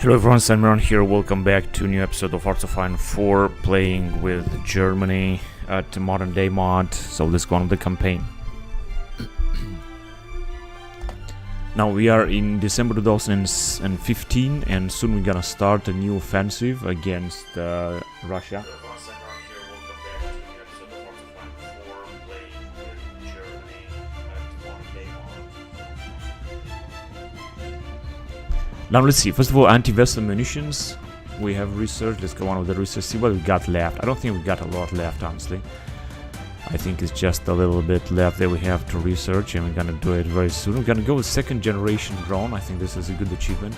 Hello everyone, Samran here. Welcome back to a new episode of Hearts of Iron 4, playing with Germany at modern day mod. So let's go on with the campaign. Now we are in December 2015 and soon we're gonna start a new offensive against Russia. Now let's see, first of all, anti-vessel munitions. We have research, let's go on with the research, see what we got left. I don't think we got a lot left, honestly. I think it's just a little bit left that we have to research, and we're gonna do it very soon. We're gonna go with second generation drone. I think this is a good achievement.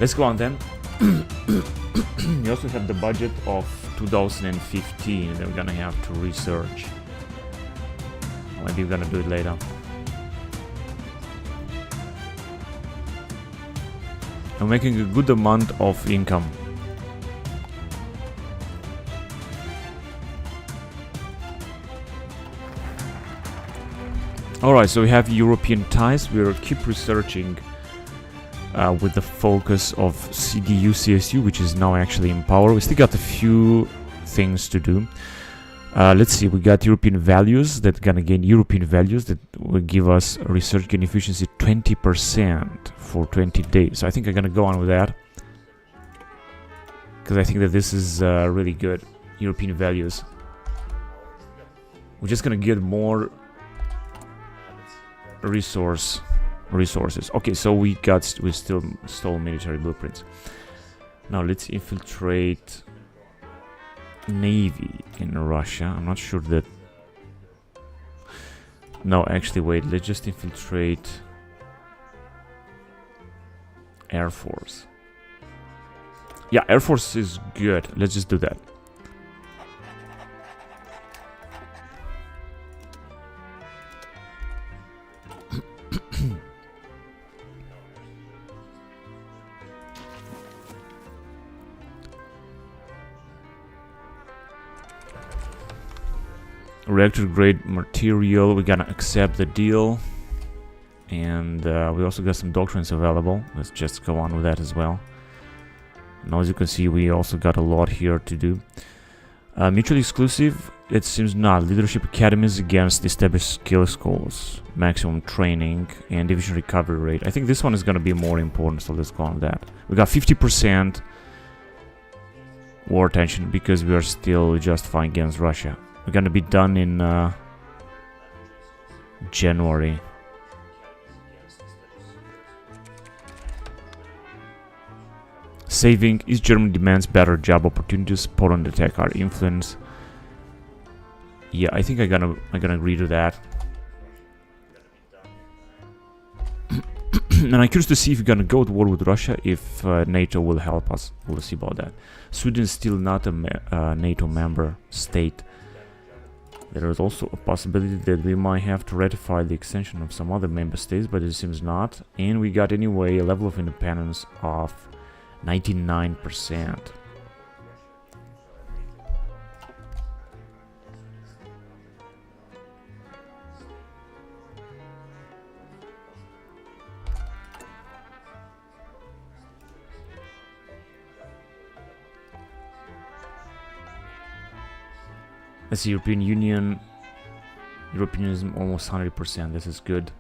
Let's go on then. We also have the budget of 2015 that we're gonna have to research. Maybe we're gonna do it later. I'm making a good amount of income. Alright, so we have European ties. We'll keep researching with the focus of CDU, CSU, which is now actually in power. We still got a few things to do. Let's see, we got European values that gonna gain European values that will give us research gain efficiency 20% for 20 days. So I think I'm gonna go on with that because I think that this is really good. European values. We're just gonna get more resources. Okay, so we still stole military blueprints. Now let's infiltrate Navy in Russia. I'm not sure that. No, actually, wait. Let's just infiltrate Air Force. Yeah, Air Force is good. Let's just do that. Reactor grade material, we're gonna accept the deal, and we also got some doctrines available. Let's just go on with that as well. Now, as you can see, we also got a lot here to do. Mutually exclusive, it seems not. Leadership academies against established skill schools, maximum training, and division recovery rate. I think this one is gonna be more important, so let's go on with that. We got 50% war tension because we are still just fighting against Russia. We're gonna be done in January. Saving East Germany demands better job opportunities. Poland attack our influence. Yeah, I think I'm gonna agree to that. And I'm curious to see if we're gonna go to war with Russia, if NATO will help us. We'll see about that. Sweden is still not a NATO member state. There is also a possibility that we might have to ratify the extension of some other member states, but it seems not. And we got anyway a level of independence of 99%. Let's see, European Union. Europeanism almost 100%. This is good.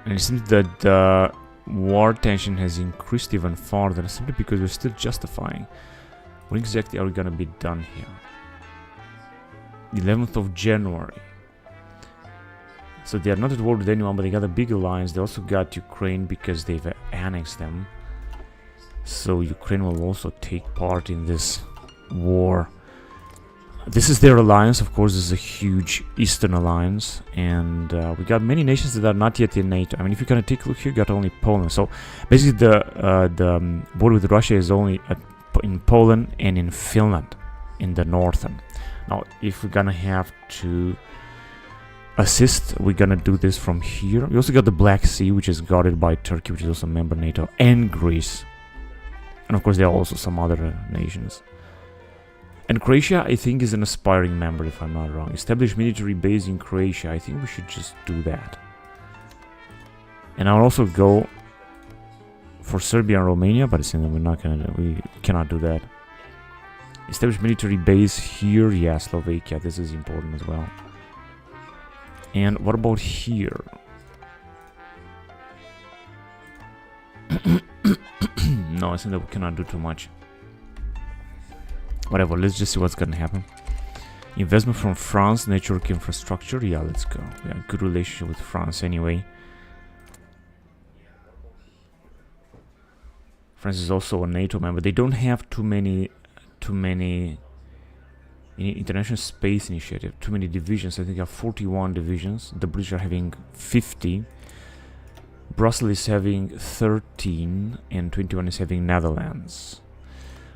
And it seems that the war tension has increased even further simply because we're still justifying. When exactly are we gonna be done here? 11th of January. So they are not at war with anyone, but they got a big alliance. They also got Ukraine because they've annexed them. So Ukraine will also take part in this war. This is their alliance, of course. This is a huge Eastern alliance, and we got many nations that are not yet in NATO. I mean, if you kind of take a look here, you got only Poland. So basically, the border with Russia is only in Poland and in Finland, in the northern. Now, if we're gonna have to assist, we're gonna do this from here. We also got the Black Sea, which is guarded by Turkey, which is also a member NATO, and Greece. And of course, there are also some other nations. And Croatia, I think, is an aspiring member, if I'm not wrong. Establish military base in Croatia. I think we should just do that. And I'll also go for Serbia and Romania, but it seems that we cannot do that. Establish military base here. Yeah, Slovakia. This is important as well. And what about here? No, I think that we cannot do too much. Whatever, let's just see what's gonna happen. Investment from France, network infrastructure. Yeah, let's go. We have a good relationship with France anyway. France is also a NATO member. They don't have too many international space initiative. Too many divisions. I think they have 41 divisions. The British are having 50. Brussels is having 13 and 21 is having Netherlands.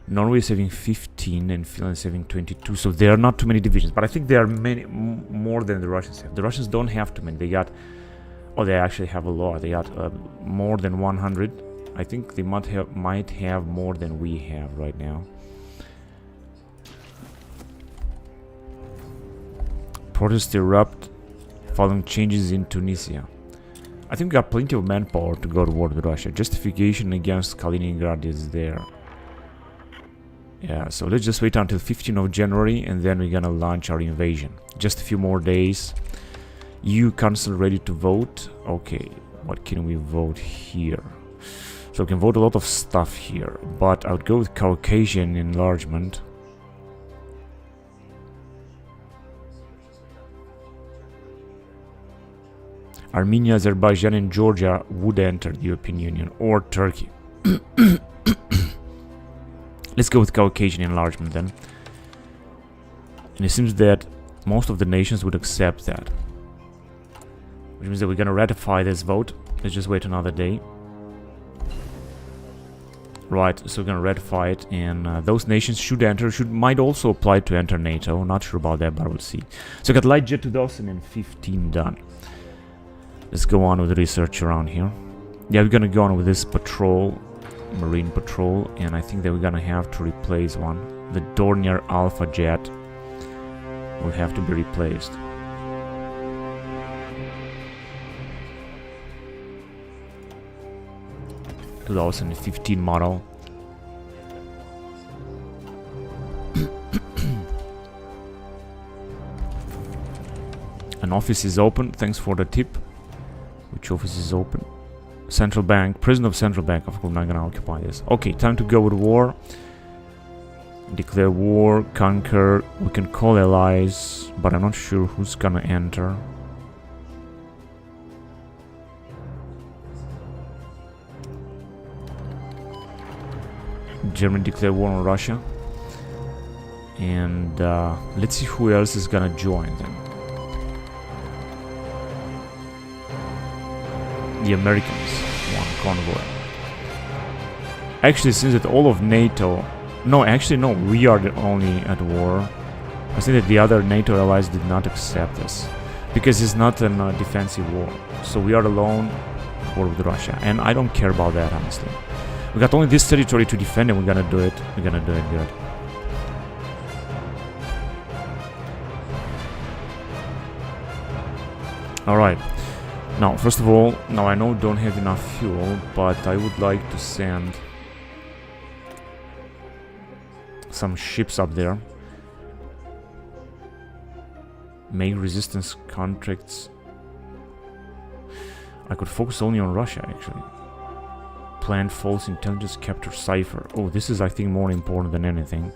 Norway is having 15 and Finland is having 22. So there are not too many divisions, but I think there are many more than the Russians have. The Russians don't have too many. They got, oh, they actually have a lot. They got more than 100. I think they might have more than we have right now. Protests erupt following changes in Tunisia. I think we got plenty of manpower to go to war with Russia. Justification against Kaliningrad is there. Yeah, so let's just wait until 15th of January and then we're gonna launch our invasion. Just a few more days. EU Council ready to vote. Okay, what can we vote here? So we can vote a lot of stuff here, but I would go with Caucasian enlargement. Armenia, Azerbaijan and Georgia would enter the European Union, or Turkey. Let's go with Caucasian enlargement then. And it seems that most of the nations would accept that. Which means that we're gonna ratify this vote. Let's just wait another day. Right, so we're gonna ratify it, and those nations should enter, might also apply to enter NATO. Not sure about that, but we'll see. So I got Light Jet 2015 done. Let's go on with the research around here. Yeah, we're gonna go on with this patrol, marine patrol, and I think that we're gonna have to replace one. The Dornier Alpha Jet will have to be replaced. The 2015 model. An office is open. Thanks for the tip. Which office is open? Central Bank. Prison of Central Bank. Of course, I'm not gonna occupy this. Okay, time to go to war. Declare war. Conquer. We can call allies, but I'm not sure who's gonna enter. Germany declare war on Russia. And let's see who else is gonna join then. The Americans, one convoy. Actually, it seems that all of NATO... No, actually, no, we are the only at war. I think that the other NATO allies did not accept us. Because it's not a defensive war. So we are alone at war with Russia. And I don't care about that, honestly. We got only this territory to defend and we're gonna do it. We're gonna do it good. Alright. Now, first of all, now I know we don't have enough fuel, but I would like to send some ships up there. Make resistance contracts. I could focus only on Russia, actually. Plant false intelligence, capture cipher. Oh, this is, I think, more important than anything.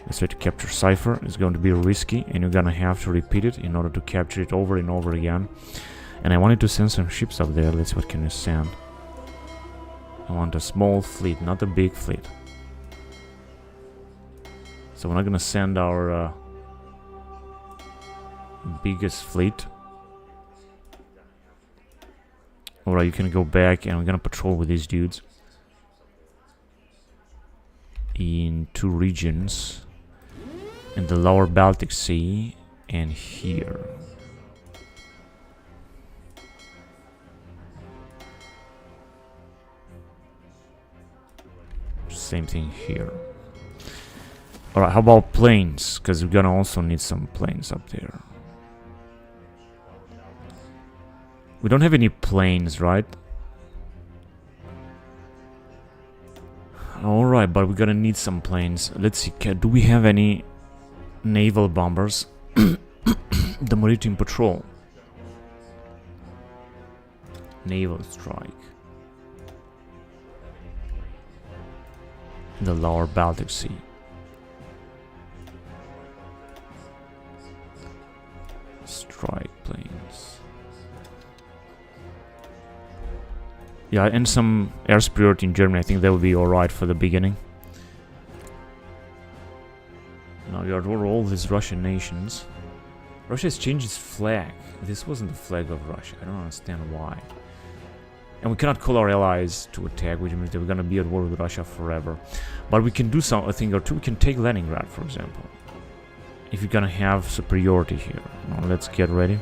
Let's try to capture cipher. It's going to be risky, and you're gonna have to repeat it in order to capture it over and over again. And I wanted to send some ships up there. Let's see what can we send. I want a small fleet, not a big fleet. So we're not gonna send our biggest fleet. Alright, you can go back and we're gonna patrol with these dudes. In 2 regions. In the lower Baltic Sea and here. Same thing here. Alright, how about planes? Because we're gonna also need some planes up there. We don't have any planes, right? Alright, but we're gonna need some planes. Let's see, do we have any naval bombers? The Maritime Patrol. Naval strike. The lower Baltic Sea. Strike planes. Yeah, and some air superiority in Germany. I think that would be alright for the beginning. Now we are over all these Russian nations. Russia has changed its flag. This wasn't the flag of Russia. I don't understand why. And we cannot call our allies to attack, which means that we're gonna be at war with Russia forever. But we can do a thing or two. We can take Leningrad, for example. If you're gonna have superiority here. Now let's get ready.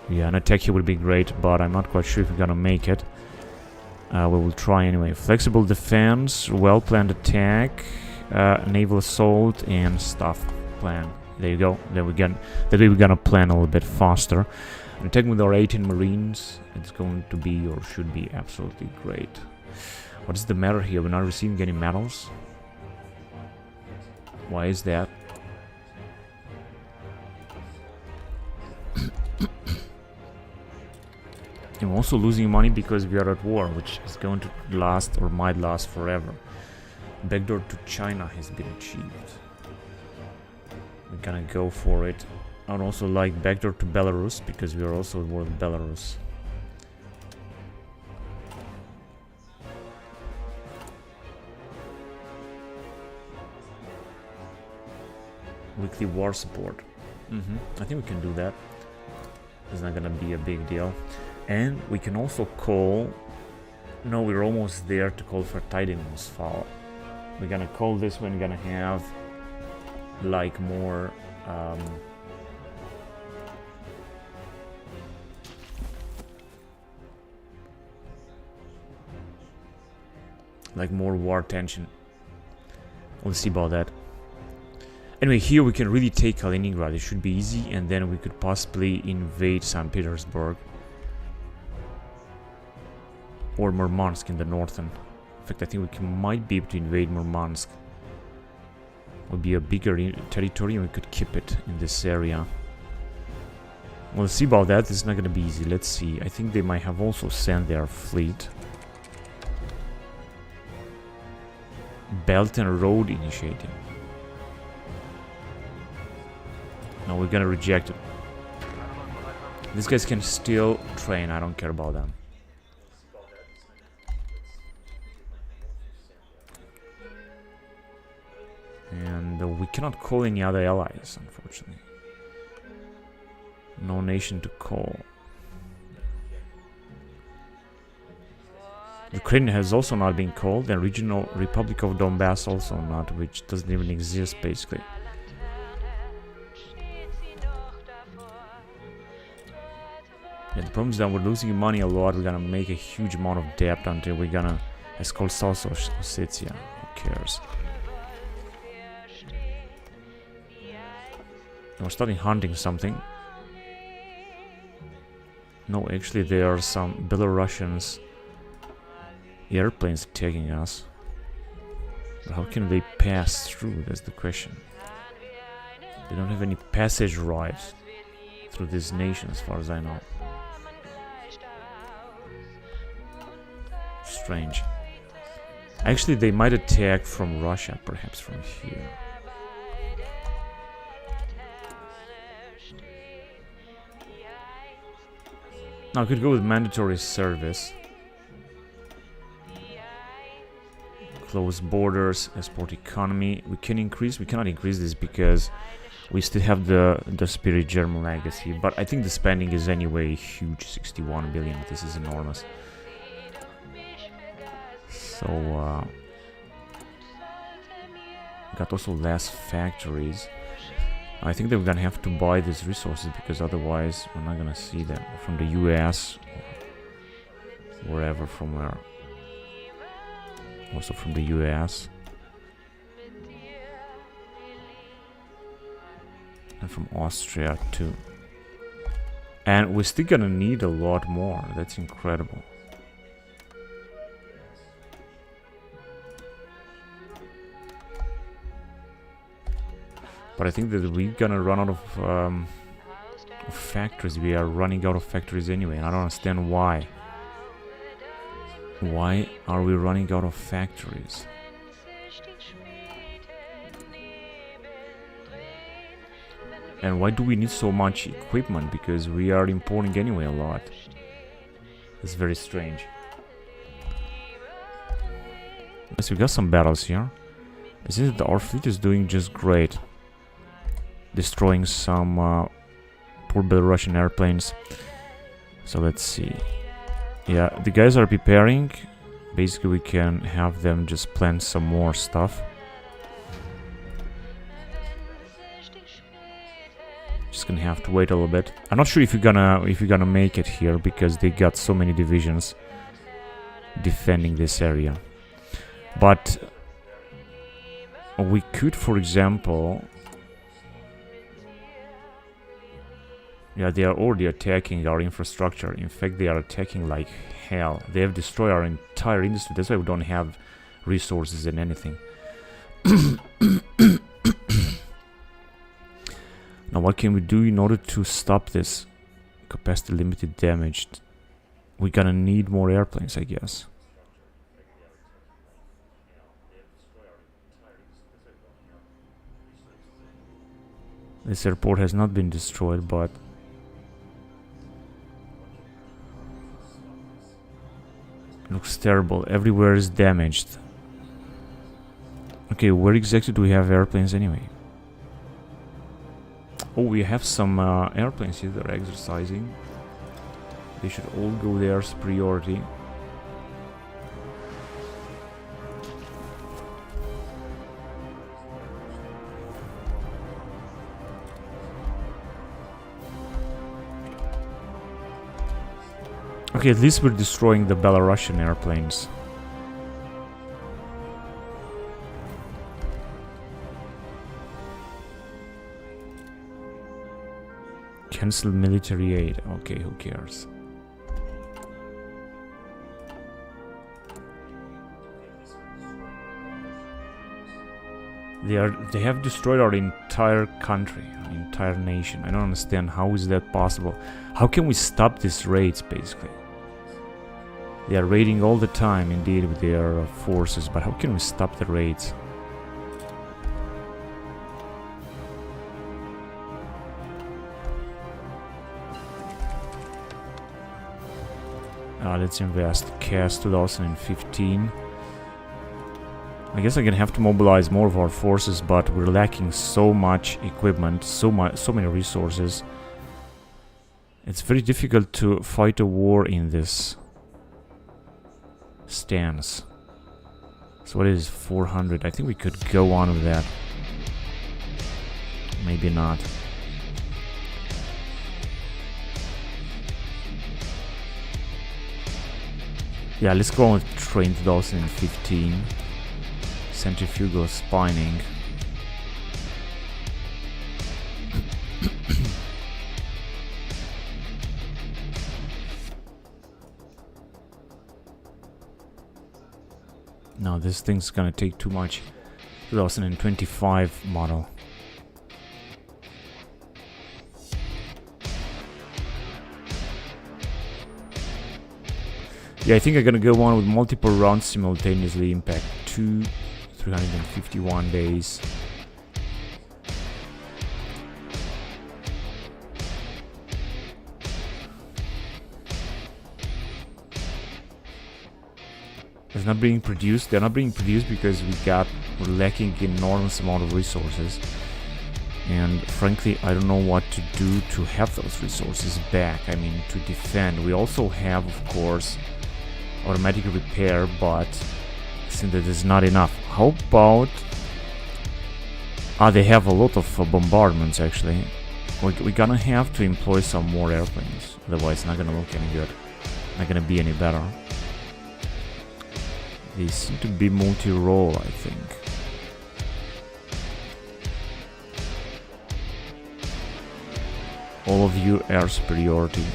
Yeah, an attack here would be great, but I'm not quite sure if we're gonna make it. We will try anyway. Flexible defense, well-planned attack, naval assault, and stuff plan. There you go. That way we're gonna plan a little bit faster. And attacking with our 18 Marines, it's going to be or should be absolutely great. What is the matter here? We're not receiving any medals. Why is that? And we're also losing money because we are at war, which is going to last or might last forever. Backdoor to China has been achieved. We're gonna go for it. I would also like backdoor to Belarus because we are also at war with Belarus. Weekly war support. I think we can do that. It's not gonna be a big deal. And we can also call... No, we're almost there to call for Verteidigungsfall. We're gonna call this when we're gonna have like more more war tension. We'll see about that. Anyway, here we can really take Kaliningrad. It should be easy, and then we could possibly invade St. Petersburg. Or Murmansk in the northern. In fact, I think we might be able to invade Murmansk. Would be a bigger territory and we could keep it in this area. We'll see about that. It's not going to be easy. Let's see. I think they might have also sent their fleet. Belt and Road Initiative. No, we're going to reject it. These guys can still train. I don't care about them. And we cannot call any other allies, unfortunately. No nation to call. Ukraine has also not been called, and Regional Republic of Donbass also not, which doesn't even exist, basically. Yeah, the problem is that we're losing money a lot. We're gonna make a huge amount of debt until we're gonna... It's called South Ossetia. Who cares? We're starting hunting something. No, actually there are some Belarusians airplanes attacking us. But how can they pass through? That's the question. They don't have any passage rights through this nation as far as I know. Strange. Actually, they might attack from Russia, perhaps from here. Now I could go with mandatory service. Close borders, export economy. We cannot increase this because we still have the spirit German legacy. But I think the spending is anyway huge, 61 billion. This is enormous. So got also less factories. I think that we're gonna have to buy these resources because otherwise we're not gonna see them from the US or wherever from where. Also from the US. And from Austria too. And we're still gonna need a lot more. That's incredible. But I think that we're gonna run out of factories. We are running out of factories anyway, and I don't understand why. Why are we running out of factories? And why do we need so much equipment? Because we are importing anyway a lot. It's very strange. Yes, we got some battles here. It seems that our fleet is doing just great. Destroying some poor Belarusian airplanes. So let's see. Yeah, the guys are preparing. Basically, we can have them just plant some more stuff. Just gonna have to wait a little bit. I'm not sure if you're gonna make it here because they got so many divisions defending this area. But we could, for example. Yeah, they are already attacking our infrastructure. In fact, they are attacking like hell. They have destroyed our entire industry. That's why we don't have resources and anything. Now, what can we do in order to stop this capacity limited damage? We're gonna need more airplanes, I guess. This airport has not been destroyed, but it looks terrible. Everywhere is damaged. Okay, where exactly do we have airplanes anyway? Oh, we have some airplanes here that are exercising. They should all go there as priority. Okay, at least we're destroying the Belarusian airplanes. Cancel military aid. Okay, who cares? They have destroyed our entire country, our entire nation. I don't understand how is that possible. How can we stop these raids, basically? They are raiding all the time, indeed, with their forces, but how can we stop the raids? Let's invest. CAS 2015. I guess I'm gonna have to mobilize more of our forces, but we're lacking so much equipment, so many resources. It's very difficult to fight a war in this stance. So what is 400? I think we could go on with that. Maybe not. Yeah, let's go on with train 2015. Centrifugal spinning. No, this thing's gonna take too much. 2025 model. Yeah, I think I'm gonna go on with multiple rounds simultaneously. Impact 2, 351 days. It's not being produced. They're not being produced because we're lacking enormous amount of resources. And frankly, I don't know what to do to have those resources back. I mean, to defend. We also have, of course, automatic repair, but since that is not enough. How about... they have a lot of bombardments, actually. We're gonna have to employ some more airplanes. Otherwise, it's not gonna look any good. Not gonna be any better. They seem to be multi-role, I think. all of you air superiority.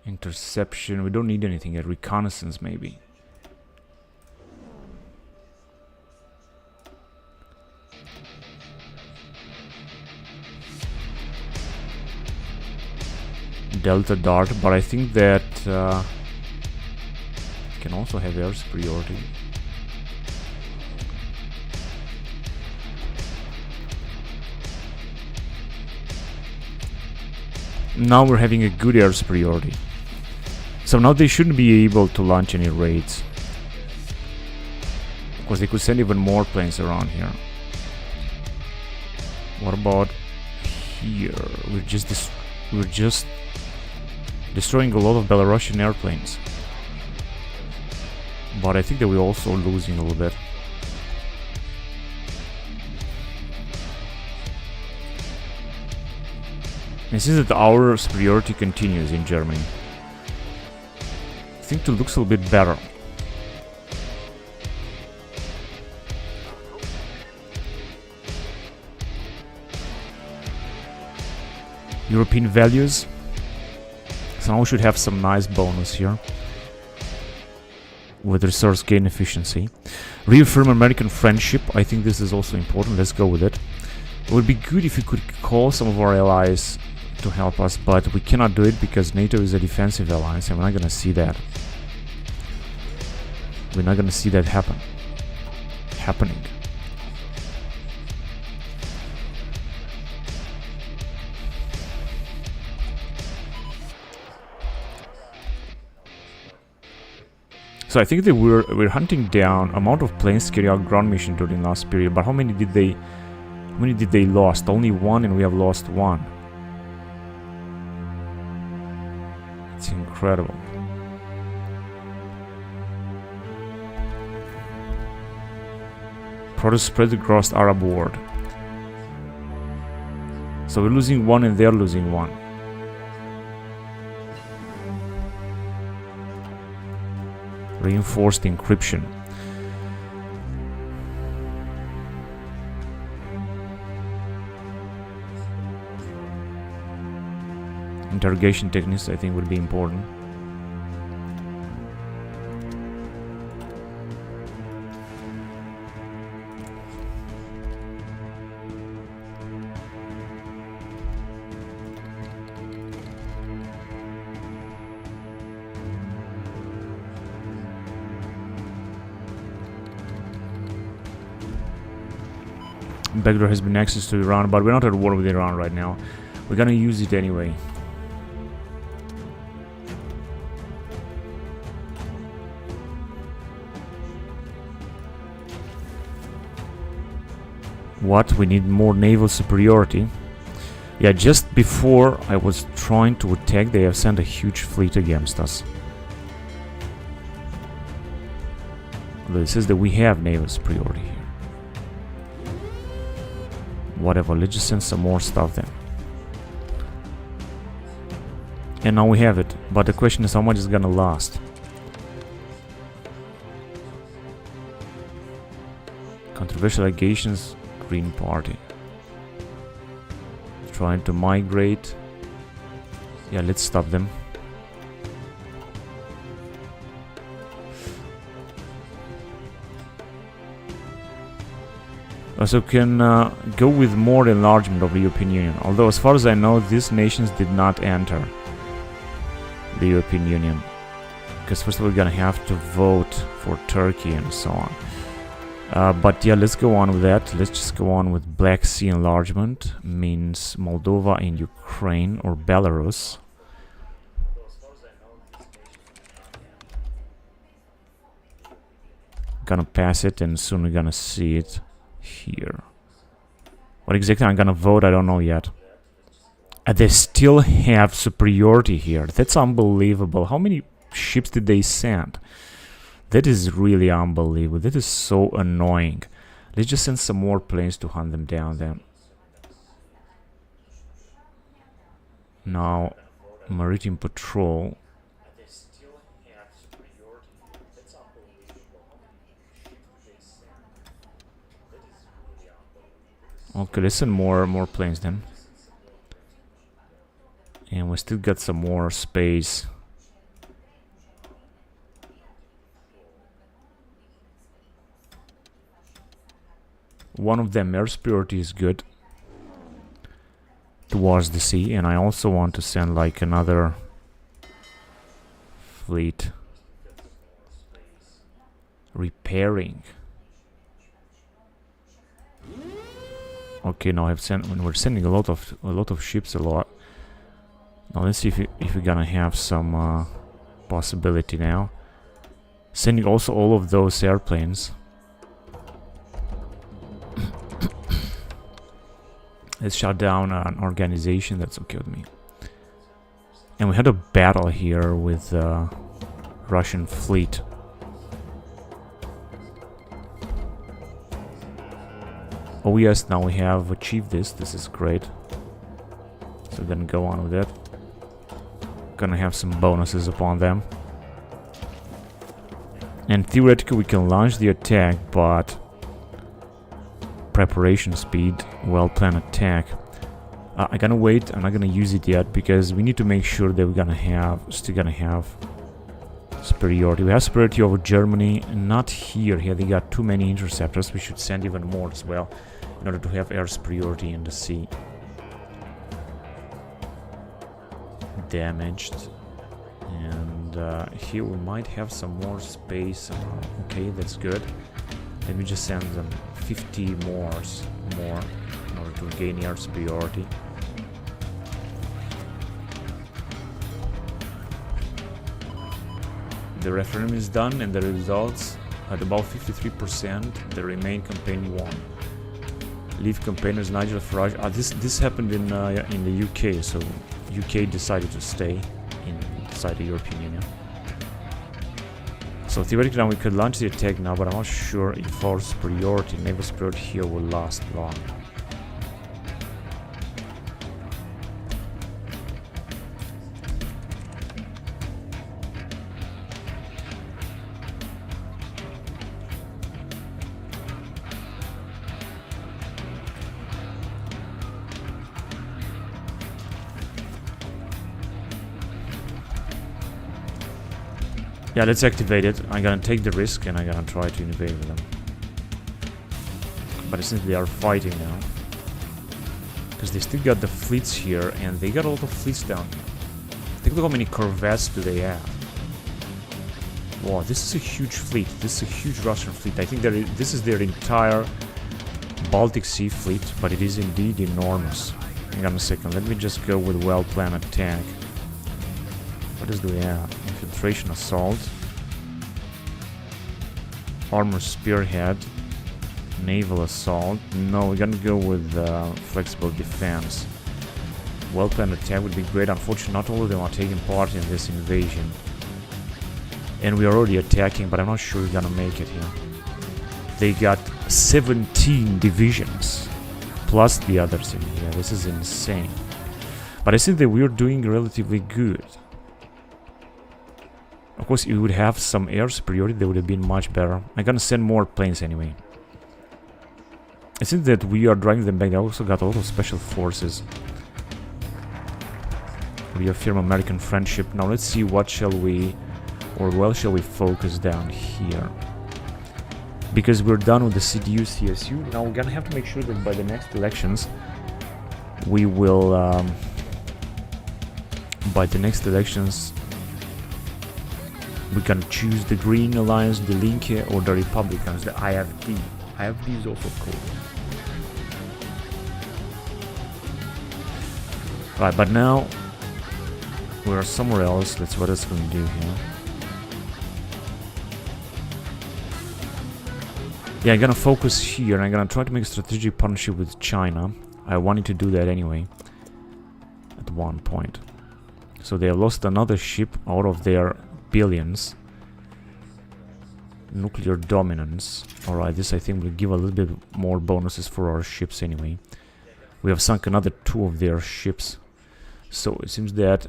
Interception, we don't need anything yet. Reconnaissance maybe. Delta Dart, but I think that can also have air superiority. Now we're having a good air superiority. So now they shouldn't be able to launch any raids. Of course, they could send even more planes around here. What about here? We're just destroying a lot of Belarusian airplanes. But I think that we're also losing a little bit. And it seems that our superiority continues in Germany. I think it looks a little bit better. European values. So now we should have some nice bonus here. With resource gain efficiency. Reaffirm American friendship. I think this is also important. Let's go with it. It would be good if we could call some of our allies to help us, but we cannot do it because NATO is a defensive alliance and we're not gonna see that. We're not gonna see that happening. So I think that we're hunting down amount of planes to carry out ground mission during last period, but how many did they lost? Only one, and we have lost one. It's incredible. Protests spread across Arab world. So we're losing one and they're losing one. Reinforced encryption. Interrogation techniques, I think, would be important. Backdoor has been access to Iran, but we're not at war with Iran right now. We're gonna use it anyway. What? We need more naval superiority. Yeah, just before I was trying to attack, they have sent a huge fleet against us. This says that we have naval superiority here. Whatever, let's just send some more stuff then. And now we have it, but the question is how much is gonna last. Controversial allegations, Green Party. Trying to migrate. Yeah, let's stop them. Also can go with more enlargement of the European Union. Although as far as I know, these nations did not enter the European Union. Because first of all, we're gonna have to vote for Turkey and so on. But yeah, let's go on with that. Let's just go on with Black Sea enlargement. Means Moldova and Ukraine or Belarus. Gonna pass it and soon we're gonna see it here. What exactly I'm gonna vote, I don't know yet. And they still have superiority here. That's unbelievable. How many ships did they send? That is really unbelievable. That is so annoying. Let's just send some more planes to hunt them down then. Now, maritime patrol. Okay, let's send more planes then. And we still got some more space. One of them, air superiority, is good towards the sea, and I also want to send like another fleet repairing. Okay, now I've sent. When we're sending a lot of ships, a lot. Now let's see if we're gonna have some possibility now. Sending also all of those airplanes. Let's shut down an organization. That's okay with me. And we had a battle here with Russian fleet. Oh yes, now we have achieved this. This is great. So then go on with it. Gonna have some bonuses upon them. And theoretically we can launch the attack, but preparation speed, well-planned attack. I'm gonna wait. I'm not gonna use it yet because we need to make sure that we're still gonna have superiority. We have superiority over Germany, not here. Here they got too many interceptors. We should send even more as well in order to have air superiority in the sea. Damaged. And here we might have some more space. Okay, that's good. Let me just send them 50 more in order to gain air superiority. The referendum is done and the results at about 53%. The remain campaign won. Leave campaigners Nigel Farage. This happened in the UK, so UK decided to stay inside the European Union. So theoretically now we could launch the attack now, but I'm not sure if our superiority, naval superiority here will last long. Yeah, let's activate it. I'm gonna take the risk and I'm gonna try to invade with them. But since they are fighting now, because they still got the fleets here and they got a lot of fleets down here. Think look how many corvettes do they have. Wow, this is a huge fleet. This is a huge Russian fleet. I think this is their entire Baltic Sea fleet, but it is indeed enormous. Hang on a second, let me just go with well-planned attack. What else do we have? Infiltration assault. Armor spearhead. Naval assault. No, we're gonna go with flexible defense. Well-planned attack would be great. Unfortunately, not all of them are taking part in this invasion. And we are already attacking, but I'm not sure we're gonna make it here. They got 17 divisions. Plus the others in here. This is insane. But I think that we're doing relatively good. Of course, if we would have some air superiority, they would have been much better. I'm gonna send more planes anyway. I think that we are driving them back. They also got a lot of special forces. Reaffirm American friendship. Now let's see what shall we focus down here. Because we're done with the CDU, CSU. Now we're gonna have to make sure that by the next elections, we will... by the next elections, we can choose the Green Alliance, the Linke, or the Republicans, the IFD. IFD is also cool. Right, but now we're somewhere else. That's what it's going to do here. Yeah, I'm gonna focus here. I'm gonna try to make a strategic partnership with China. I wanted to do that anyway at one point. So they have lost another ship out of their billions. Nuclear dominance. Alright, this I think will give a little bit more bonuses for our ships anyway. We have sunk another 2 of their ships. So it seems that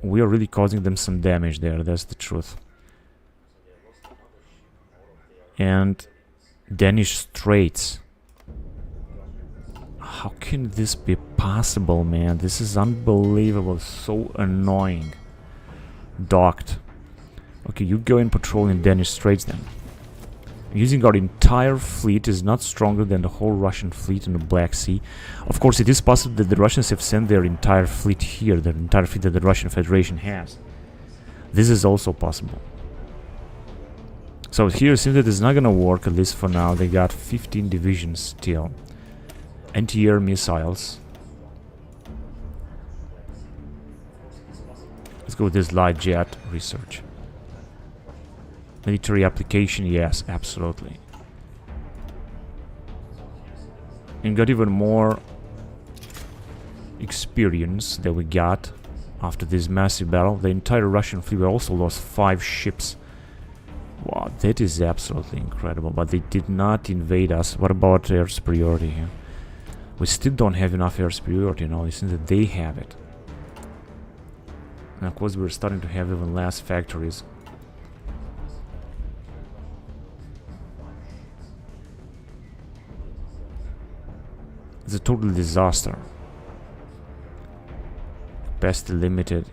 we are really causing them some damage there. That's the truth. And Danish Straits. How can this be possible, man? This is unbelievable. So annoying. Docked. Okay, you go and patrol in Danish Straits then. Using our entire fleet is not stronger than the whole Russian fleet in the Black Sea. Of course, it is possible that the Russians have sent their entire fleet here, the entire fleet that the Russian Federation has. This is also possible. So here it seems that it's not gonna work, at least for now. They got 15 divisions still. Anti-air missiles. Let's go with this light jet research. Military application, yes, absolutely. And got even more experience that we got after this massive battle. The entire Russian fleet also lost 5 ships. Wow, that is absolutely incredible. But they did not invade us. What about air superiority here? We still don't have enough air superiority, you know. It seems that they have it. And of course we're starting to have even less factories. It's a total disaster. Capacity limited.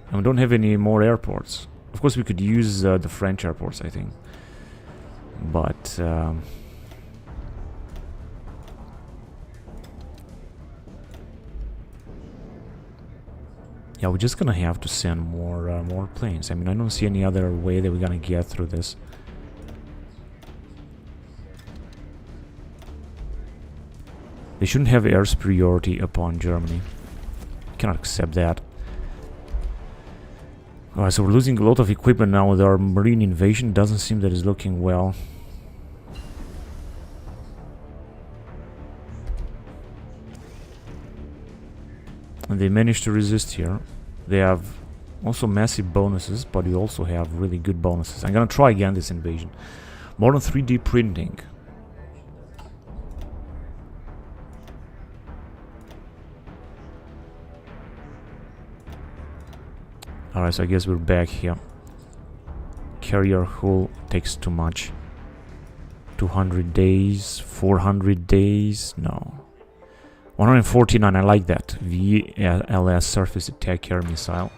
And we don't have any more airports. Of course we could use the French airports, I think. But... yeah, we're just gonna have to send more planes. I mean, I don't see any other way that we're gonna get through this. They shouldn't have air superiority upon Germany. Cannot accept that. Alright, so we're losing a lot of equipment now with our marine invasion. Doesn't seem that it's looking well. And they managed to resist here. They have also massive bonuses, but we also have really good bonuses. I'm gonna try again this invasion. Modern 3D printing. Alright, so I guess we're back here. Carrier hull takes too much. 200 days, 400 days, no. 149, I like that. VLS surface attack air missile.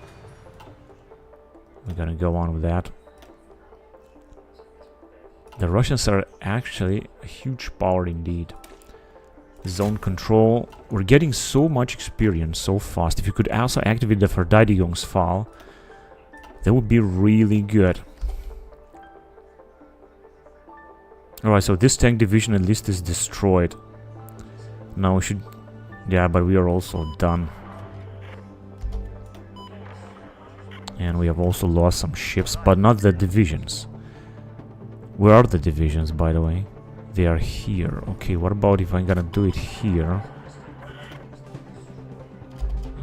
We're gonna go on with that. The Russians are actually a huge power indeed. Zone control. We're getting so much experience so fast. If you could also activate the Verteidigungsfall, that would be really good. Alright, so this tank division at least is destroyed. Now we should... yeah, but we are also done. And we have also lost some ships, but not the divisions. Where are the divisions, by the way? They are here. Okay, what about if I'm gonna do it here?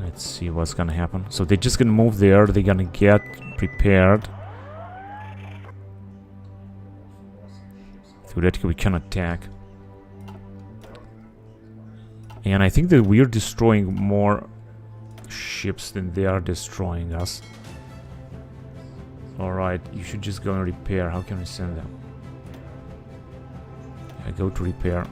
Let's see what's gonna happen. So they're just gonna move there. They're gonna get prepared. Theoretically, we can attack. And I think that we're destroying more ships than they are destroying us. Alright, you should just go and repair. How can we send them? I go to repair.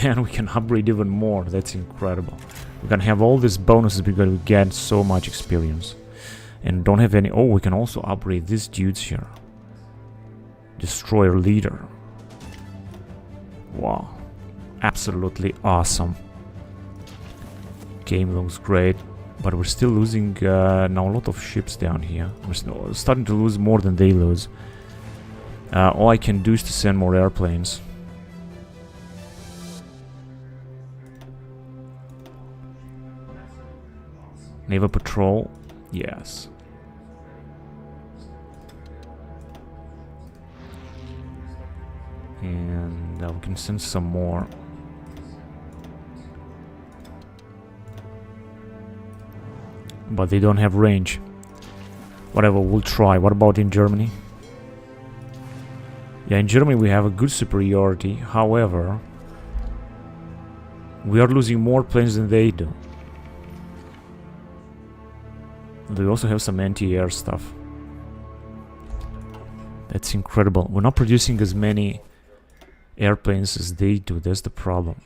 And we can upgrade even more. That's incredible. We're gonna have all these bonuses because we get so much experience. And don't have any... oh, we can also upgrade these dudes here. Destroyer leader. Wow. Absolutely awesome. Game looks great. But we're still losing now a lot of ships down here. We're starting to lose more than they lose. All I can do is to send more airplanes. Naval patrol, yes. And we can send some more. But they don't have range. Whatever, we'll try. What about in Germany? Yeah, in Germany we have a good superiority. However, we are losing more planes than they do. They also have some anti-air stuff. That's incredible. We're not producing as many airplanes as they do. That's the problem.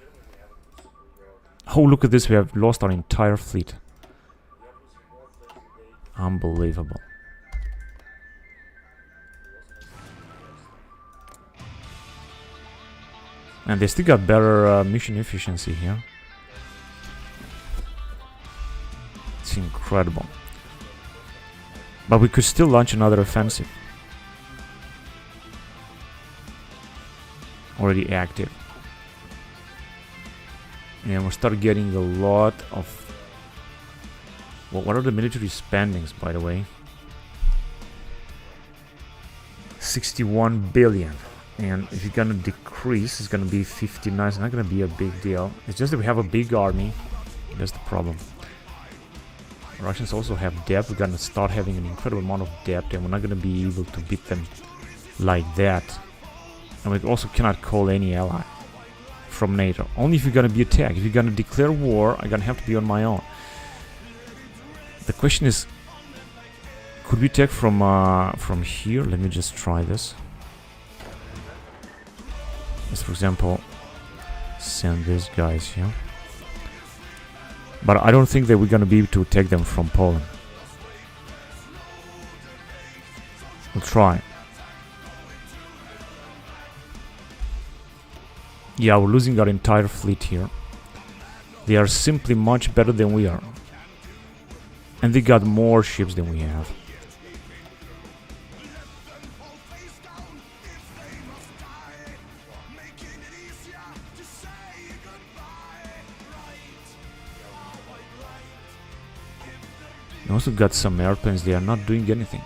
Oh, look at this. We have lost our entire fleet. Unbelievable. And they still got better mission efficiency here. It's incredible. But we could still launch another offensive. Already active. And we'll start getting a lot of... Well, what are the military spendings, by the way? 61 billion. And if you're gonna decrease, it's gonna be 59. It's not gonna be a big deal. It's just that we have a big army. That's the problem. Russians also have debt. We're gonna start having an incredible amount of debt, and we're not gonna be able to beat them like that. And we also cannot call any ally from NATO. Only if you're gonna be attacked. If you're gonna declare war, I'm gonna have to be on my own. The question is, could we attack from here? Let me just try this. Let's, for example, send these guys here. But I don't think that we're gonna be able to attack them from Poland. We'll try. Yeah, we're losing our entire fleet here. They are simply much better than we are. And they got more ships than we have. We also got some airplanes. They are not doing anything.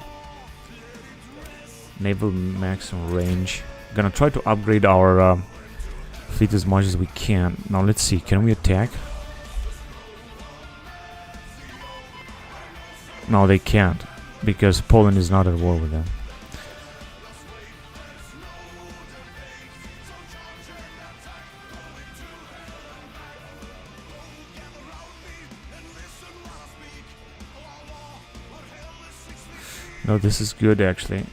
Naval maximum range. Gonna try to upgrade our fleet as much as we can. Now let's see. Can we attack? No, they can't, because Poland is not at war with them. No, this is good actually.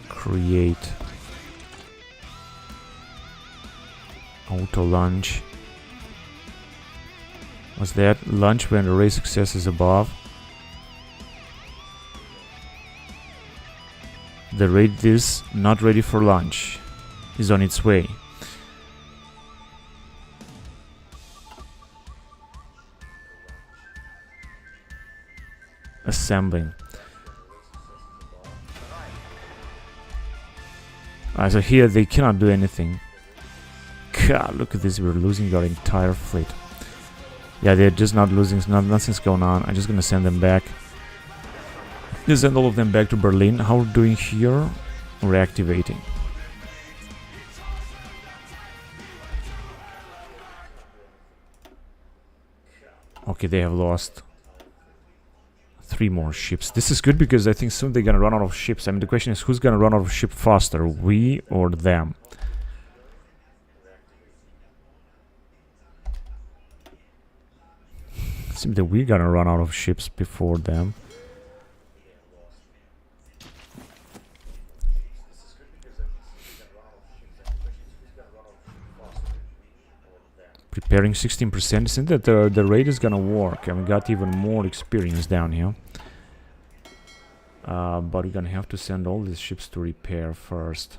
Create auto launch. What's that? Launch when array success is above. The rate is not ready for launch. Is on its way. Assembling. So here they cannot do anything. God, look at this. We're losing our entire fleet. Yeah, they're just not losing. Nothing's going on. I'm just gonna send them back. Just send all of them back to Berlin. How we're doing here? Reactivating. Okay, they have lost 3 more ships. This is good because I think soon they're gonna run out of ships. I mean, the question is, who's gonna run out of ship faster, we or them? Seems that we're gonna run out of ships before them. Preparing 16%. Isn't that the rate is gonna work? And we got even more experience down here. But we're gonna have to send all these ships to repair first.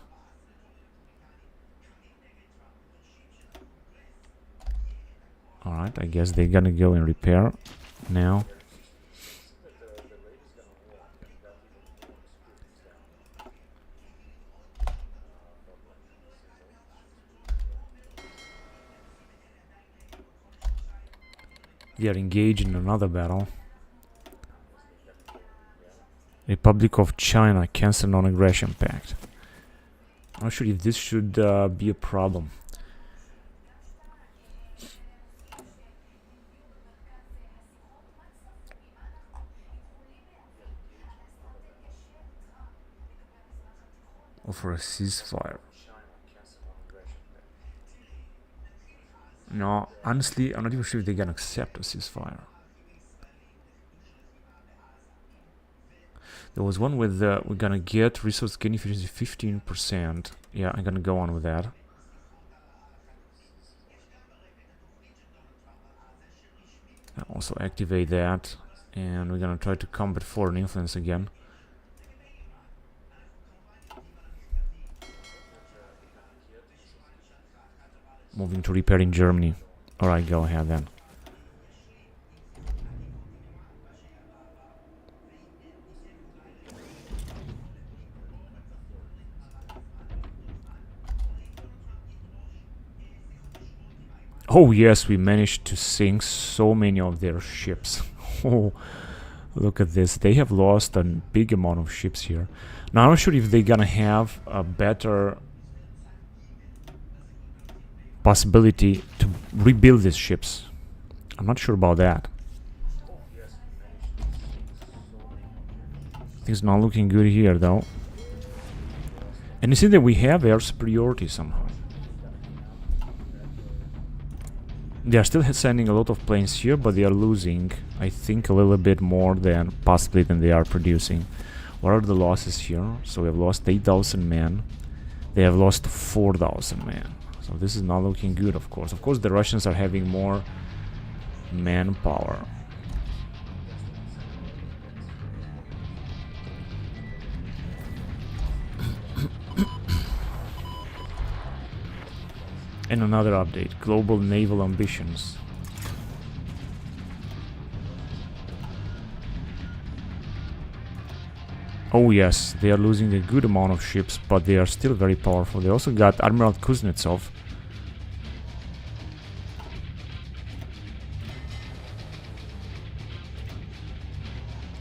Alright, I guess they're gonna go and repair now. They are engaged in another battle. Republic of China, cancel non-aggression pact. I'm not sure if this should be a problem. Or for a ceasefire. No, honestly, I'm not even sure if they can accept a ceasefire. There was one with we're gonna get resource gain efficiency 15%. Yeah, I'm gonna go on with that. I'll also activate that, and we're gonna try to combat foreign influence again. Moving to repair in Germany. Alright, go ahead then. Oh yes, we managed to sink so many of their ships. Oh, look at this. They have lost a big amount of ships here. Now I'm not sure if they're gonna have a better possibility to rebuild these ships. I'm not sure about that. Things not looking good here though. And you see that we have air superiority somehow. They are still sending a lot of planes here, but they are losing, I think, a little bit more than possibly than they are producing. What are the losses here? So we have lost 8,000 men. They have lost 4,000 men. So this is not looking good, of course. Of course, the Russians are having more manpower. And another update, global naval ambitions. Oh yes, they are losing a good amount of ships, but they are still very powerful. They also got Admiral Kuznetsov.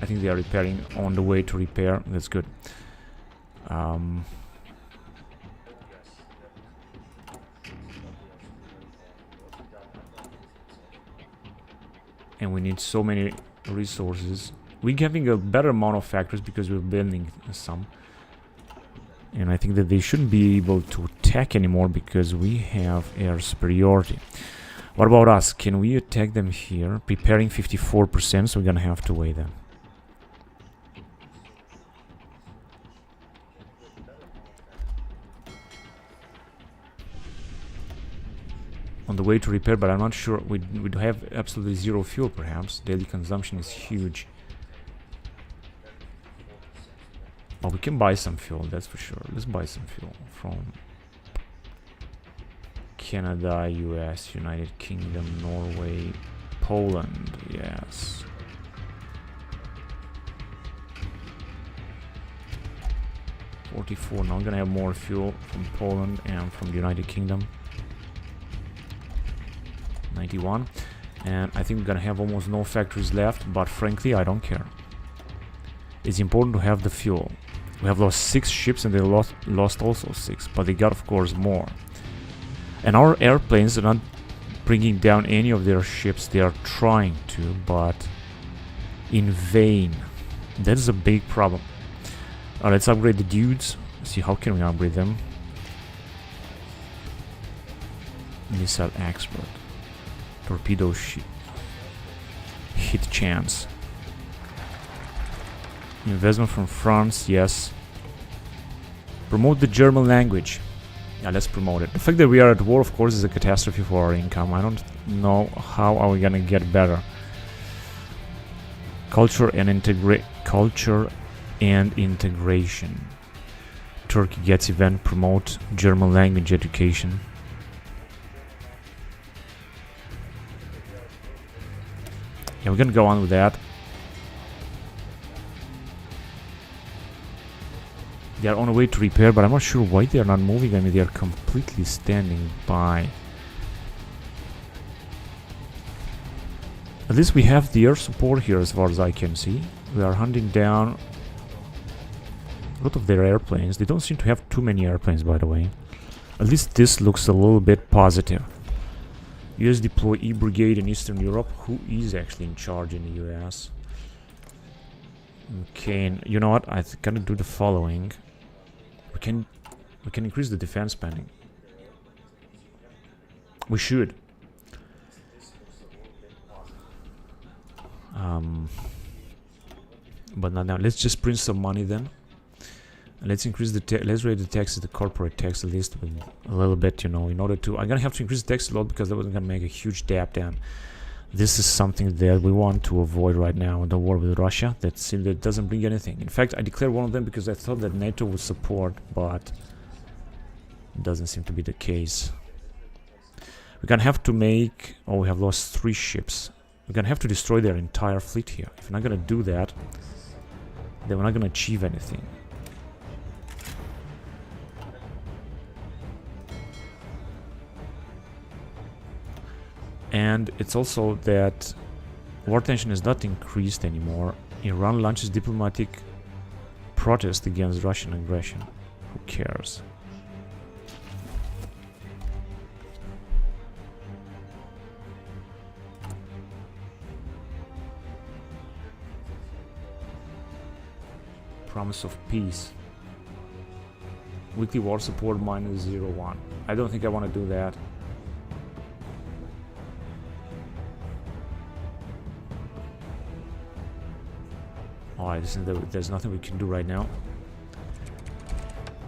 I think they are repairing, on the way to repair. That's good. And we need so many resources. We're having a better amount of factories because we're building some. And I think that they shouldn't be able to attack anymore because we have air superiority. What about us? Can we attack them here? Preparing 54%, so we're gonna have to wait then. On the way to repair, but I'm not sure. We have absolutely zero fuel, perhaps. Daily consumption is huge. But we can buy some fuel, that's for sure. Let's buy some fuel from Canada, US, United Kingdom, Norway, Poland, yes. $44. Now I'm gonna have more fuel from Poland and from the United Kingdom. 91, and I think we're gonna have almost no factories left, but frankly I don't care. It's important to have the fuel. We have lost 6 ships and they lost also 6, but they got of course more. And our airplanes are not bringing down any of their ships. They are trying to, but in vain. That is a big problem. Let's upgrade the dudes. See, how can we upgrade them? Missile expert. Torpedo hit chance. Investment from France, yes. Promote the German language. Yeah, let's promote it. The fact that we are at war, of course, is a catastrophe for our income. I don't know how are we gonna get better. Culture and integration. Turkey gets event, promote German language education. Yeah, we're gonna go on with that. They are on the way to repair, but I'm not sure why they are not moving. I mean, they are completely standing by. At least we have the air support here as far as I can see. We are hunting down a lot of their airplanes. They don't seem to have too many airplanes, by the way. At least this looks a little bit positive. US deploy E-Brigade in Eastern Europe. Who is actually in charge in the US? Okay, and you know what? I'm gonna do the following. We can increase the defense spending. We should. But not now. Let's just print some money then. Let's increase the let's raise the taxes, the corporate tax at least with a little bit, you know, in order to... I'm gonna have to increase the tax a lot because that was gonna make a huge debt, and this is something that we want to avoid right now. The war with Russia, that doesn't bring anything. In fact, I declared one of them because I thought that NATO would support, but it doesn't seem to be the case. We're gonna have to make... Oh, we have lost 3 ships. We're gonna have to destroy their entire fleet here. If we're not gonna do that, then we're not gonna achieve anything. And it's also that war tension is not increased anymore. Iran launches diplomatic protest against Russian aggression. Who cares? Promise of peace. Weekly war support -0.1. I don't think I want to do that. Alright, there's nothing we can do right now.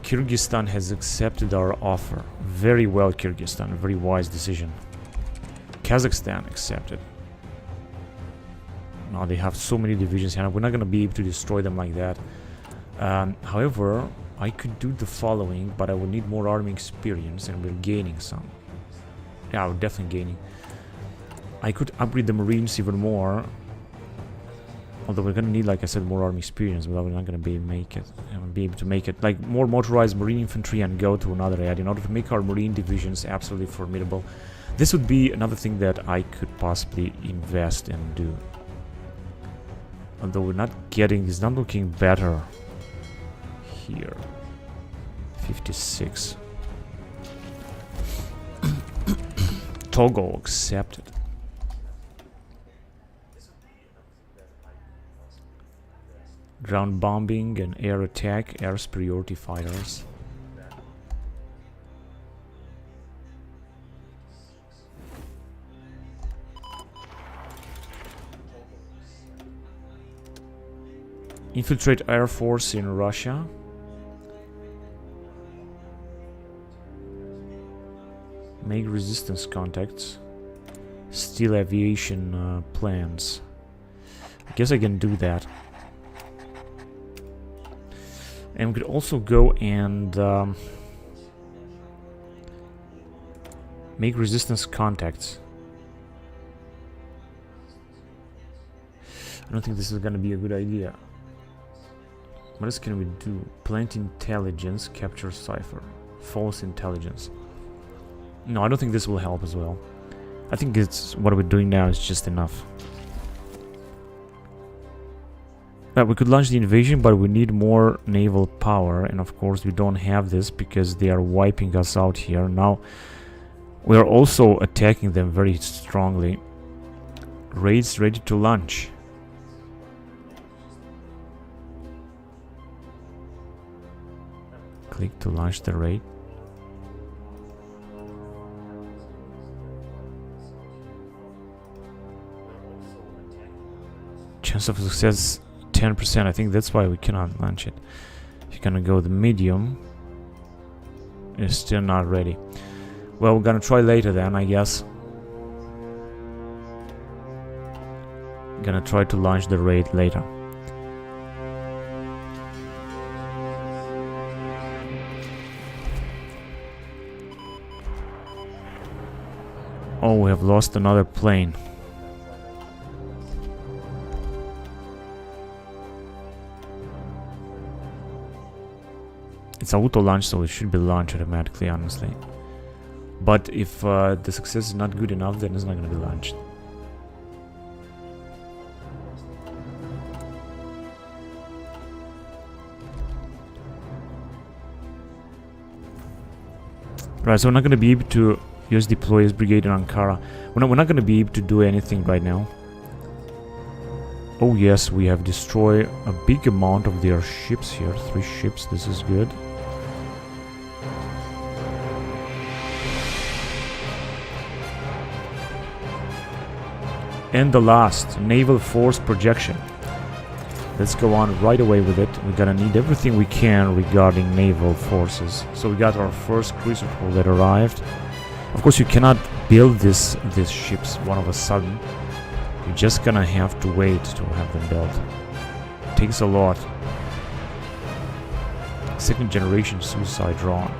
Kyrgyzstan has accepted our offer. Very well, Kyrgyzstan. Very wise decision. Kazakhstan accepted. Now they have so many divisions here. We're not going to be able to destroy them like that. However, I could do the following, but I would need more army experience, and we're gaining some. Yeah, we're definitely gaining. I could upgrade the Marines even more. Although we're gonna need, like I said, more army experience, but we're not gonna be able to make it. Like more motorized marine infantry and go to another area in order to make our marine divisions absolutely formidable. This would be another thing that I could possibly invest and do. Although we're not getting, it's not looking better here. 56. Togo accepted. Ground bombing and air attack, air superiority fighters. Infiltrate air force in Russia. Make resistance contacts. Steal aviation plans. I guess I can do that. And we could also go and make resistance contacts. I don't think this is going to be a good idea. What else can we do? Plant intelligence, capture cipher, false intelligence. No, I don't think this will help as well. I think it's what we're doing now is just enough. We could launch the invasion, but we need more naval power, and of course we don't have this because they are wiping us out here. Now we are also attacking them very strongly. Raids ready to launch. Click to launch the raid. Chance of success 10%. I think that's why we cannot launch it. If you're gonna go the medium, it's still not ready. Well, we're gonna try later then, I guess. Gonna try to launch the raid later. Oh, we have lost another plane. It's auto launch, so it should be launched automatically, honestly. But if the success is not good enough, then it's not going to be launched. Right, so we're not going to be able to use deploy brigade in Ankara. We're not going to be able to do anything right now. Oh yes, we have destroyed a big amount of their ships here. 3 ships, this is good. And the last, naval force projection. Let's go on right away with it. We're gonna need everything we can regarding naval forces. So we got our first cruiser patrol that arrived. Of course, you cannot build these ships one of a sudden. You're just gonna have to wait to have them built. It takes a lot. Second generation suicide drone.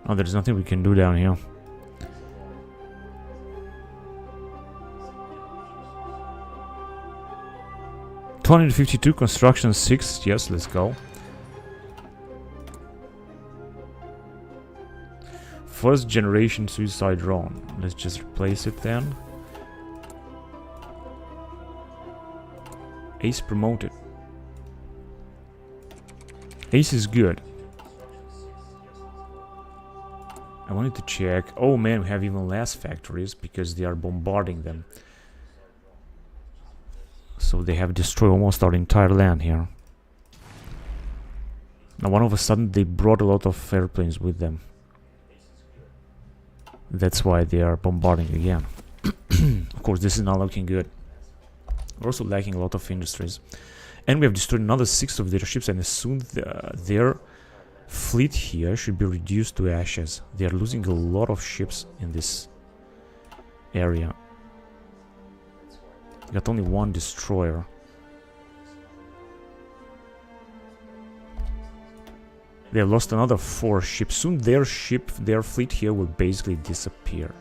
Oh, there's nothing we can do down here. $252 construction 6. Yes, let's go. First generation suicide drone. Let's just replace it then. Ace promoted. Ace is good. I wanted to check. Oh man, we have even less factories because they are bombarding them. So they have destroyed almost our entire land here. Now all of a sudden they brought a lot of airplanes with them. That's why they are bombarding again. Of course, this is not looking good. We're also lacking a lot of industries. And we have destroyed another 6 of their ships, and soon their fleet here should be reduced to ashes. They are losing a lot of ships in this area. Got only 1 destroyer. They have lost another 4 ships. Soon their fleet here will basically disappear.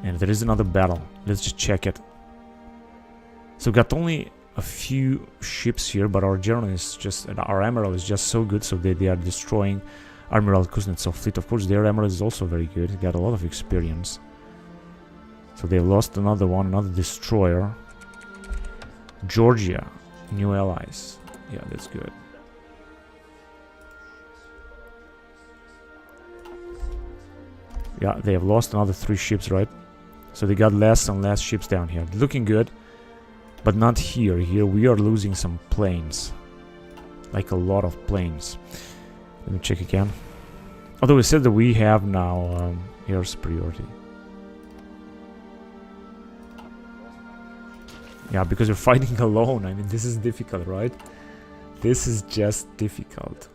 And there is another battle. Let's just check it. So got only a few ships here, but our general is just, our admiral is just so good, so they are destroying Admiral Kuznetsov fleet. Of course, their admiral is also very good. He got a lot of experience. So they lost another one, another destroyer. Georgia, new allies. Yeah, that's good. Yeah, they have lost another 3 ships, right? So they got less and less ships down here. Looking good, but not here. Here we are losing some planes. Like a lot of planes. Let me check again. Although we said that we have now air superiority. Yeah, because you're fighting alone. I mean, this is difficult, right? This is just difficult.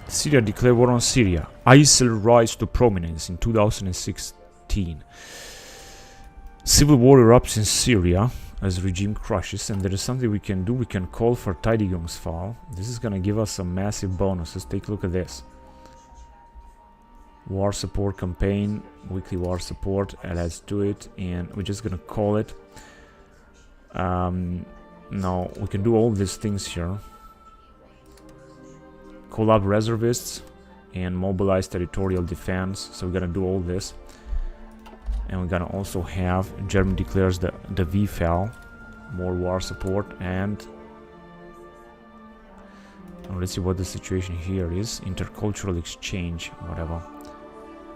Syria declared war on Syria. ISIL rise to prominence in 2016. Civil war erupts in Syria as regime crashes, and there is something we can do. We can call for Verteidigungsfall. This is gonna give us some massive bonuses. Take a look at this. War support campaign, weekly war support. Let's do it, and we're just gonna call it. Now we can do all these things here. Call up reservists and mobilize territorial defense. So we're gonna do all this. And we're gonna also have Germany declares the VFAL, more war support, and let's see what the situation here is. Intercultural exchange, whatever.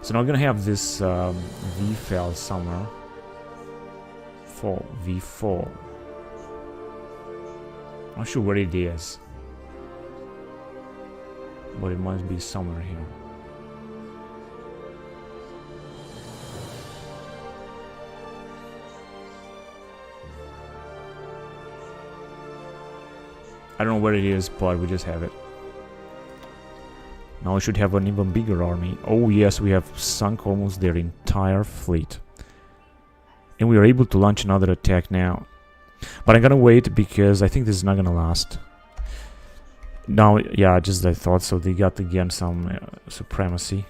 So now we're gonna have this VFAL somewhere. V4. I'm not sure where it is, but it must be somewhere here. I don't know where it is, but we just have it. Now we should have an even bigger army. Oh yes, we have sunk almost their entire fleet. And we are able to launch another attack now. But I'm gonna wait because I think this is not gonna last. Now, yeah, just as I thought, so they got again some supremacy.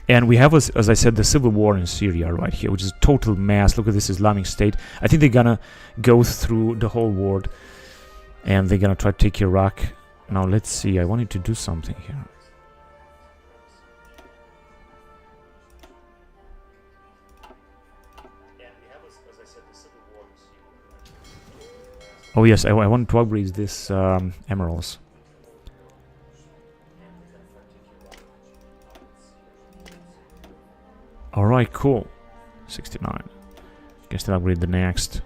And we have, as I said, the civil war in Syria right here, which is a total mess. Look at this Islamic State. I think they're gonna go through the whole world, and they're gonna try to take Iraq. Now, let's see. I wanted to do something here. Oh yes, I want to upgrade this emeralds. Alright, cool. 69. Can still upgrade the next.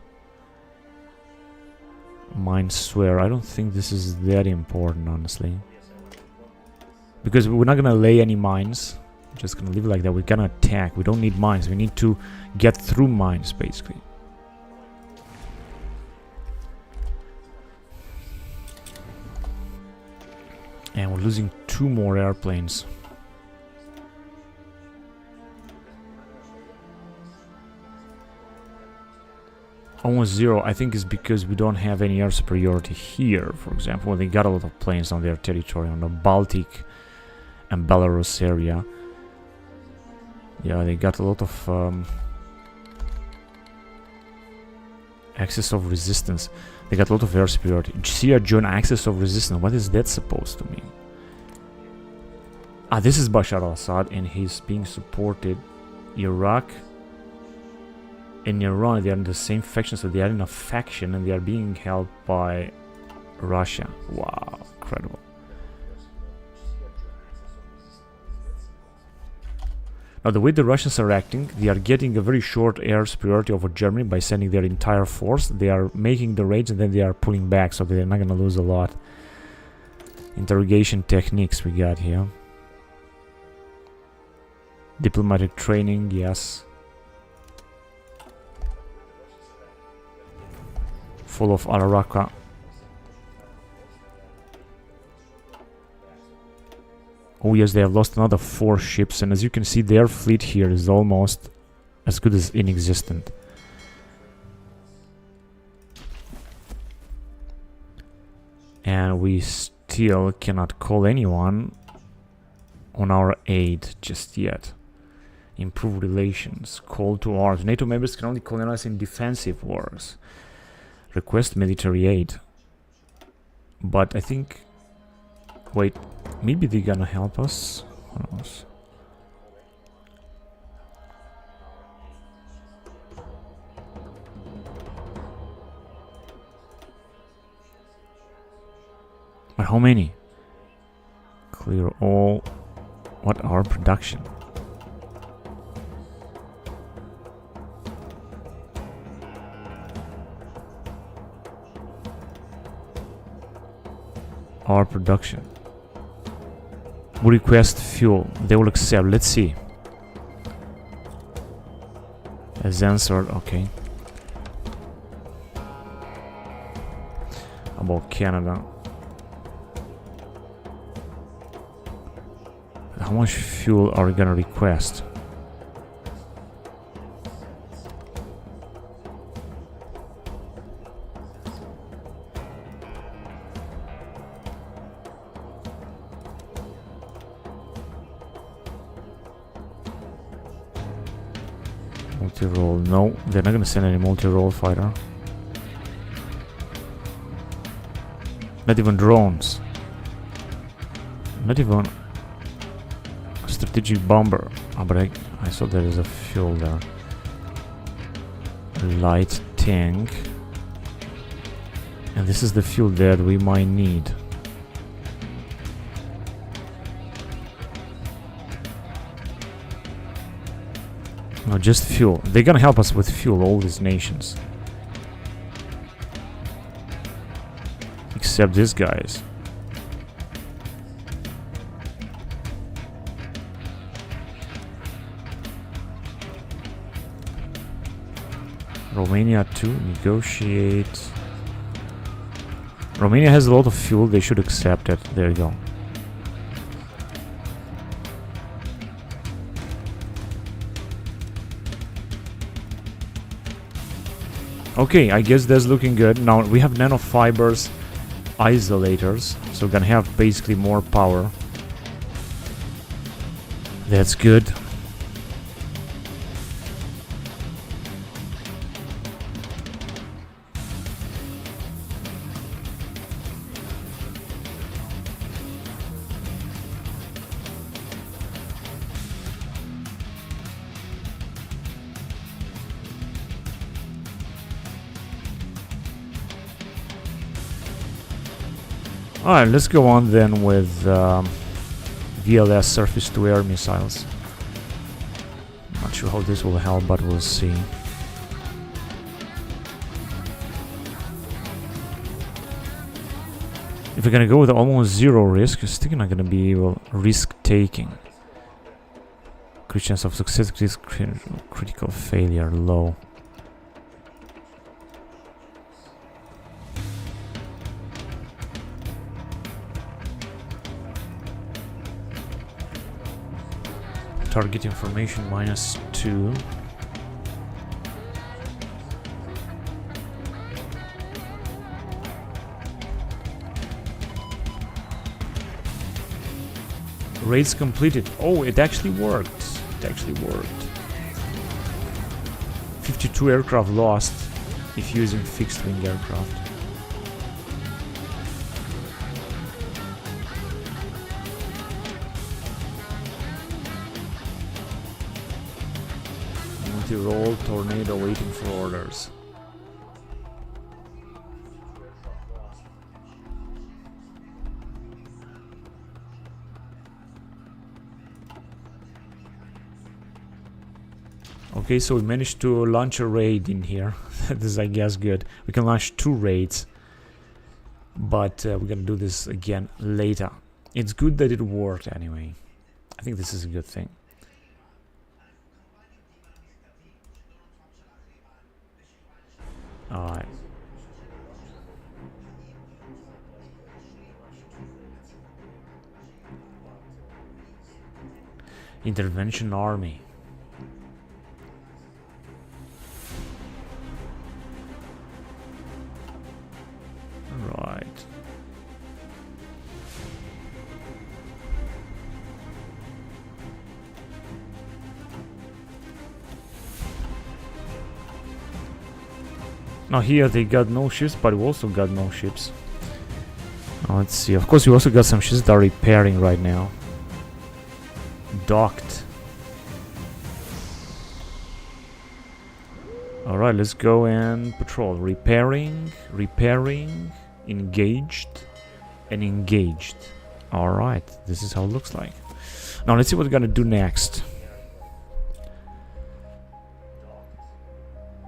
Mine swear. I don't think this is that important, honestly. Because we're not gonna lay any mines. We're just gonna leave it like that. We're gonna attack. We don't need mines. We need to get through mines, basically. And we're losing 2 more airplanes. Almost 0, I think, is because we don't have any air superiority here, for example. They got a lot of planes on their territory, on the Baltic and Belarus area. Yeah, they got a lot of axis of resistance. They got a lot of air superiority. Syria join axis of resistance. What is that supposed to mean? Ah, this is Bashar al-Assad, and he's being supported. Iraq and Iran, they are in the same faction, so they are in a faction and they are being held by Russia. Wow, incredible. Now, the way the Russians are acting, they are getting a very short air superiority over Germany by sending their entire force. They are making the raids and then they are pulling back, so they're not going to lose a lot. Interrogation techniques we got here. Diplomatic training, yes. Full of Araraka. Oh yes, they have lost another 4 ships, and as you can see, their fleet here is almost as good as inexistent. And we still cannot call anyone on our aid just yet. Improve relations. Call to arms. NATO members can only colonize in defensive wars. Request military aid. But I think... Wait, maybe they're gonna help us? Who knows? But how many? Clear all. What our production? Our production. We request fuel. They will accept. Let's see. As answered. Okay. About Canada. How much fuel are we gonna request? Multi-role. No, they're not gonna send any multi-role fighter. Not even drones. Not even a strategic bomber. Oh, but I saw there is a fuel there. Light tank. And this is the fuel that we might need. No, just fuel. They're gonna help us with fuel, all these nations. Except these guys. Romania to negotiate. Romania has a lot of fuel, they should accept it. There you go. Okay, I guess that's looking good. Now we have nanofibers, isolators, so we're gonna have basically more power. That's good. Alright, let's go on then with VLS surface-to-air missiles. Not sure how this will help, but we'll see. If we're gonna go with almost zero risk, we're still not gonna be able risk-taking. Chance of success, critical failure, low. Target information -2. Raids completed. Oh, it actually worked. It actually worked. 52 aircraft lost if using fixed wing aircraft. Multi-role tornado waiting for orders. Okay, so we managed to launch a raid in here. That is, I guess, good. We can launch 2 raids, but we're gonna do this again later. It's good that it worked anyway. I think this is a good thing. Alright. Intervention Army. Right. Now here they got no ships, but we also got no ships. Now let's see. Of course, we also got some ships that are repairing right now. Docked. Alright, let's go and patrol. Repairing, engaged, and engaged. Alright, this is how it looks like. Now let's see what we're gonna do next.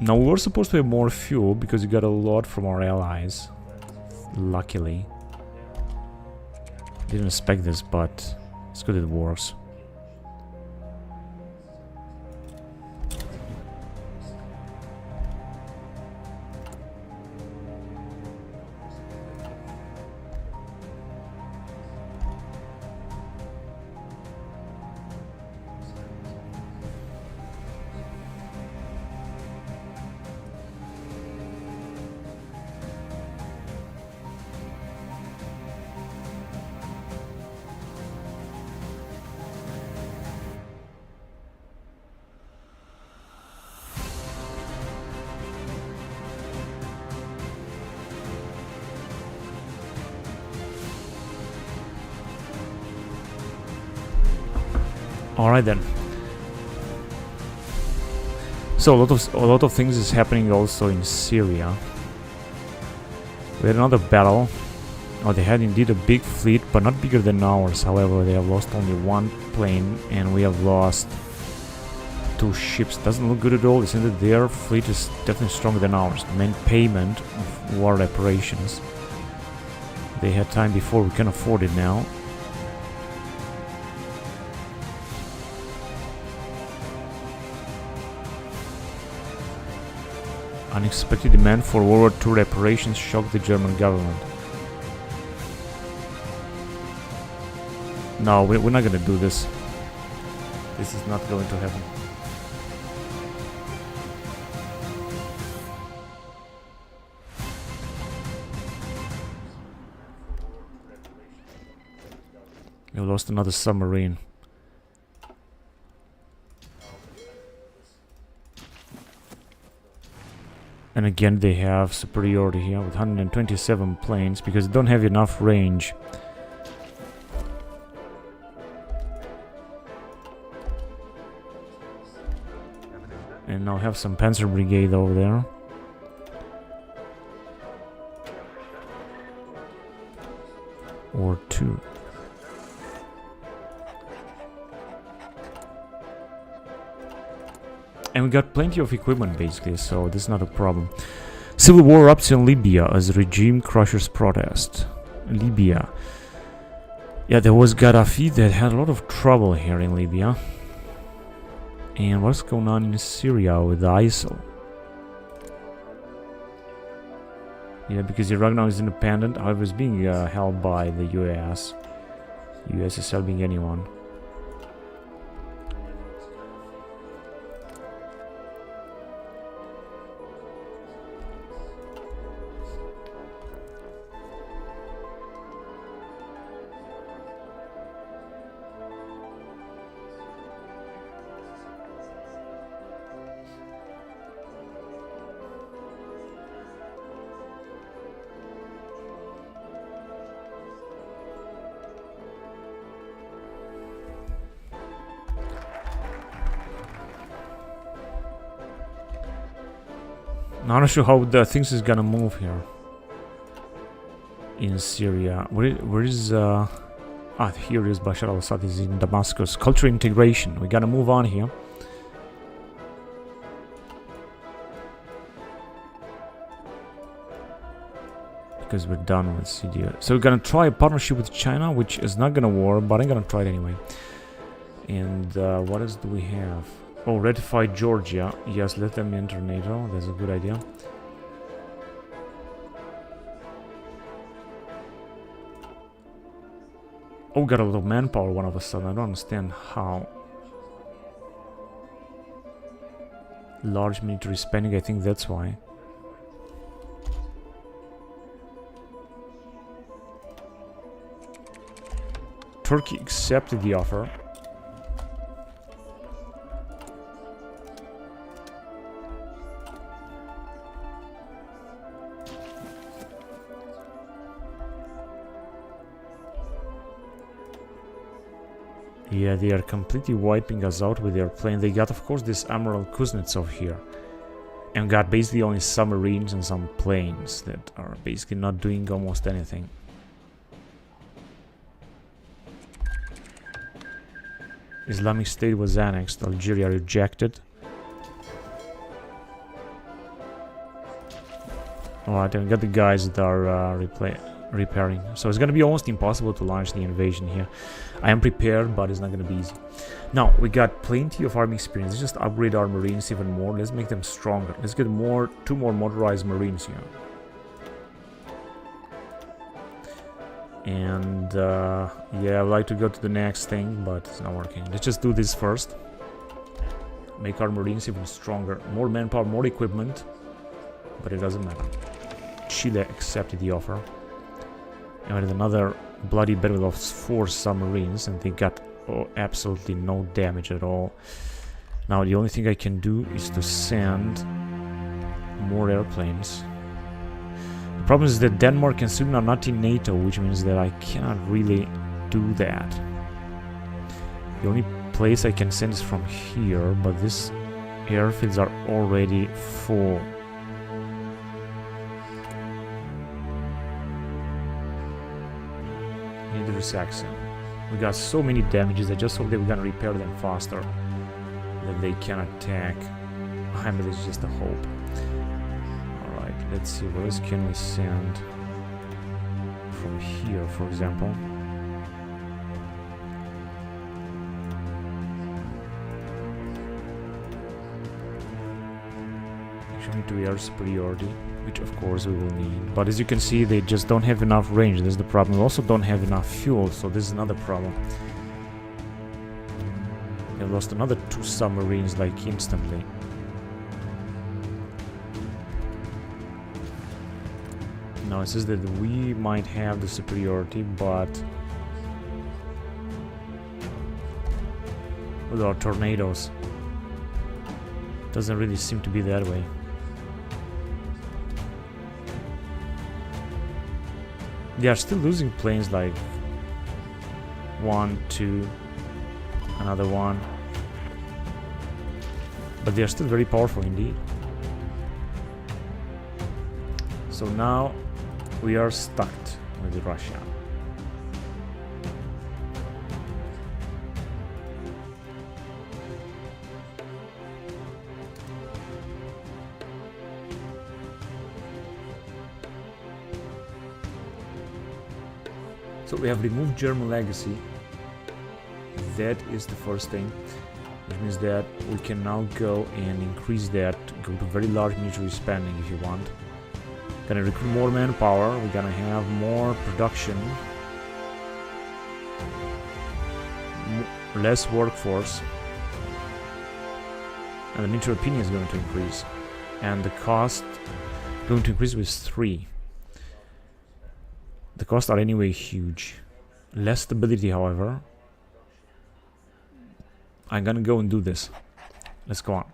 Now we were supposed to have more fuel because we got a lot from our allies. Luckily. Didn't expect this, but it's good it works. Alright then. So a lot of things is happening also in Syria. We had another battle. Oh, they had indeed a big fleet, but not bigger than ours. However, they have lost only 1 plane, and we have lost 2 ships. Doesn't look good at all. It seems that their fleet is definitely stronger than ours. The main payment of war reparations. They had time before. We can afford it now. Unexpected demand for World War II reparations shocked the German government. No, we're not gonna do this. This is not going to happen. We lost another submarine. And again they have superiority here with 127 planes because they don't have enough range. And now have some Panzer Brigade over there. Or 2. And we got plenty of equipment, basically, so this is not a problem. Civil war erupts in Libya as regime crushers protest. Libya. Yeah, there was Gaddafi that had a lot of trouble here in Libya. And what's going on in Syria with ISIL? Yeah, because Iraq now is independent, however, it's being held by the US. US is helping anyone. I'm not sure how the things is gonna move here in Syria. Where is here is Bashar al-Assad is in Damascus. Cultural integration. We gotta move on here. Because we're done with Syria. So we're gonna try a partnership with China, which is not gonna work, but I'm gonna try it anyway. And what else do we have? Oh, ratify Georgia. Yes, let them enter NATO. That's a good idea. Oh, got a lot of manpower all of a sudden. I don't understand how. Large military spending, I think that's why. Turkey accepted the offer. Yeah, they are completely wiping us out with their plane. They got, of course, this Admiral Kuznetsov here. And got basically only submarines and some planes that are basically not doing almost anything. Islamic State was annexed. Algeria rejected. Alright, and we got the guys that are repairing. So it's gonna be almost impossible to launch the invasion here. I am prepared, but it's not gonna be easy. Now, we got plenty of army experience. Let's just upgrade our marines even more. Let's make them stronger. Let's get two more motorized marines here. And yeah, I would like to go to the next thing, but it's not working. Let's just do this first. Make our marines even stronger. More manpower, more equipment, but it doesn't matter. Chile accepted the offer. And with another bloody battle of 4 submarines, and they got absolutely no damage at all. Now the only thing I can do is to send more airplanes. The problem is that Denmark and Sweden are not in NATO, which means that I cannot really do that. The only place I can send is from here, but these airfields are already full. Saxon. We got so many damages. I just hope that we're gonna repair them faster, that they can attack. I mean, it's just a hope. Alright, let's see, where else can we send from here, for example? Actually, to air superiority, which of course we will need. But as you can see, they just don't have enough range. This is the problem. We also don't have enough fuel, so this is another problem. They lost another 2 submarines like instantly. Now it says that we might have the superiority, but with our tornadoes, doesn't really seem to be that way. They are still losing planes, like 1, 2, another one. But they are still very powerful indeed. So now we are stuck with Russia. So we have removed German legacy. That is the first thing. Which means that we can now go and increase that, go to very large military spending if you want. Gonna recruit more manpower, we're gonna have more production, less workforce, and the military opinion is going to increase, and the cost going to increase with 3. The costs are anyway huge. Less stability, however. I'm gonna go and do this. Let's go on.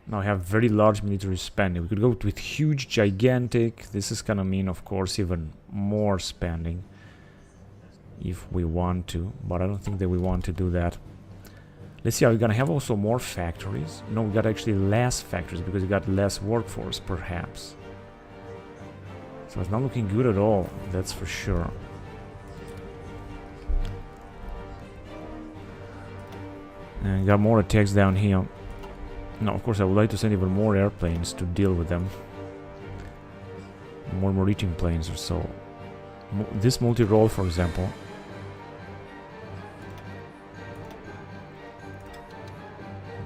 Now I have very large military spending. We could go with huge, gigantic. This is gonna mean, of course, even more spending if we want to, but I don't think that we want to do that. Let's see, are we gonna have also more factories? No, we got actually less factories because we got less workforce, perhaps. So it's not looking good at all, that's for sure. And got more attacks down here. Now, of course, I would like to send even more airplanes to deal with them. More Mauritian planes or so. This multi-role, for example.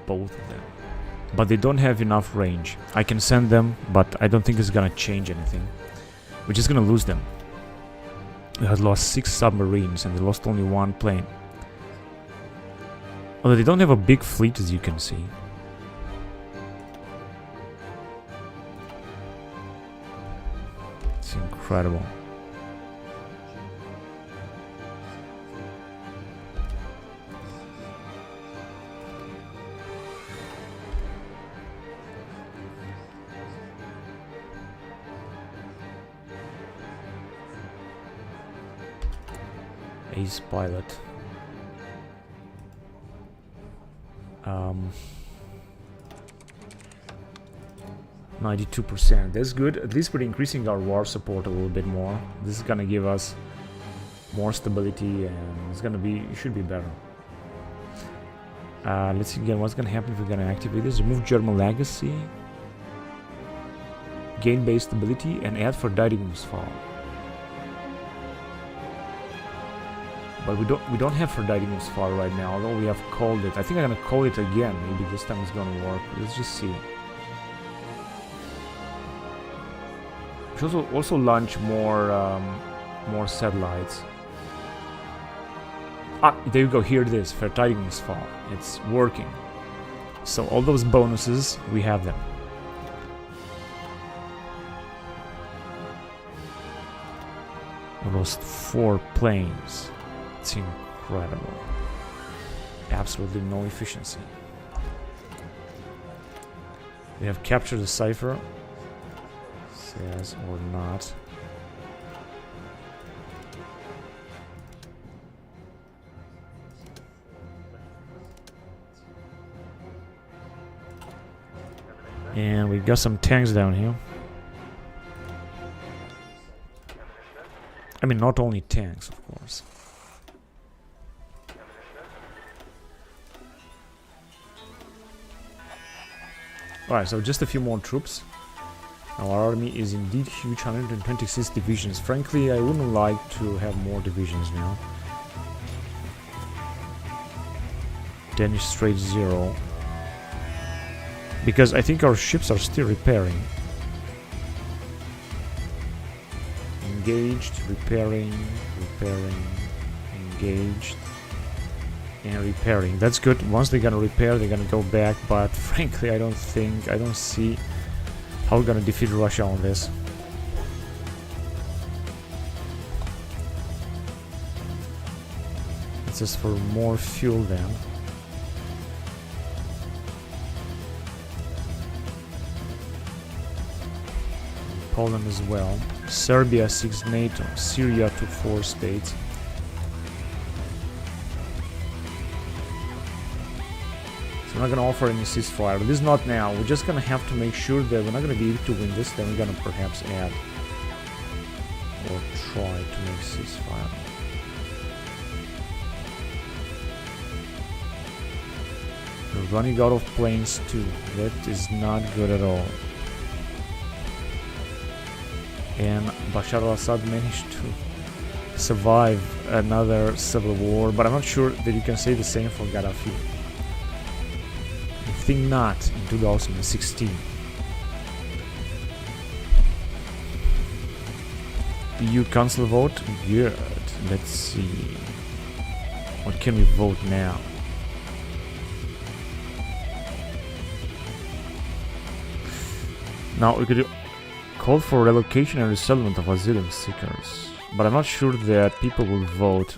Both of them. But they don't have enough range. I can send them, but I don't think it's gonna change anything. We're just gonna lose them. They had lost 6 submarines and they lost only 1 plane. Although they don't have a big fleet, as you can see. It's incredible. Ace pilot. 92%. That's good. At least we're increasing our war support a little bit more. This is gonna give us more stability, and it's gonna be. It should be better. Let's see again. What's gonna happen if we're gonna activate this? Remove German legacy, gain base stability, and add Verteidigungsfall. But we don't have Verteidigungsfall right now, although we have called it. I think I'm gonna call it again. Maybe this time it's gonna work. Let's just see. We should also launch more satellites. Ah, there you go. Here it is. Verteidigungsfall. It's working. So all those bonuses, we have them. We lost 4 planes. It's incredible. Absolutely no efficiency. We have captured the cipher. Says or not. And we got some tanks down here. I mean, not only tanks, of course. Alright, so just a few more troops. Our army is indeed huge, 126 divisions. Frankly, I wouldn't like to have more divisions now. Danish Strait 0. Because I think our ships are still repairing. Engaged, repairing, engaged, and repairing. That's good. Once they're gonna repair, they're gonna go back, but frankly, I don't see how we're gonna defeat Russia on this. It's just for more fuel then. Poland as well. Serbia 6 NATO. Syria took 4 states. So we're not gonna offer any ceasefire. This is not now. We're just gonna have to make sure that we're not gonna be able to win this. Then we're gonna perhaps add or try to make ceasefire. We're running out of planes too. That is not good at all. And Bashar al-Assad managed to survive another civil war, but I'm not sure that you can say the same for Gaddafi. I think not in 2016. EU Council vote? Good. Let's see. What can we vote now? Now we could call for relocation and resettlement of asylum seekers. But I'm not sure that people will vote.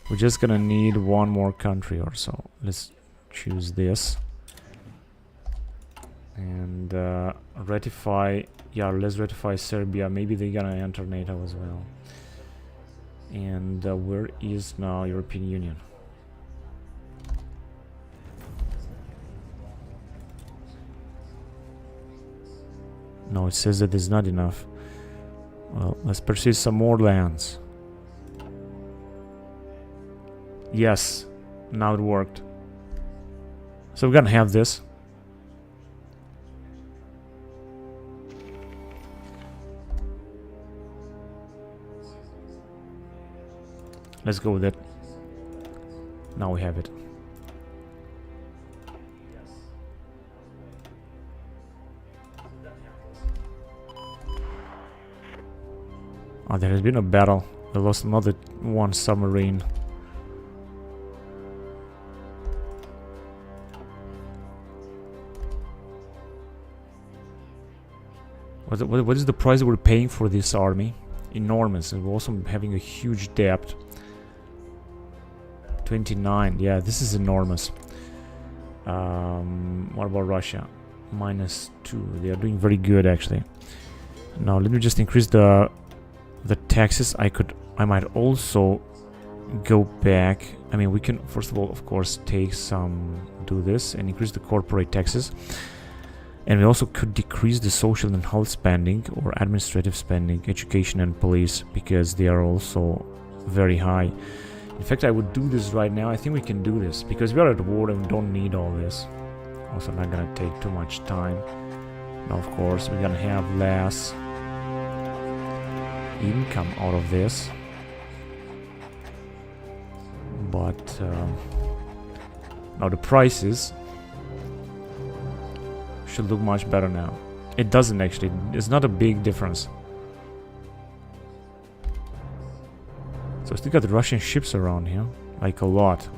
We're just gonna need one more country or so. Let's choose this. And ratify. Yeah, let's ratify Serbia. Maybe they're gonna enter NATO as well. And where is now European Union? No, it says that there's not enough. Well, let's pursue some more lands. Yes, now it worked. So we're gonna have this. Let's go with it. Now we have it. Oh, there has been a battle. I lost another one submarine. What is the price that we're paying for this army? Enormous. And we're also having a huge debt. 29. Yeah, this is enormous. What about Russia? -2. They are doing very good, actually. Now let me just increase the taxes. I might also go back. I mean, we can first of all, of course, do this and increase the corporate taxes. And we also could decrease the social and health spending or administrative spending, education and police, because they are also very high. In fact, I would do this right now. I think we can do this because we are at war and we don't need all this. Also not gonna take too much time. Now, of course, we're gonna have less income out of this. But now the prices should look much better now. It doesn't actually. It's not a big difference. So I still got the Russian ships around here, like a lot.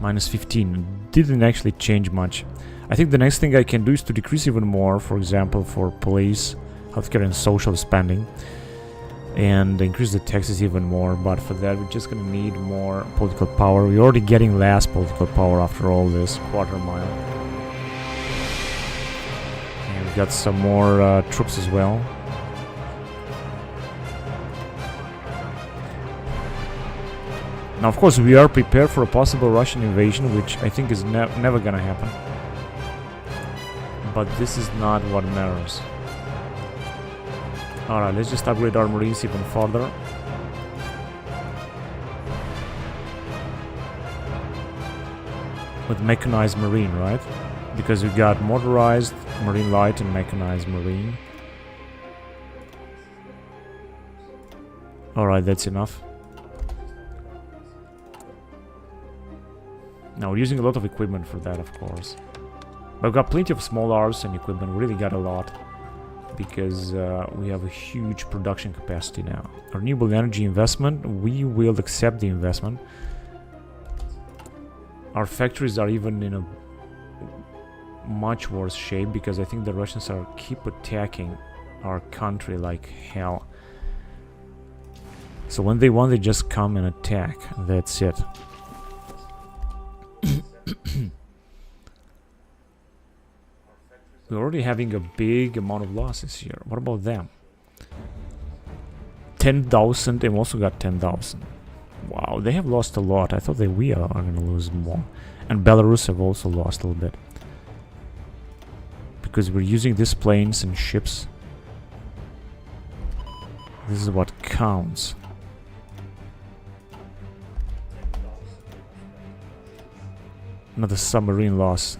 -15 didn't actually change much. I think the next thing I can do is to decrease even more, for example, for police, healthcare and social spending, and increase the taxes even more. But for that, we're just gonna need more political power. We're already getting less political power after all this quarter mile. And we got some more troops as well. Now, of course, we are prepared for a possible Russian invasion, which I think is never gonna happen. But this is not what matters. Alright, let's just upgrade our marines even further. With mechanized marine, right? Because we got motorized, marine light, and mechanized marine. Alright, that's enough. Now, we're using a lot of equipment for that, of course. But we've got plenty of small arms and equipment. We really got a lot. Because we have a huge production capacity now. Renewable energy investment, we will accept the investment. Our factories are even in a much worse shape because I think the Russians keep attacking our country like hell. So when they want, they just come and attack. That's it. We're already having a big amount of losses here. What about them? 10,000, they've also got 10,000. Wow, they have lost a lot. I thought that we are going to lose more. And Belarus have also lost a little bit. Because we're using these planes and ships. This is what counts. Another submarine loss.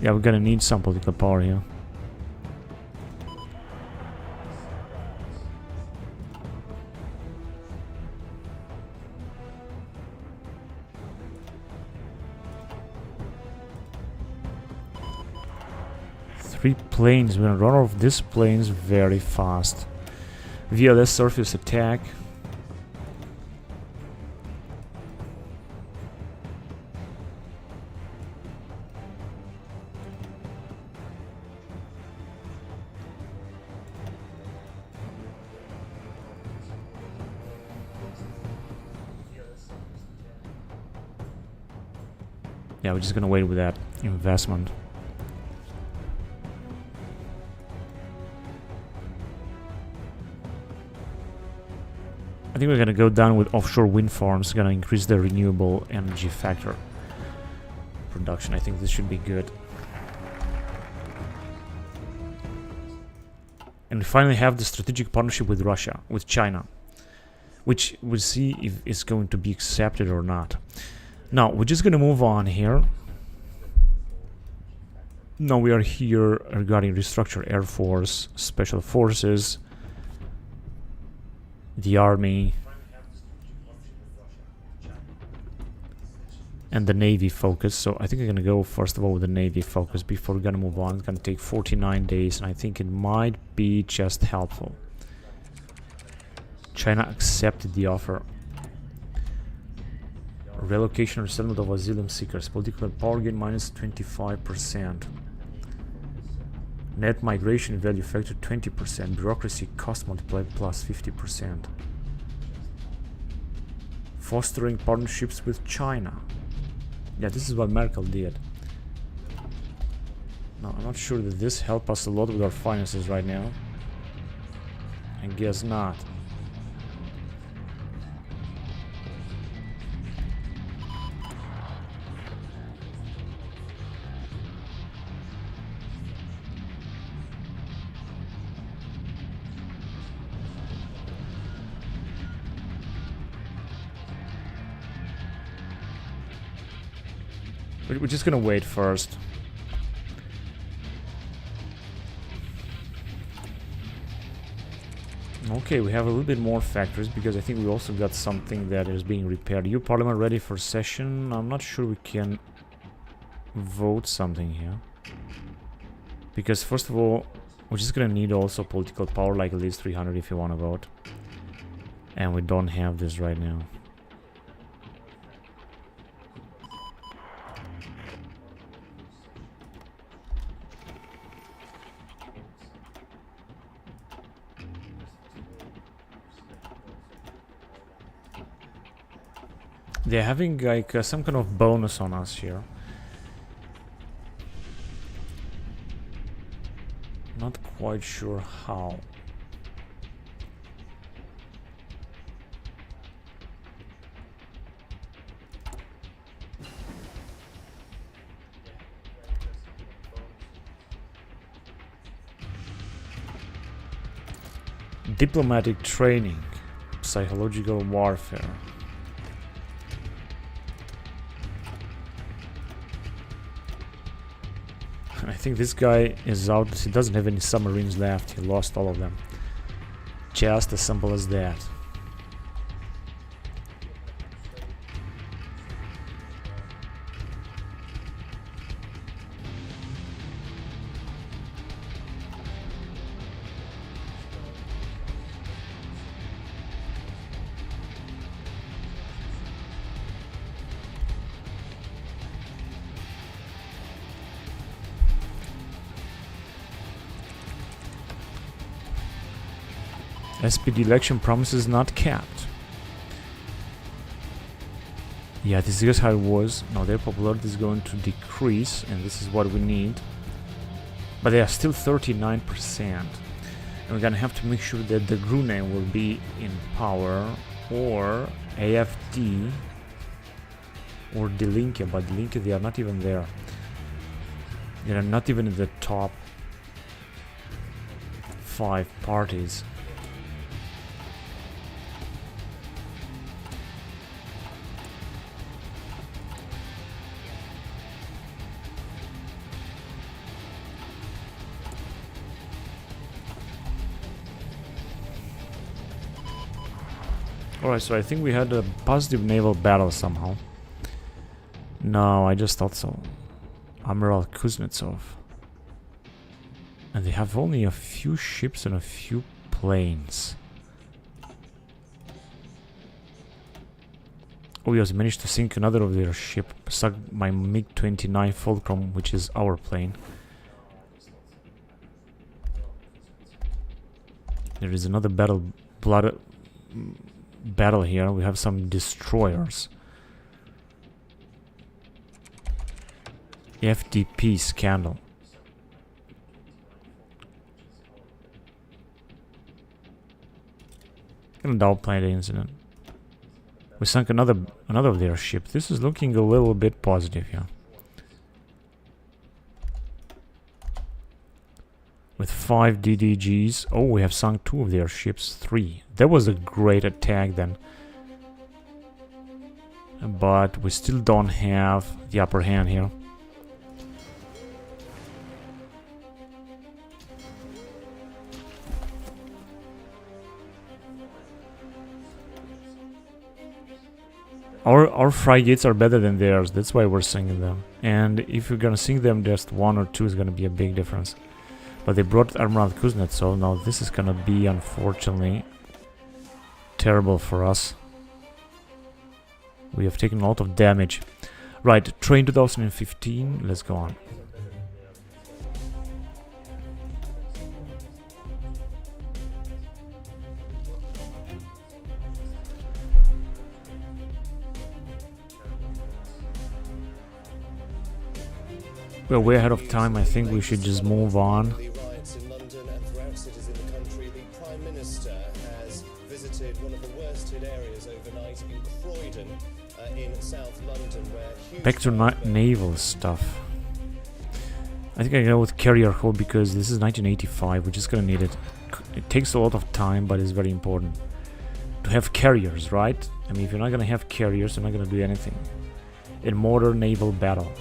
Yeah, we're gonna need some political power here. Three planes. We're gonna run off these planes very fast. VLS surface attack. Yeah, we're just gonna wait with that investment. I think we're gonna go down with offshore wind farms, gonna increase the renewable energy factor production. I think this should be good. And we finally have the strategic partnership with Russia, with China, which we'll see if it's going to be accepted or not. Now, we're just gonna move on here. Now we are here regarding restructure Air Force, Special Forces, the Army, and the Navy focus. So I think I'm gonna go first of all with the Navy focus before we're gonna move on. It's gonna take 49 days, and I think it might be just helpful. China accepted the offer. Relocation or resettlement of asylum seekers. Political power gain minus 25%. Net migration value factor 20%. Bureaucracy cost multiplied plus 50%. Fostering partnerships with China. Yeah, this is what Merkel did. Now, I'm not sure that this helps us a lot with our finances right now. I guess not. We're just gonna wait first. Okay, we have a little bit more factories because I think we also got something that is being repaired. EU Parliament ready for session. I'm not sure we can vote something here. Because first of all, we're just gonna need also political power, like at least 300 if you want to vote. And we don't have this right now. They're having like some kind of bonus on us here. Not quite sure how. Diplomatic training, psychological warfare. I think this guy is out. He doesn't have any submarines left. He lost all of them. Just as simple as that. SPD election promises not capped. Yeah, this is how it was. Now their popularity is going to decrease, and this is what we need. But they are still 39%. And we're gonna have to make sure that the Grune will be in power, or AFD, or Die Linke. But Die Linke, they are not even there. They're not even in the top 5 parties. Alright, so I think we had a positive naval battle somehow. No, I just thought so. Admiral Kuznetsov. And they have only a few ships and a few planes. Oh yes, managed to sink another of their ship. Sunk my MiG-29 Fulcrum, which is our plane. There is another battle here. We have some destroyers. FDP scandal. And a downplay the incident. We sunk another of their ships. This is looking a little bit positive here. With 5 DDGs. Oh, we have sunk 2 of their ships. 3. That was a great attack then. But we still don't have the upper hand here. Our frigates are better than theirs. That's why we're sinking them. And if you're gonna sink them, just 1 or 2 is gonna be a big difference. But they brought Admiral Kuznetsov. Now this is gonna be, unfortunately, terrible for us. We have taken a lot of damage. Right, train 2015. Let's go on. We're way ahead of time. I think we should just move on. The riots in London and throughout cities in the country, the Prime Minister has visited one of the worst hit areas overnight in Croydon, in South London, where huge... Back to naval stuff. I think I go with carrier hull because this is 1985. We're just gonna need it. It takes a lot of time, but it's very important to have carriers, right? I mean, if you're not gonna have carriers, you're not gonna do anything in modern naval battle.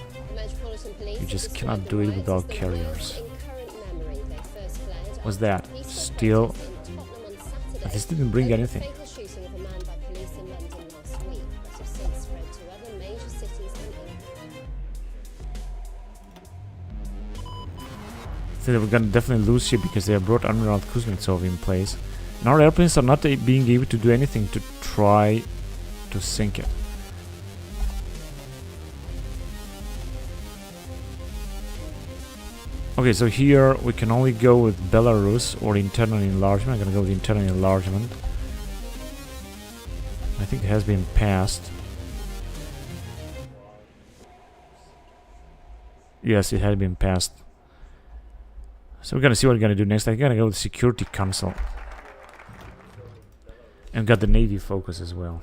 You just cannot do it without carriers. What's that? Still, this didn't bring anything. So we're gonna definitely lose here because they have brought Admiral Kuznetsov in place. And our airplanes are not being able to do anything to try to sink it. Okay, so here we can only go with Belarus or internal enlargement. I'm gonna go with internal enlargement. I think it has been passed. Yes, it had been passed. So we're gonna see what we're gonna do next. I'm gonna go with Security Council. And got the Navy focus as well.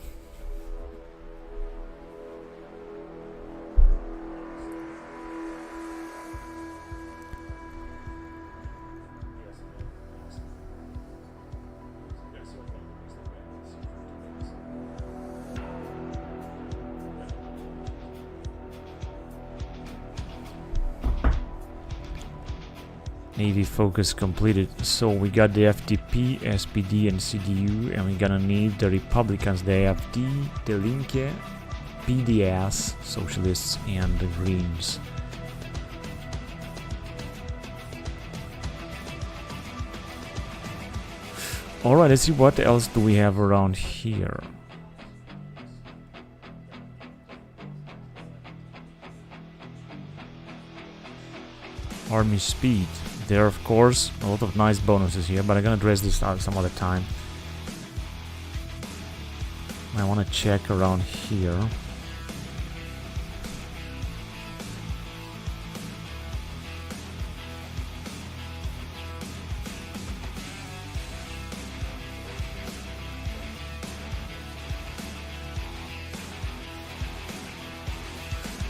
Navy focus completed. So we got the FDP, SPD and CDU, and we're gonna need the Republicans, the AfD, the Linke, PDS, Socialists and the Greens. Alright, let's see what else do we have around here. Army speed. There are, of course, a lot of nice bonuses here, but I'm gonna address this some other time. I want to check around here.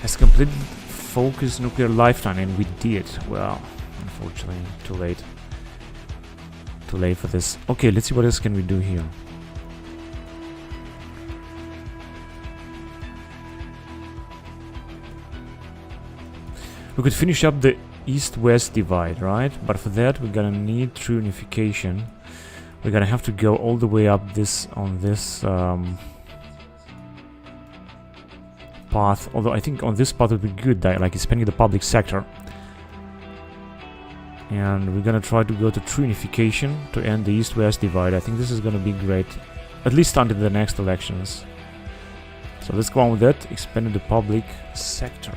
Has completed focus nuclear lifetime, and we did. Well, unfortunately, too late. Too late for this. Okay, let's see what else can we do here. We could finish up the east-west divide, right? But for that, we're gonna need true unification. We're gonna have to go all the way up this on this path. Although I think on this path would be good, like expanding the public sector. And we're gonna try to go to true unification to end the east-west divide. I think this is gonna be great, at least until the next elections. So let's go on with that. Expanding the public sector.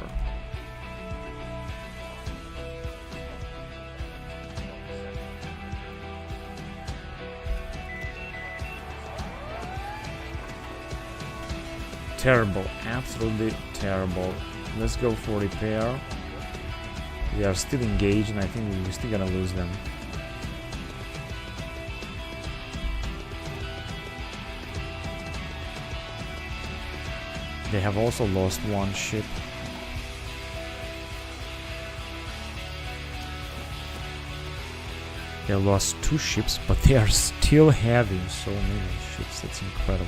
Terrible, absolutely terrible. Let's go for repair. We are still engaged, and I think we're still gonna lose them. They have also lost one ship. They lost 2 ships, but they are still having so many ships. That's incredible.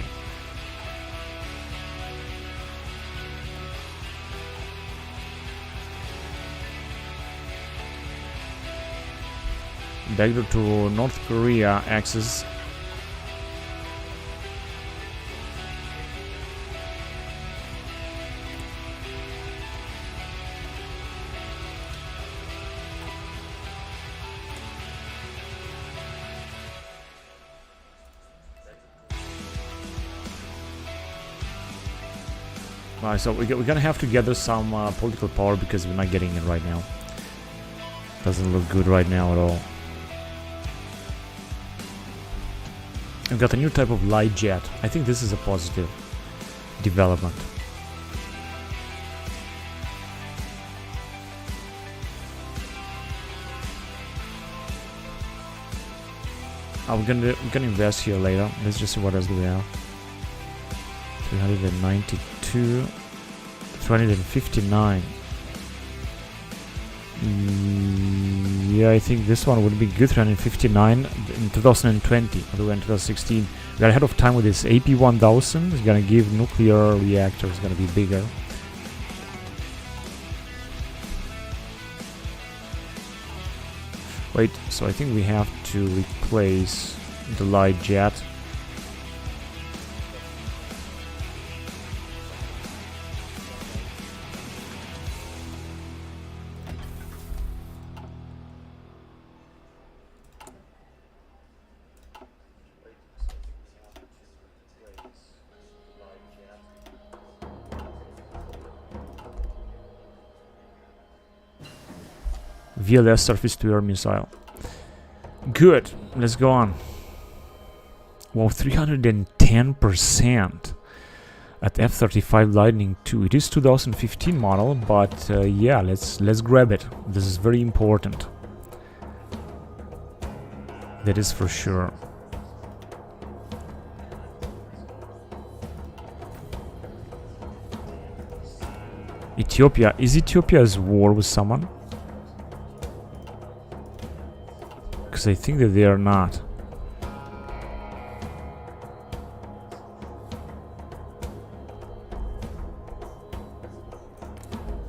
Backdoor to North Korea axis. Alright, so we're gonna have to gather some political power because we're not getting it right now. Doesn't look good right now at all. We've got a new type of light jet. I think this is a positive development. We're gonna invest here later. Let's just see what else do we have. 392, 359. Yeah, I think this one would be good. 359 in 2020, although in 2016 we are ahead of time with this AP1000. It's gonna give nuclear reactors, gonna be bigger. Wait, so I think we have to replace the light jet. VLS surface-to-air missile. Good. Let's go on. Wow, 310% at F-35 Lightning II. It is 2015 model, but yeah, let's grab it. This is very important. That is for sure. Ethiopia. Is Ethiopia at war with someone? Because I think that they are not.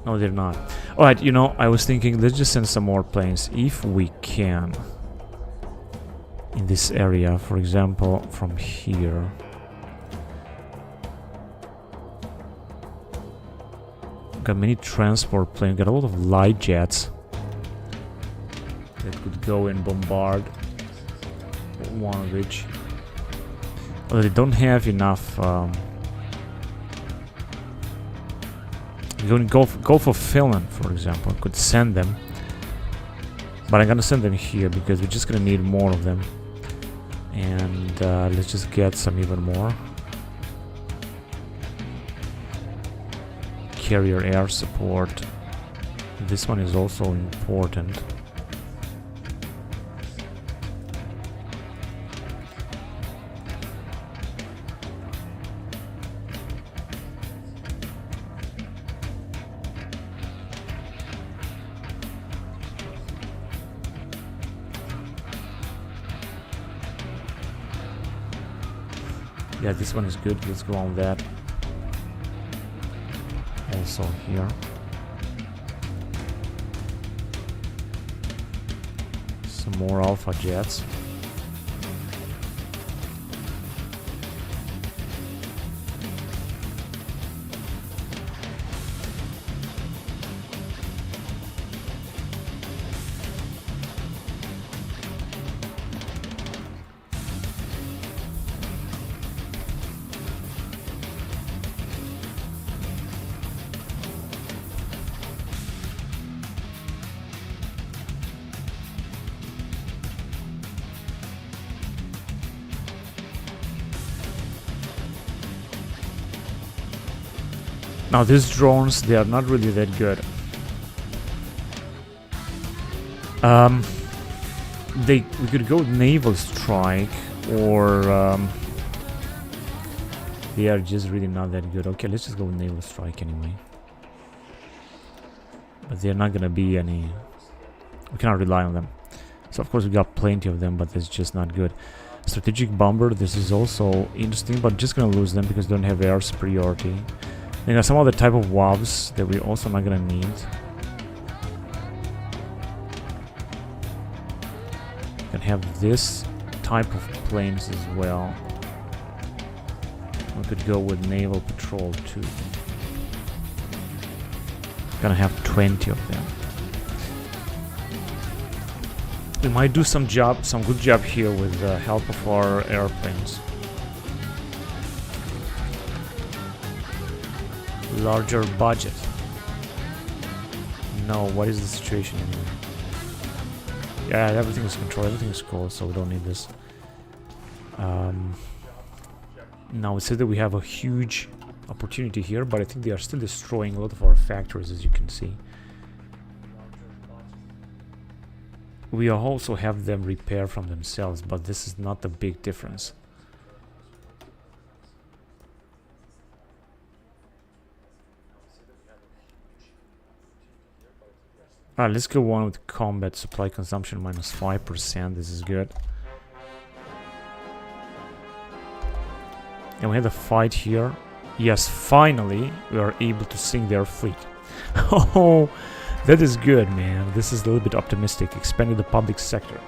No, they're not. Alright, you know, I was thinking, let's just send some more planes, if we can. In this area, for example, from here. Got many transport planes, got a lot of light jets. That could go and bombard one ridge. Although they don't have enough. You're going to go for Finland, for example. I could send them, but I'm gonna send them here because we're just gonna need more of them. And let's just get some even more. Carrier air support. This one is also important. Yeah, this one is good. Let's go on that. Also here. Some more Alpha jets. Now these drones, they are not really that good. We could go naval strike, or they are just really not that good. Okay, let's just go naval strike anyway. But they're not gonna be any. We cannot rely on them. So of course we got plenty of them, but it's just not good. Strategic bomber. This is also interesting, but just gonna lose them because they don't have air superiority. You know, some other type of WAVs that we're also not gonna need. Can have this type of planes as well. We could go with naval patrol too. Gonna have 20 of them. We might do some good job here with the help of our airplanes. Larger budget. No, what is the situation anyway? Yeah, everything is controlled, everything is cool, so we don't need this. Now it says that we have a huge opportunity here, but I think they are still destroying a lot of our factories, as you can see. We also have them repair from themselves, but this is not a big difference. Alright, let's go on with combat supply consumption minus 5%. This is good. And we had a fight here. Yes, finally we are able to sink their fleet. Oh, that is good, man. This is a little bit optimistic. Expanded the public sector.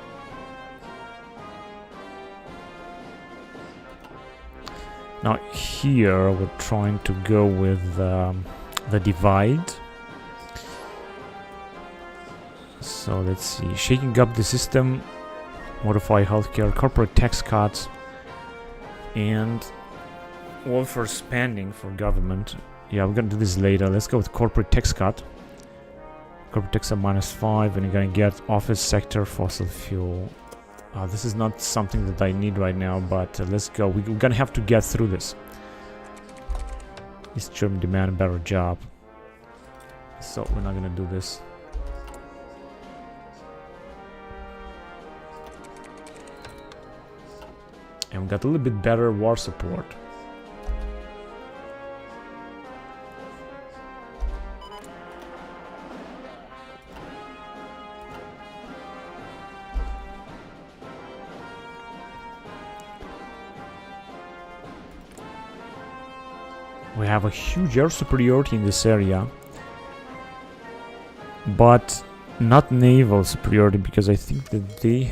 Now here we're trying to go with the divide. So let's see, shaking up the system, modify healthcare, corporate tax cuts, and welfare spending for government. Yeah, we're gonna do this later. Let's go with corporate tax cut. Corporate tax at -5, and you're gonna get office sector, fossil fuel. This is not something that I need right now, but let's go. We're gonna have to get through this. East German demand a better job, so we're not gonna do this. And we got a little bit better war support. We have a huge air superiority in this area, but not naval superiority, because I think that they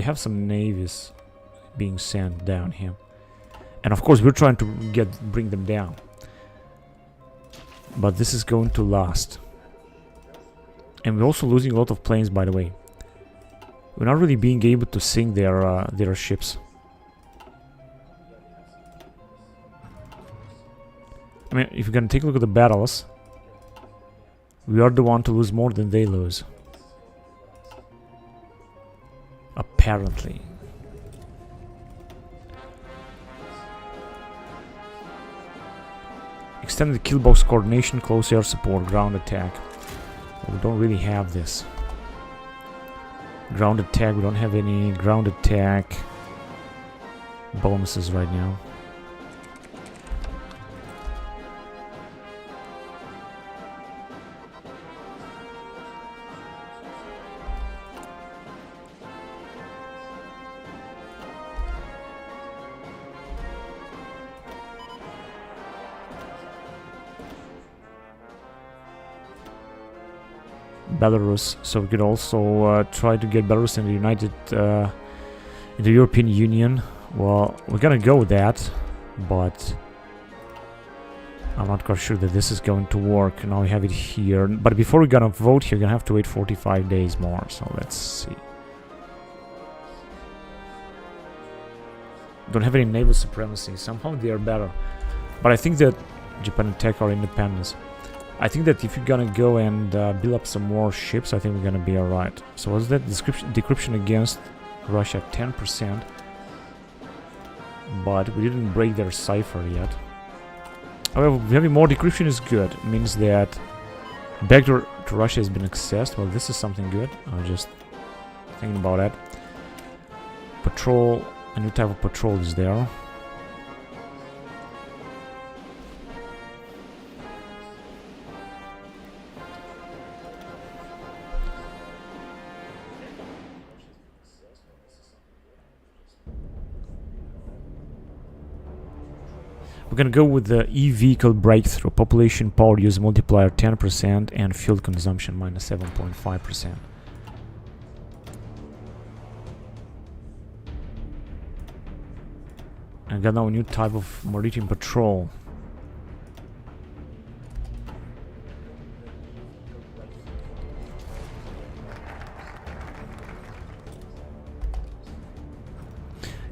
have some navies being sent down here, and of course we're trying to bring them down, but this is going to last. And we're also losing a lot of planes, by the way. We're not really being able to sink their ships. I mean, if you're gonna take a look at the battles, we are the one to lose more than they lose, apparently. Extended kill box coordination, close air support, ground attack. Well, we don't really have this. Ground attack, we don't have any ground attack bonuses right now. Belarus, so we could also try to get Belarus in the in the European Union. Well, we're gonna go with that, but I'm not quite sure that this is going to work. Now we have it here, but before we're gonna vote here, we're gonna have to wait 45 days more, so let's see. Don't have any naval supremacy. Somehow they are better, but I think that Japan and Tech are independence. I think that if you're gonna go and build up some more ships, I think we're gonna be alright. So what's that? Decryption against Russia 10%, but we didn't break their cipher yet. However, having more decryption is good. It means that backdoor to Russia has been accessed. Well, this is something good. I'm just thinking about that. Patrol, a new type of patrol is there. We're gonna go with the e-vehicle breakthrough. Population power use multiplier 10% and fuel consumption minus 7.5%. I got now a new type of maritime patrol.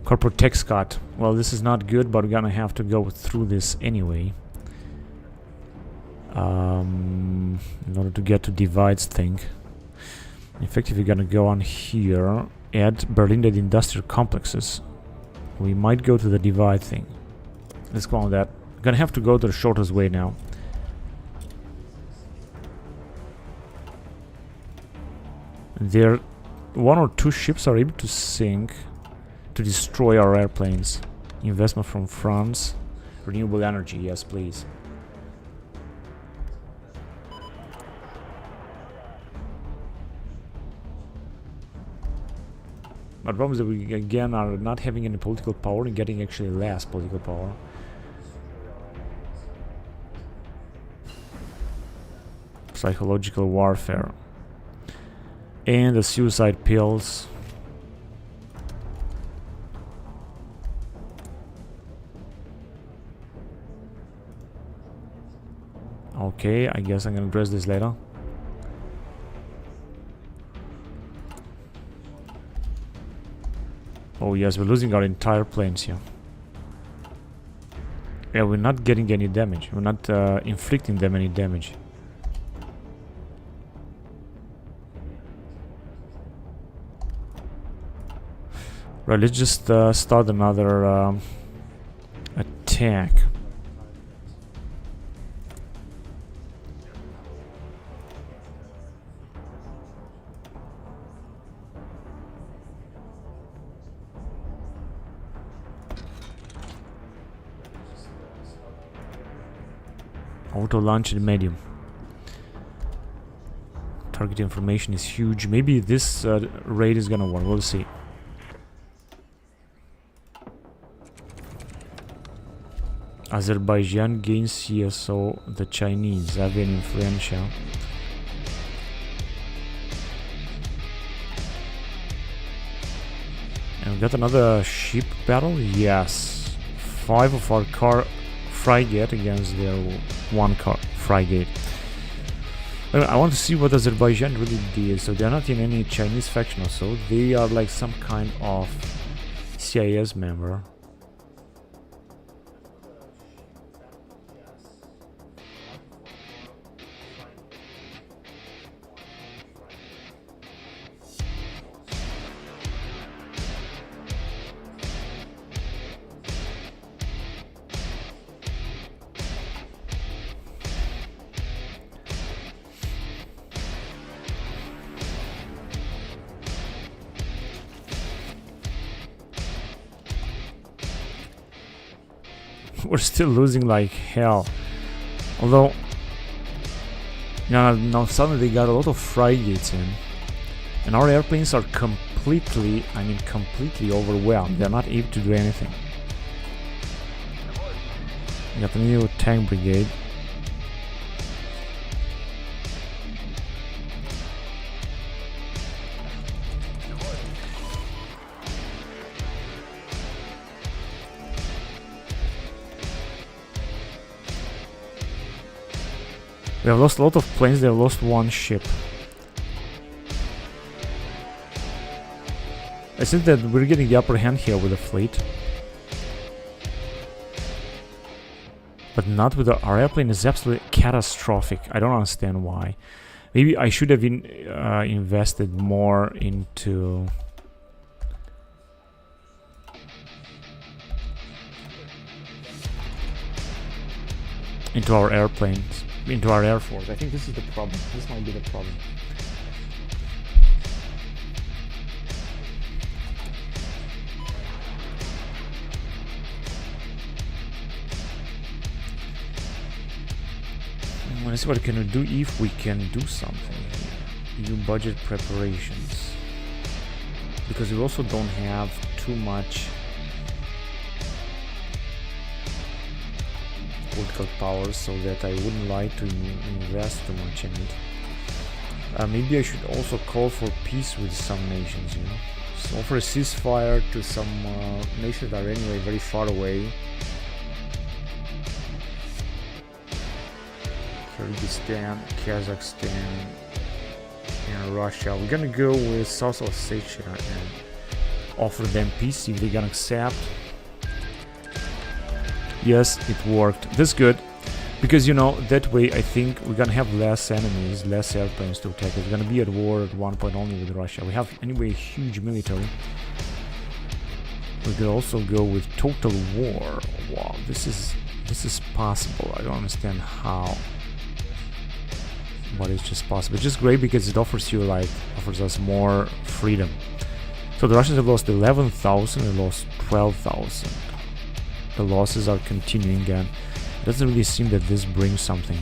Corporate tax cut. Well, this is not good, but we're gonna have to go through this anyway. In order to get to divides thing. In fact, if we're gonna go on here, add Berlin-led industrial complexes, we might go to the divide thing. Let's go on that. We're gonna have to go to the shortest way now. There, one or two ships are able to sink to destroy our airplanes. Investment from France. Renewable energy, yes please. But the problem is that we again are not having any political power and getting actually less political power. Psychological warfare. And the suicide pills. Okay, I guess I'm gonna address this later. Oh yes, we're losing our entire planes here. Yeah, we're not getting any damage. We're not inflicting them any damage. Right, let's just start another attack. Auto launch in medium. Target information is huge. Maybe this raid is gonna work. We'll see. Azerbaijan gains CSO. The Chinese have been influential. And we got another ship battle. Yes, 5 of our car frigate against their 1 car frigate. I want to see what Azerbaijan really did. So they're not in any Chinese faction or so. They are like some kind of CIS member. We're still losing like hell. Although, now suddenly they got a lot of frigates in. And our airplanes are completely, I mean completely overwhelmed. They're not able to do anything. We got a new tank brigade. We have lost a lot of planes, they have lost one ship. I think that we're getting the upper hand here with the fleet. But not with our airplane is absolutely catastrophic. I don't understand why. Maybe I should have invested more into our airplanes, into our air force. I think this is the problem. This might be the problem. Let's see what can we do if we can do something. EU budget preparations. Because we also don't have too much political power, so that I wouldn't like to invest too much in it. Maybe I should also call for peace with some nations, you know. So offer a ceasefire to some nations that are anyway very far away. Kyrgyzstan, Kazakhstan, and Russia. We're gonna go with South Ossetia and offer them peace if they're gonna accept. Yes, it worked. That's good, because you know that way I think we're gonna have less enemies, less airplanes to attack. We're gonna be at war at one point only with Russia. We have anyway a huge military. We could also go with total war. Wow, this is possible. I don't understand how. But it's just possible. It's just great because it offers us more freedom. So the Russians have lost 11,000, they lost 12,000. The losses are continuing, and it doesn't really seem that this brings something.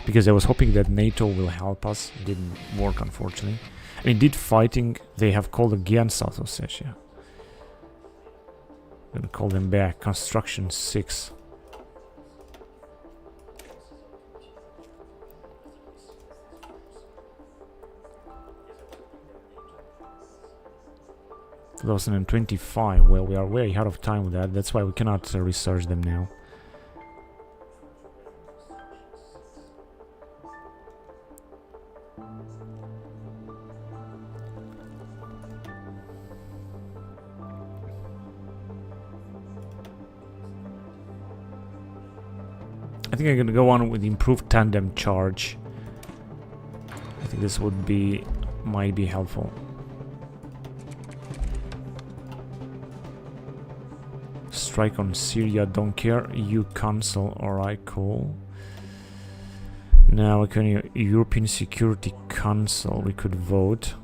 Because I was hoping that NATO will help us. It didn't work, unfortunately. And indeed, fighting, they have called again South Ossetia. I'm gonna call them back. Construction 6. In 2025. Well, we are way out of time with that. That's why we cannot research them now. I think I'm gonna go on with improved tandem charge. I think this might be helpful. Strike on Syria, don't care. EU Council, alright, cool. Now we can European Security Council, we could vote.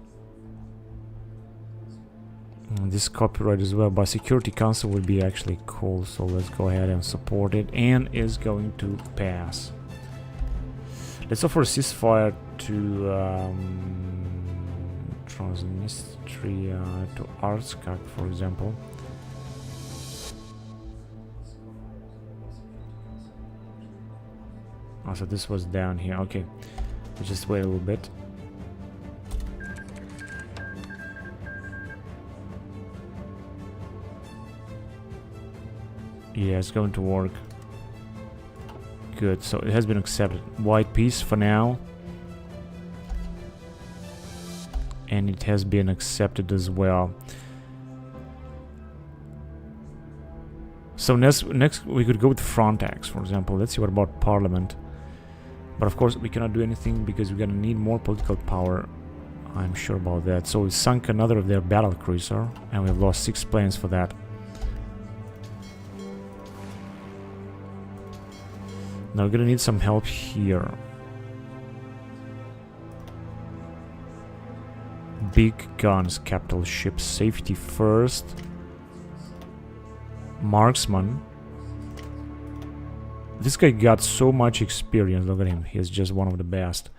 And this copyright as well, but Security Council would be actually cool, so let's go ahead and support it, and is going to pass. Let's offer a ceasefire to Transnistria, to Artsakh, for example. Oh, so this was down here. Okay, let's just wait a little bit. Yeah, it's going to work. Good, so it has been accepted. White peace for now. And it has been accepted as well. So next we could go with Frontex, for example. Let's see what about Parliament. But of course we cannot do anything because we're gonna need more political power. I'm sure about that. So we sunk another of their battle cruiser, and we've lost 6 planes for that. Now we're gonna need some help here. Big guns, capital ships, safety first. Marksman. This guy got so much experience, look at him, he's just one of the best.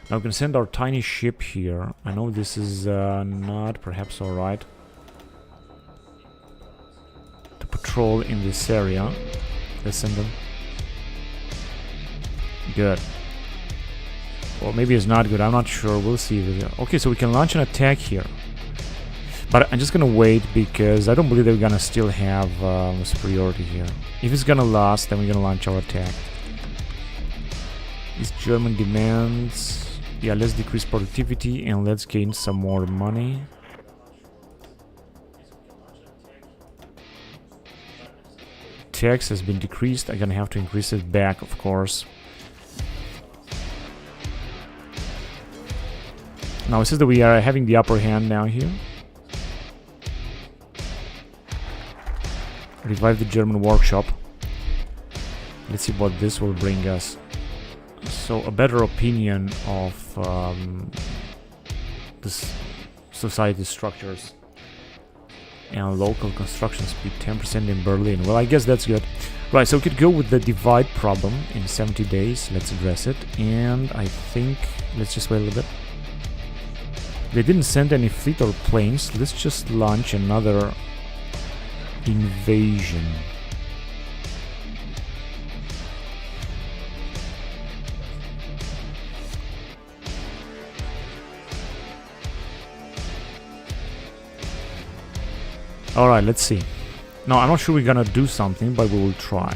Now we can send our tiny ship here. I know this is not perhaps alright to patrol in this area. Let's send them. Good. Or maybe it's not good, I'm not sure, we'll see. Okay, so we can launch an attack here. But I'm just gonna wait because I don't believe they're gonna still have superiority here. If it's gonna last, then we're gonna launch our attack. East German demands... Yeah, let's decrease productivity and let's gain some more money. Tax has been decreased. I'm gonna have to increase it back, of course. Now it says that we are having the upper hand now here. Revive the German workshop. Let's see what this will bring us. So a better opinion of this society structures. And local construction speed 10% in Berlin. Well, I guess that's good. Right, so we could go with the divide problem in 70 days. Let's address it. And I think... let's just wait a little bit. They didn't send any fleet or planes. Let's just launch another invasion. Alright, let's see. No, I'm not sure we're gonna do something, but we will try.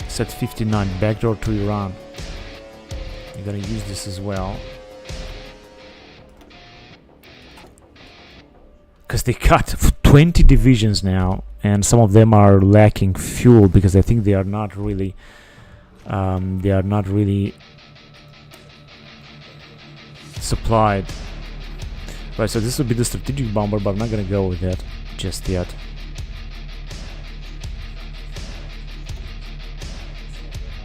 Set 59, backdoor to Iran. You're gonna use this as well. Because they cut 20 divisions now, and some of them are lacking fuel because I think they are not really supplied. Right, so this will be the strategic bomber, but I'm not gonna go with that just yet.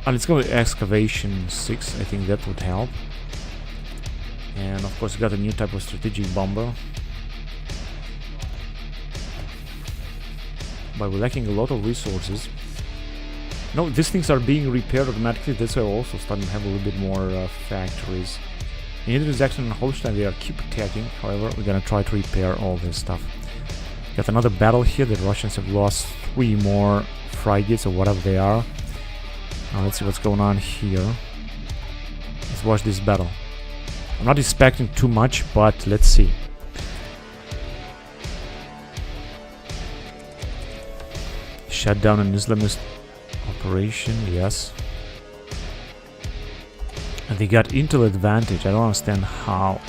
Let's go with excavation 6. I think that would help. And of course we got a new type of strategic bomber. But we're lacking a lot of resources. No, these things are being repaired automatically. That's why we're also starting to have a little bit more factories. In either Jackson and Holstein, they are keep attacking. However, we're gonna try to repair all this stuff. Got another battle here. The Russians have lost 3 more frigates or whatever they are. Now let's see what's going on here. Let's watch this battle. I'm not expecting too much, but let's see. Shut down an Islamist operation, yes. And they got intel advantage. I don't understand how.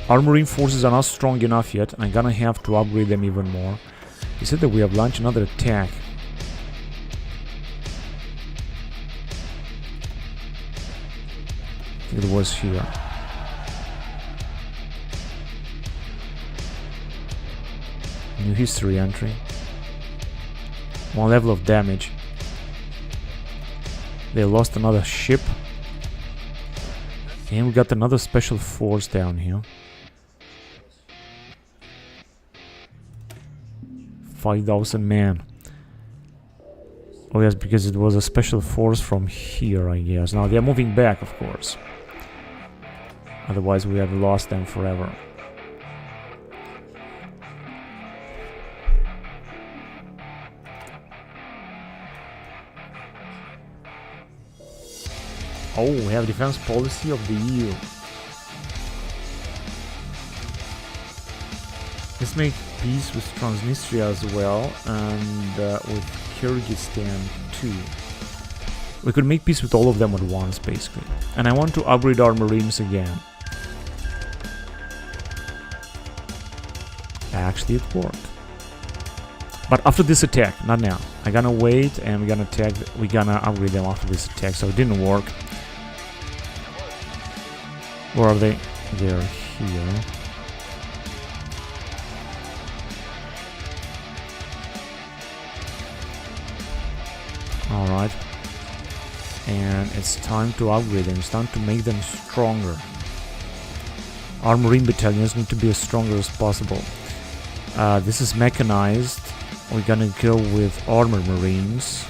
Our marine forces are not strong enough yet. I'm gonna have to upgrade them even more. He said that we have launched another attack. It was here. New history entry. 1 level of damage. They lost another ship. And we got another special force down here. 5,000 men. Oh yes, because it was a special force from here, I guess. Now they are moving back, of course. Otherwise we have lost them forever. Oh, we have defense policy of the EU. Let's make peace with Transnistria as well, and with Kyrgyzstan too. We could make peace with all of them at once, basically. And I want to upgrade our marines again. Actually, it worked. But after this attack, not now. I'm gonna wait and we're gonna attack. We're gonna upgrade them after this attack. So it didn't work. Where are they? They're here. Alright. And it's time to upgrade them. It's time to make them stronger. Our marine battalions need to be as stronger as possible. This is mechanized. We're gonna go with armored marines.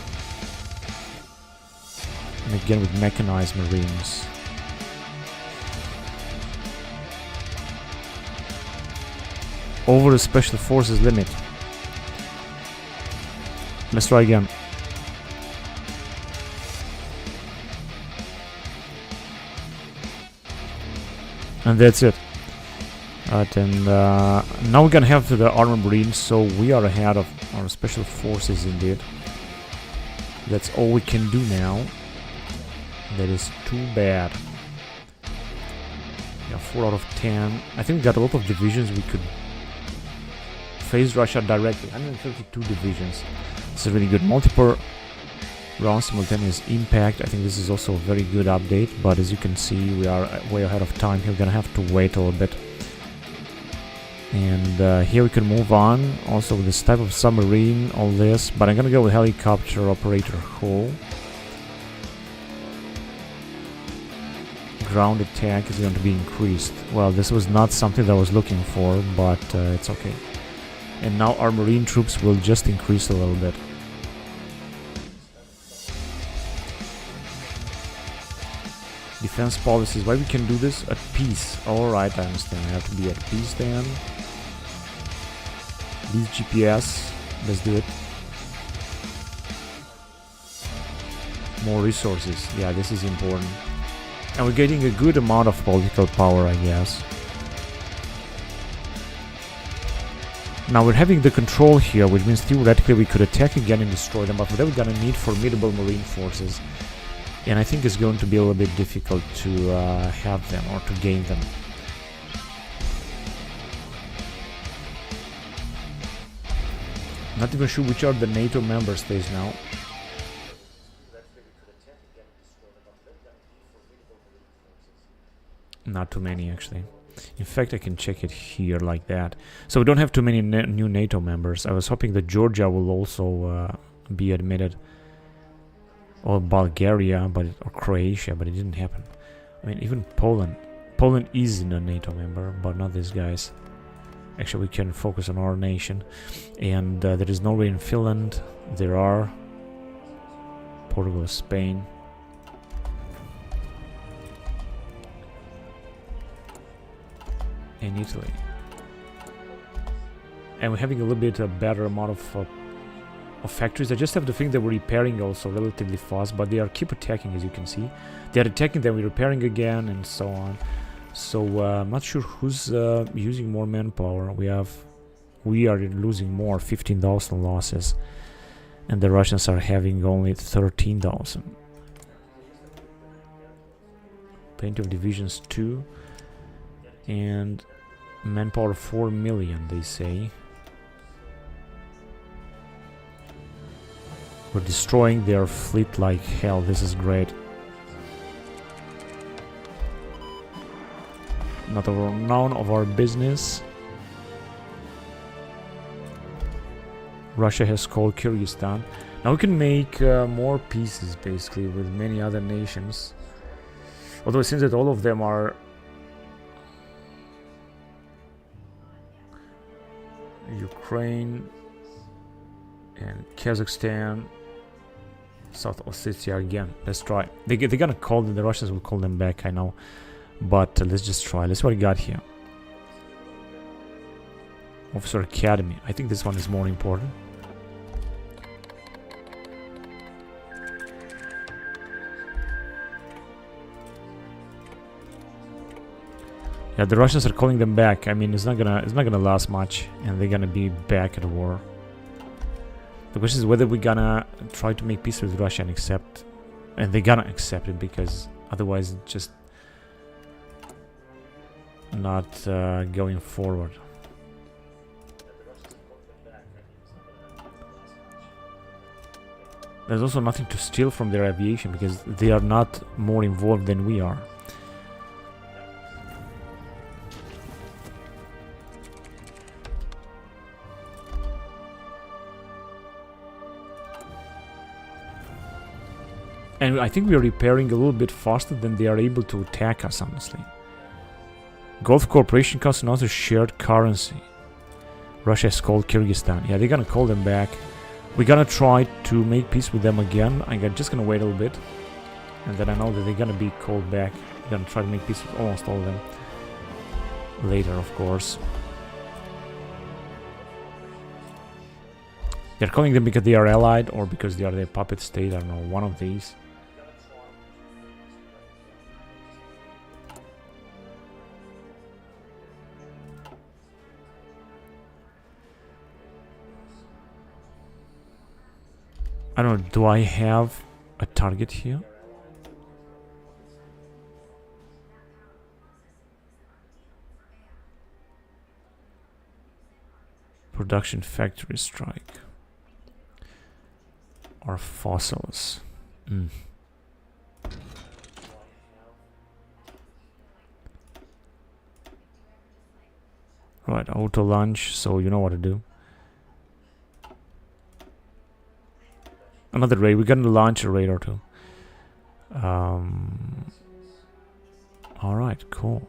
And again with mechanized marines. Over the special forces limit. Let's try again. And that's it. And now we're gonna have the armor marine, so we are ahead of our special forces indeed. That's all we can do now. That is too bad. Yeah, 4 out of 10. I think we got a lot of divisions we could face Russia directly. 132 divisions. This is really good. Multiple round simultaneous impact. I think this is also a very good update, but as you can see, we are way ahead of time. We're gonna have to wait a little bit. And here we can move on. Also with this type of submarine, all this, but I'm gonna go with helicopter operator hull. Ground attack is going to be increased. Well, this was not something that I was looking for, but it's okay. And now our marine troops will just increase a little bit. Defense policies, why we can do this at peace. Alright, I understand. I have to be at peace then. These GPS, let's do it. More resources, yeah, this is important. And we're getting a good amount of political power, I guess. Now we're having the control here, which means theoretically we could attack again and destroy them, but for that we're gonna need formidable marine forces. And I think it's going to be a little bit difficult to have them or to gain them. Not even sure which are the NATO member states now. Not too many, actually. In fact, I can check it here like that. So we don't have too many new NATO members. I was hoping that Georgia will also be admitted. Or Bulgaria, or Croatia, but it didn't happen. I mean, even Poland. Poland isn't a NATO member, but not these guys. Actually, we can focus on our nation. And there is Norway and Finland. There are Portugal, Spain. In Italy, and we're having a little bit a better amount of factories. I just have to think that we're repairing also relatively fast, but they are keep attacking, as you can see. They are attacking, then we're repairing again, and so on. So I'm not sure who's using more manpower. We are losing more, 15,000 losses, and the Russians are having only 13,000. Plenty of divisions too. And manpower 4 million, they say. We're destroying their fleet like hell. This is great. None of our business. Russia has called Kyrgyzstan. Now we can make more pieces, basically, with many other nations. Although it seems that all of them are Ukraine and Kazakhstan, South Ossetia again. Let's try. They're gonna call them, the Russians will call them back, I know. But let's just try. Let's see what we got here. Officer Academy. I think this one is more important. Yeah, the Russians are calling them back. I mean, it's not gonna last much, and they're gonna be back at war. The question is whether we're gonna try to make peace with Russia and accept, and they're gonna accept it, because otherwise it's just not going forward. There's also nothing to steal from their aviation, because they are not more involved than we are. And I think we are repairing a little bit faster than they are able to attack us, honestly. Gulf Cooperation Council announces shared currency. Russia has called Kyrgyzstan. Yeah, they're gonna call them back. We're gonna try to make peace with them again. I'm just gonna wait a little bit. And then I know that they're gonna be called back. We're gonna try to make peace with almost all of them. Later, of course. They're calling them because they are allied or because they are their puppet state. I don't know, one of these. I don't know, do I have a target here? Production factory strike. Or fossils. Right, auto launch, so you know what to do. Another raid, we're gonna launch a raid or two. Alright, cool.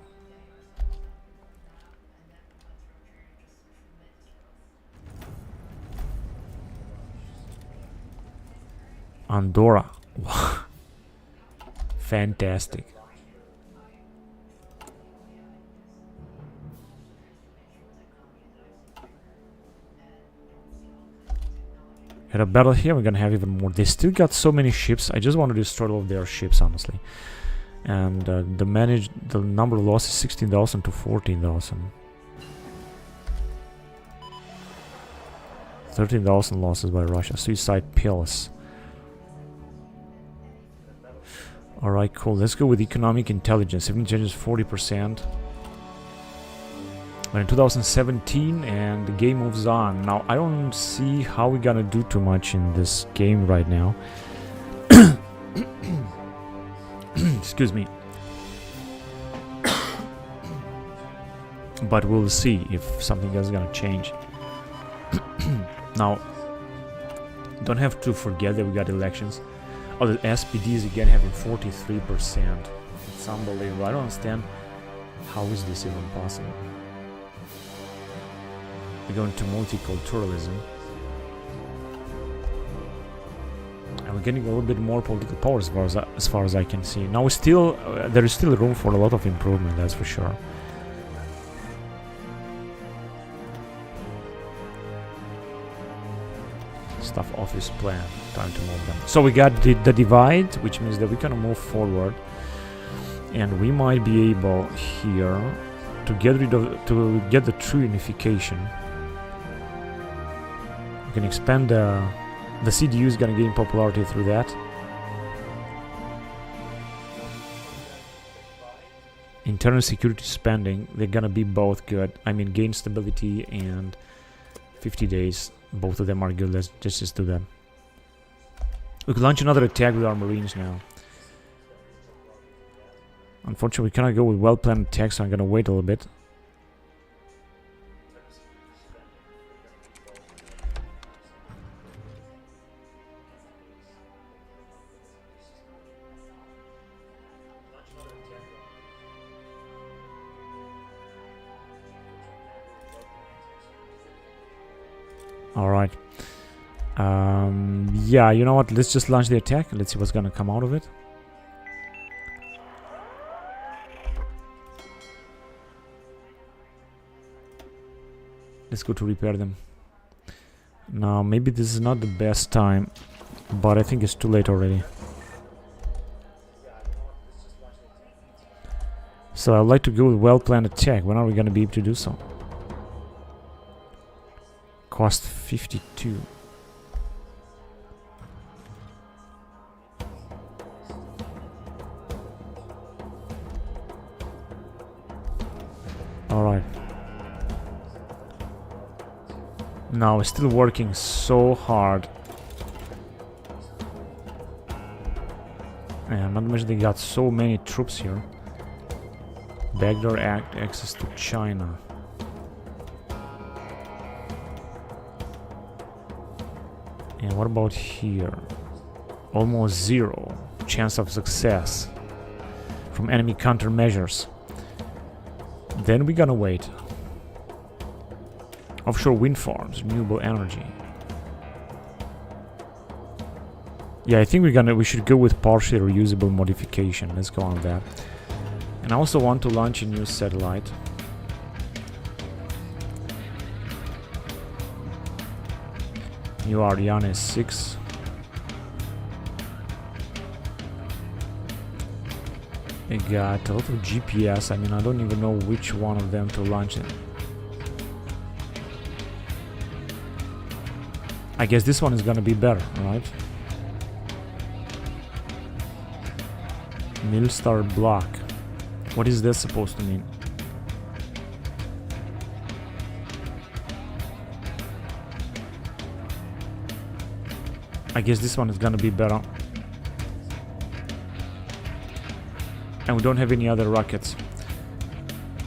Andorra. Fantastic. Had a battle here, we're gonna have even more. They still got so many ships. I just want to destroy all of their ships, honestly. And the number of losses 16,000 to 14,000. 13,000 losses by Russia. Suicide pills. Alright, cool. Let's go with economic intelligence. Intelligence 40%. We're in 2017 and the game moves on. Now, I don't see how we're gonna do too much in this game right now. Excuse me. But we'll see if something else is gonna change. Now, don't have to forget that we got elections. Oh, the SPD is again having 43%. It's unbelievable. I don't understand how is this even possible. We're going to multiculturalism. And we're getting a little bit more political power as far as I can see. Now, there is still room for a lot of improvement, that's for sure. Staff office plan. Time to move them. So we got the divide, which means that we're gonna move forward, and we might be able here to get the true unification. We can expand the CDU is gonna gain popularity through that. Internal security spending, they're gonna be both good. I mean, gain stability and 50 days. Both of them are good. Let's just do that. We could launch another attack with our marines now. Unfortunately, we cannot go with well-planned attacks, so I'm gonna wait a little bit. Alright. Yeah, you know what? Let's just launch the attack. Let's see what's gonna come out of it. Let's go to repair them. Now, maybe this is not the best time, but I think it's too late already. So I'd like to go with well-planned attack. When are we gonna be able to do so? Cost 52. Alright. Now we're still working so hard. And not much, they got so many troops here. Backdoor access to China. And what about here? Almost zero chance of success from enemy countermeasures. Then we're gonna wait. Offshore wind farms, renewable energy. Yeah, I think we should go with partially reusable modification. Let's go on that. And I also want to launch a new satellite. New Ariane 6. I got a lot of GPS. I mean, I don't even know which one of them to launch it. I guess this one is gonna be better, right? Milstar block. What is this supposed to mean? I guess this one is gonna be better. And we don't have any other rockets.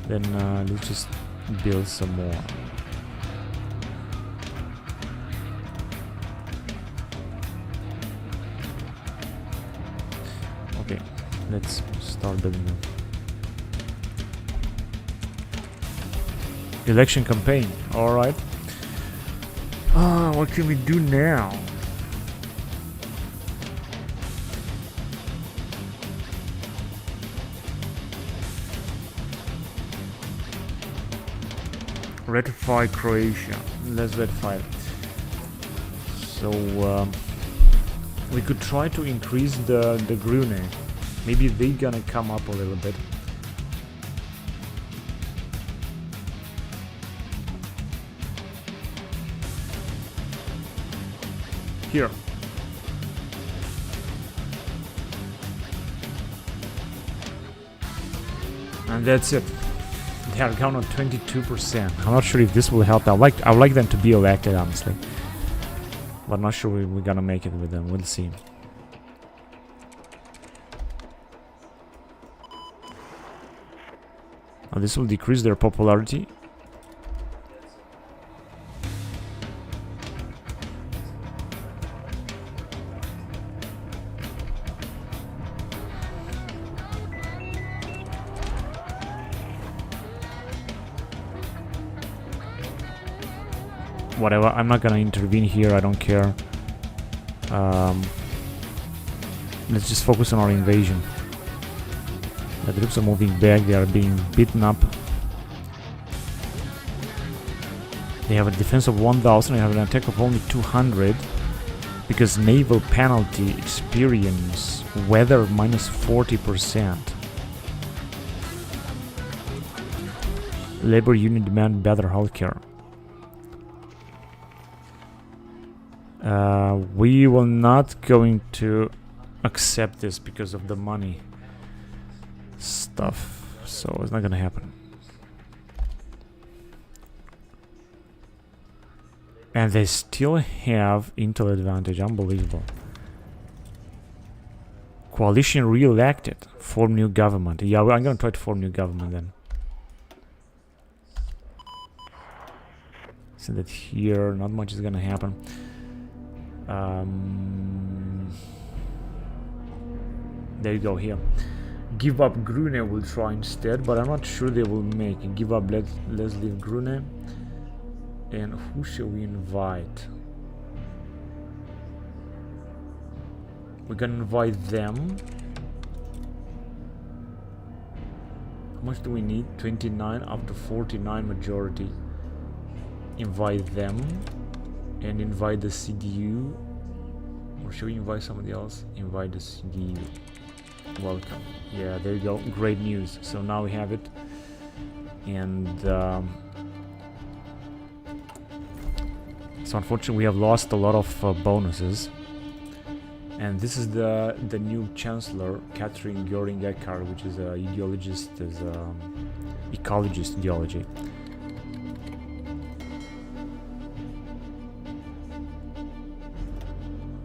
Then let's just build some more. Okay, let's start building them. Election campaign, alright. What can we do now? Ratify Croatia. Let's ratify it. So we could try to increase the Grune. Maybe they're gonna come up a little bit. Here. And that's it. They are down on 22%. I'm not sure if this will help. I would like them to be elected, honestly. But I'm not sure we're gonna make it with them. We'll see. This will decrease their popularity. Whatever, I'm not gonna intervene here, I don't care. Let's just focus on our invasion. The troops are moving back, they are being beaten up. They have a defense of 1000, they have an attack of only 200. Because naval penalty experience, weather minus 40%. Labor union demand better healthcare. We will not going to accept this because of the money stuff, so it's not gonna happen. And they still have intel advantage, unbelievable. Coalition re-elected, form new government. Yeah, well, I'm gonna try to form new government then. Send it here, not much is gonna happen. There you go, here. Give up Grune will try instead, but I'm not sure they will make it. Give up, let's leave Grune. And who shall we invite? We're gonna invite them. How much do we need? 29 up to 49 majority. Invite them. And invite the CDU. Or should we invite somebody else? Invite the CDU. Welcome. Yeah, there you go. Great news. So now we have it. And so unfortunately we have lost a lot of bonuses. And this is the new chancellor, Catherine Göring-Eckardt, which is a ideologist, is ecologist ideology.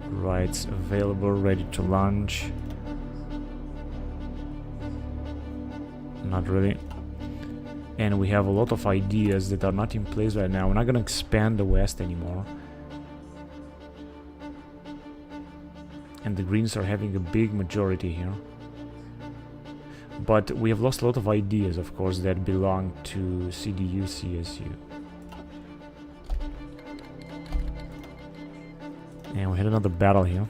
Rights available, ready to launch. Not really. And we have a lot of ideas that are not in place right now. We're not gonna expand the West anymore. And the Greens are having a big majority here. But we have lost a lot of ideas, of course, that belong to CDU, CSU. And we had another battle here.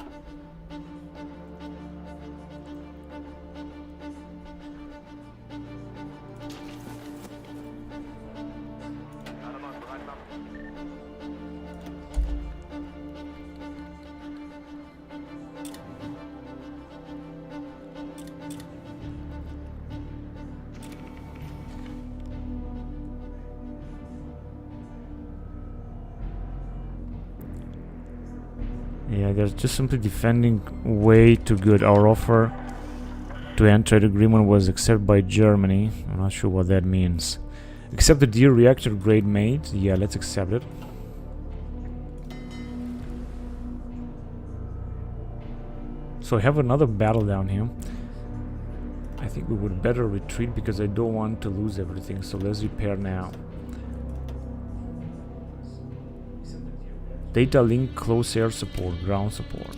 Yeah, they're just simply defending way too good. Our offer to end trade agreement was accepted by Germany. I'm not sure what that means. Accept the dear reactor grade made. Yeah, let's accept it. So I have another battle down here. I think we would better retreat because I don't want to lose everything. So let's repair now. Data link, close air support, ground support.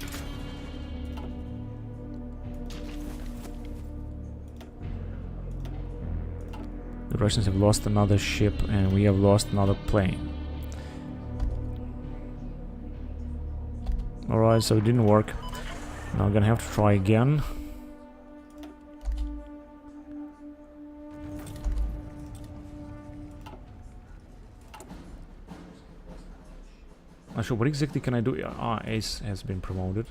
The Russians have lost another ship and we have lost another plane. Alright, so it didn't work. Now I'm gonna have to try again. Not sure what exactly can I do. Ah, Ace has been promoted.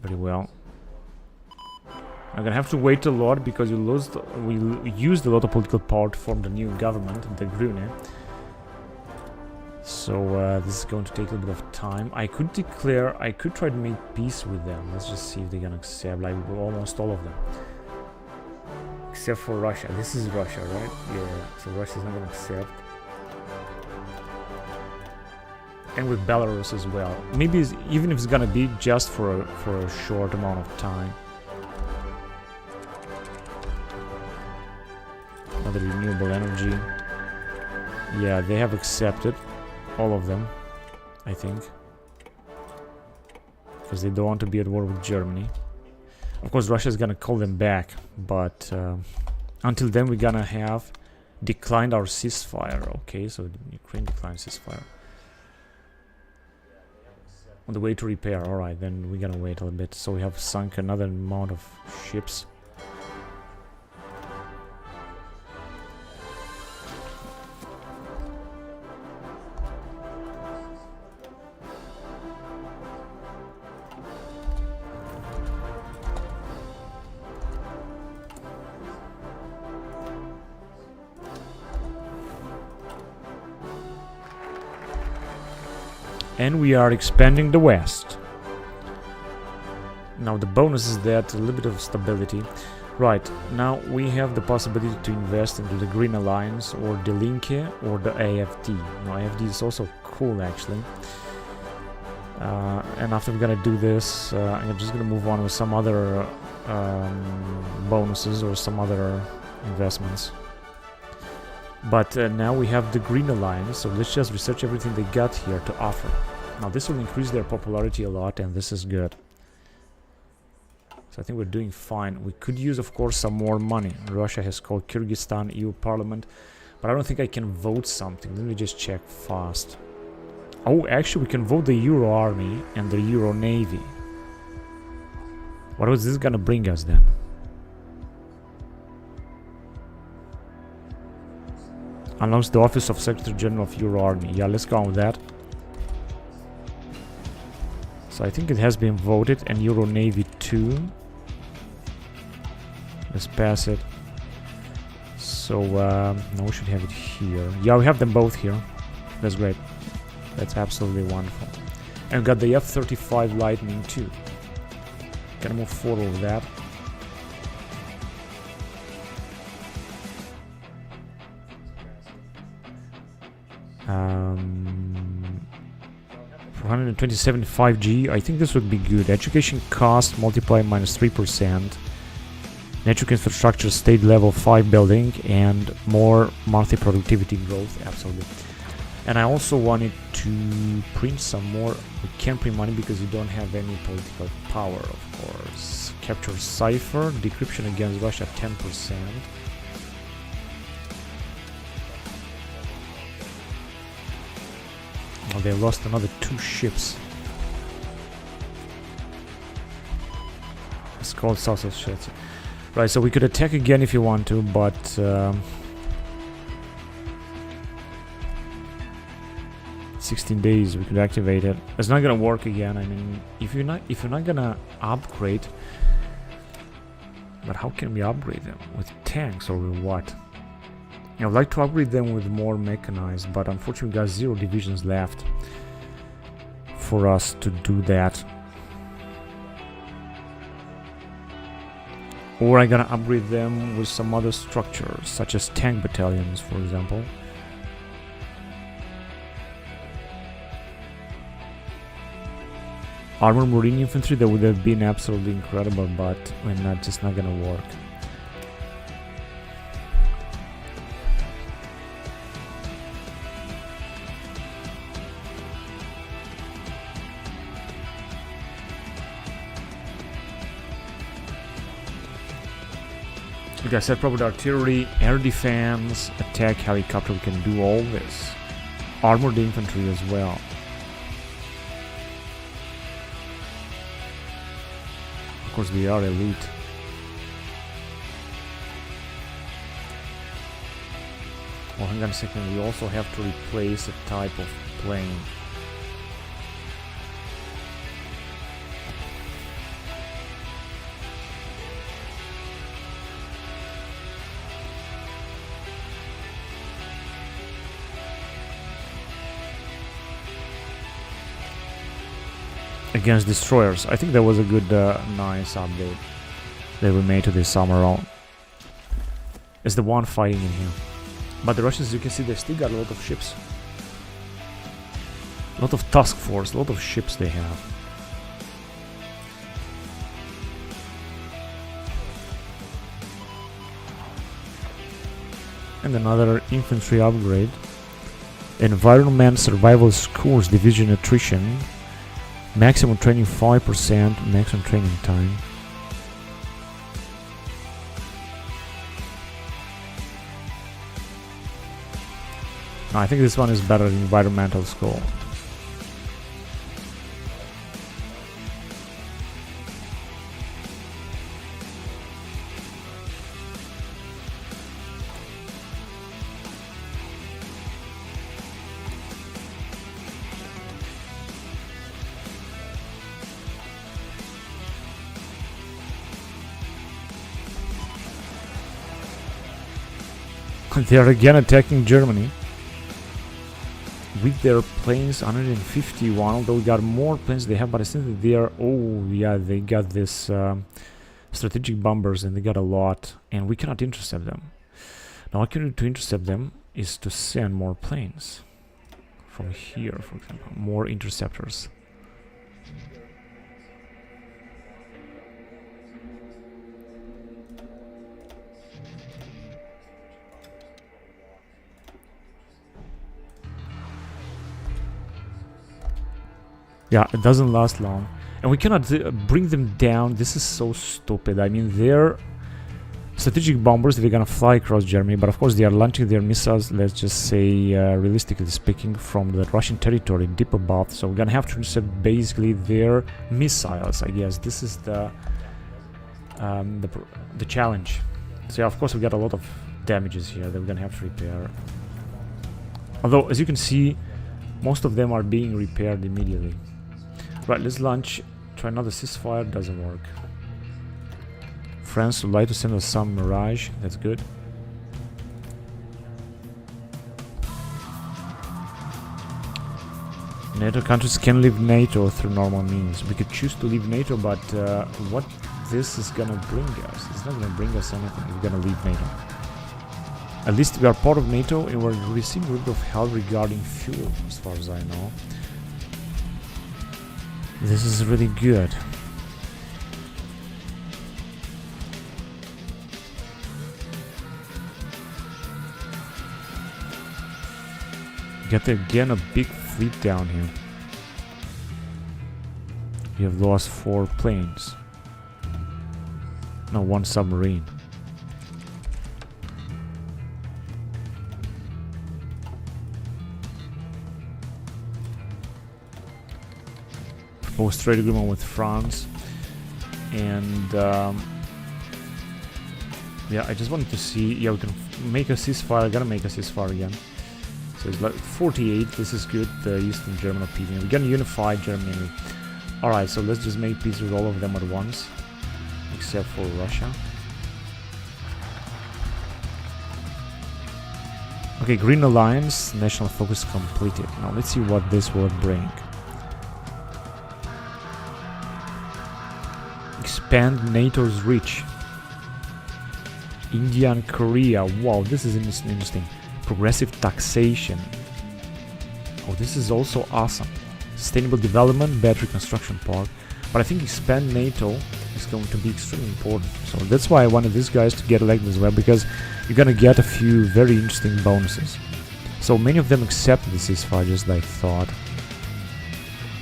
Very well. I'm gonna have to wait a lot because we used a lot of political power to form the new government, the Grüne. So this is going to take a little bit of time. I could try to make peace with them. Let's just see if they're gonna accept, like almost all of them. Except for Russia. This is Russia, right? Yeah, so Russia's not gonna accept. And with Belarus as well. Maybe even if it's gonna be just for a short amount of time. Another renewable energy. Yeah, they have accepted all of them, I think, because they don't want to be at war with Germany. Of course, Russia is gonna call them back, but until then, we're gonna have declined our ceasefire. Okay, so Ukraine declined ceasefire. On the way to repair. Alright, then we're gonna wait a little bit. So we have sunk another amount of ships. And we are expanding the west. Now the bonus is that a little bit of stability. Right, now we have the possibility to invest into the Green Alliance or the Linke or the AFD. Now AFD is also cool actually. And after we're gonna do this, I'm just gonna move on with some other bonuses or some other investments. But now we have the Green Alliance, so let's just research everything they got here to offer. Now this will increase their popularity a lot, and this is good. So I think we're doing fine. We could use, of course, some more money. Russia has called Kyrgyzstan EU Parliament, but I don't think I can vote something. Let me just check fast. Oh, actually we can vote the Euro Army and the Euro Navy. What was this gonna bring us then? Announce the office of Secretary General of Euro Army. Yeah, let's go on with that. So I think it has been voted, and Euro Navy 2. Let's pass it. So now we should have it here. Yeah, we have them both here. That's great. That's absolutely wonderful. And we got the F-35 Lightning too. Gonna move forward with that. For 127 5G, I think this would be good. Education cost multiply -3%. Network infrastructure state level 5 building and more monthly productivity growth. Absolutely. And I also wanted to print some more. We can't print money because we don't have any political power, of course. Capture cipher, decryption against Russia 10%. Oh, they lost another 2 ships. It's called South Ossetia. Right, so we could attack again if you want to, but 16 days we could activate it. It's not gonna work again. I mean, if you're not gonna upgrade, but how can we upgrade them? With tanks or with what? I would like to upgrade them with more mechanized, but unfortunately we got 0 divisions left for us to do that. Or I'm gonna upgrade them with some other structures, such as tank battalions, for example. Armored Marine Infantry, that would have been absolutely incredible, but just not gonna work. Like I said, probably artillery, air defense, attack helicopter, we can do all this. Armored infantry as well. Of course, they are elite. Well, hang on a second, we also have to replace a type of plane. Against destroyers. I think that was a good, nice update that we made to this summer round. It's the one fighting in here. But the Russians, you can see, they still got a lot of ships. A lot of task force, a lot of ships they have. And another infantry upgrade. Environment, survival scores, division attrition. Maximum training 5%, maximum training time. No, I think this one is better than environmental score. They are again attacking Germany with their planes, 151. Although we got more planes they have, but I think that they are. Oh yeah, they got this strategic bombers, and they got a lot, and we cannot intercept them. Now, what we can do to intercept them is to send more planes from here, for example, more interceptors. Yeah, it doesn't last long. And we cannot bring them down. This is so stupid. I mean, they're strategic bombers. They're gonna fly across Germany. But of course, they are launching their missiles, let's just say, realistically speaking, from the Russian territory deep above. So we're gonna have to intercept basically their missiles, I guess. This is the challenge. So yeah, of course, we got a lot of damages here that we're gonna have to repair. Although, as you can see, most of them are being repaired immediately. Right, let's launch. Try another ceasefire. Doesn't work. France would like to send us some Mirage. That's good. NATO countries can leave NATO through normal means. We could choose to leave NATO, but what this is gonna bring us? It's not gonna bring us anything. We're gonna leave NATO. At least we are part of NATO, and we're receiving a little bit of help regarding fuel, as far as I know. This is really good. Get again a big fleet down here. We have lost 4 planes. No, 1 submarine. Proposed trade agreement with France, and yeah, I just wanted to see. Yeah, we can make a ceasefire. I gotta make a ceasefire again. So it's like 48. This is good. The Eastern German opinion. We're gonna unify Germany. All right, so let's just make peace with all of them at once, except for Russia. Okay, Green Alliance, national focus completed. Now let's see what this will bring. Expand NATO's reach. India and Korea. Wow, this is interesting. Progressive taxation. Oh, this is also awesome. Sustainable development, battery construction park. But I think expand NATO is going to be extremely important. So that's why I wanted these guys to get elected as well, because you're gonna get a few very interesting bonuses. So many of them accepted the ceasefire, just like I thought.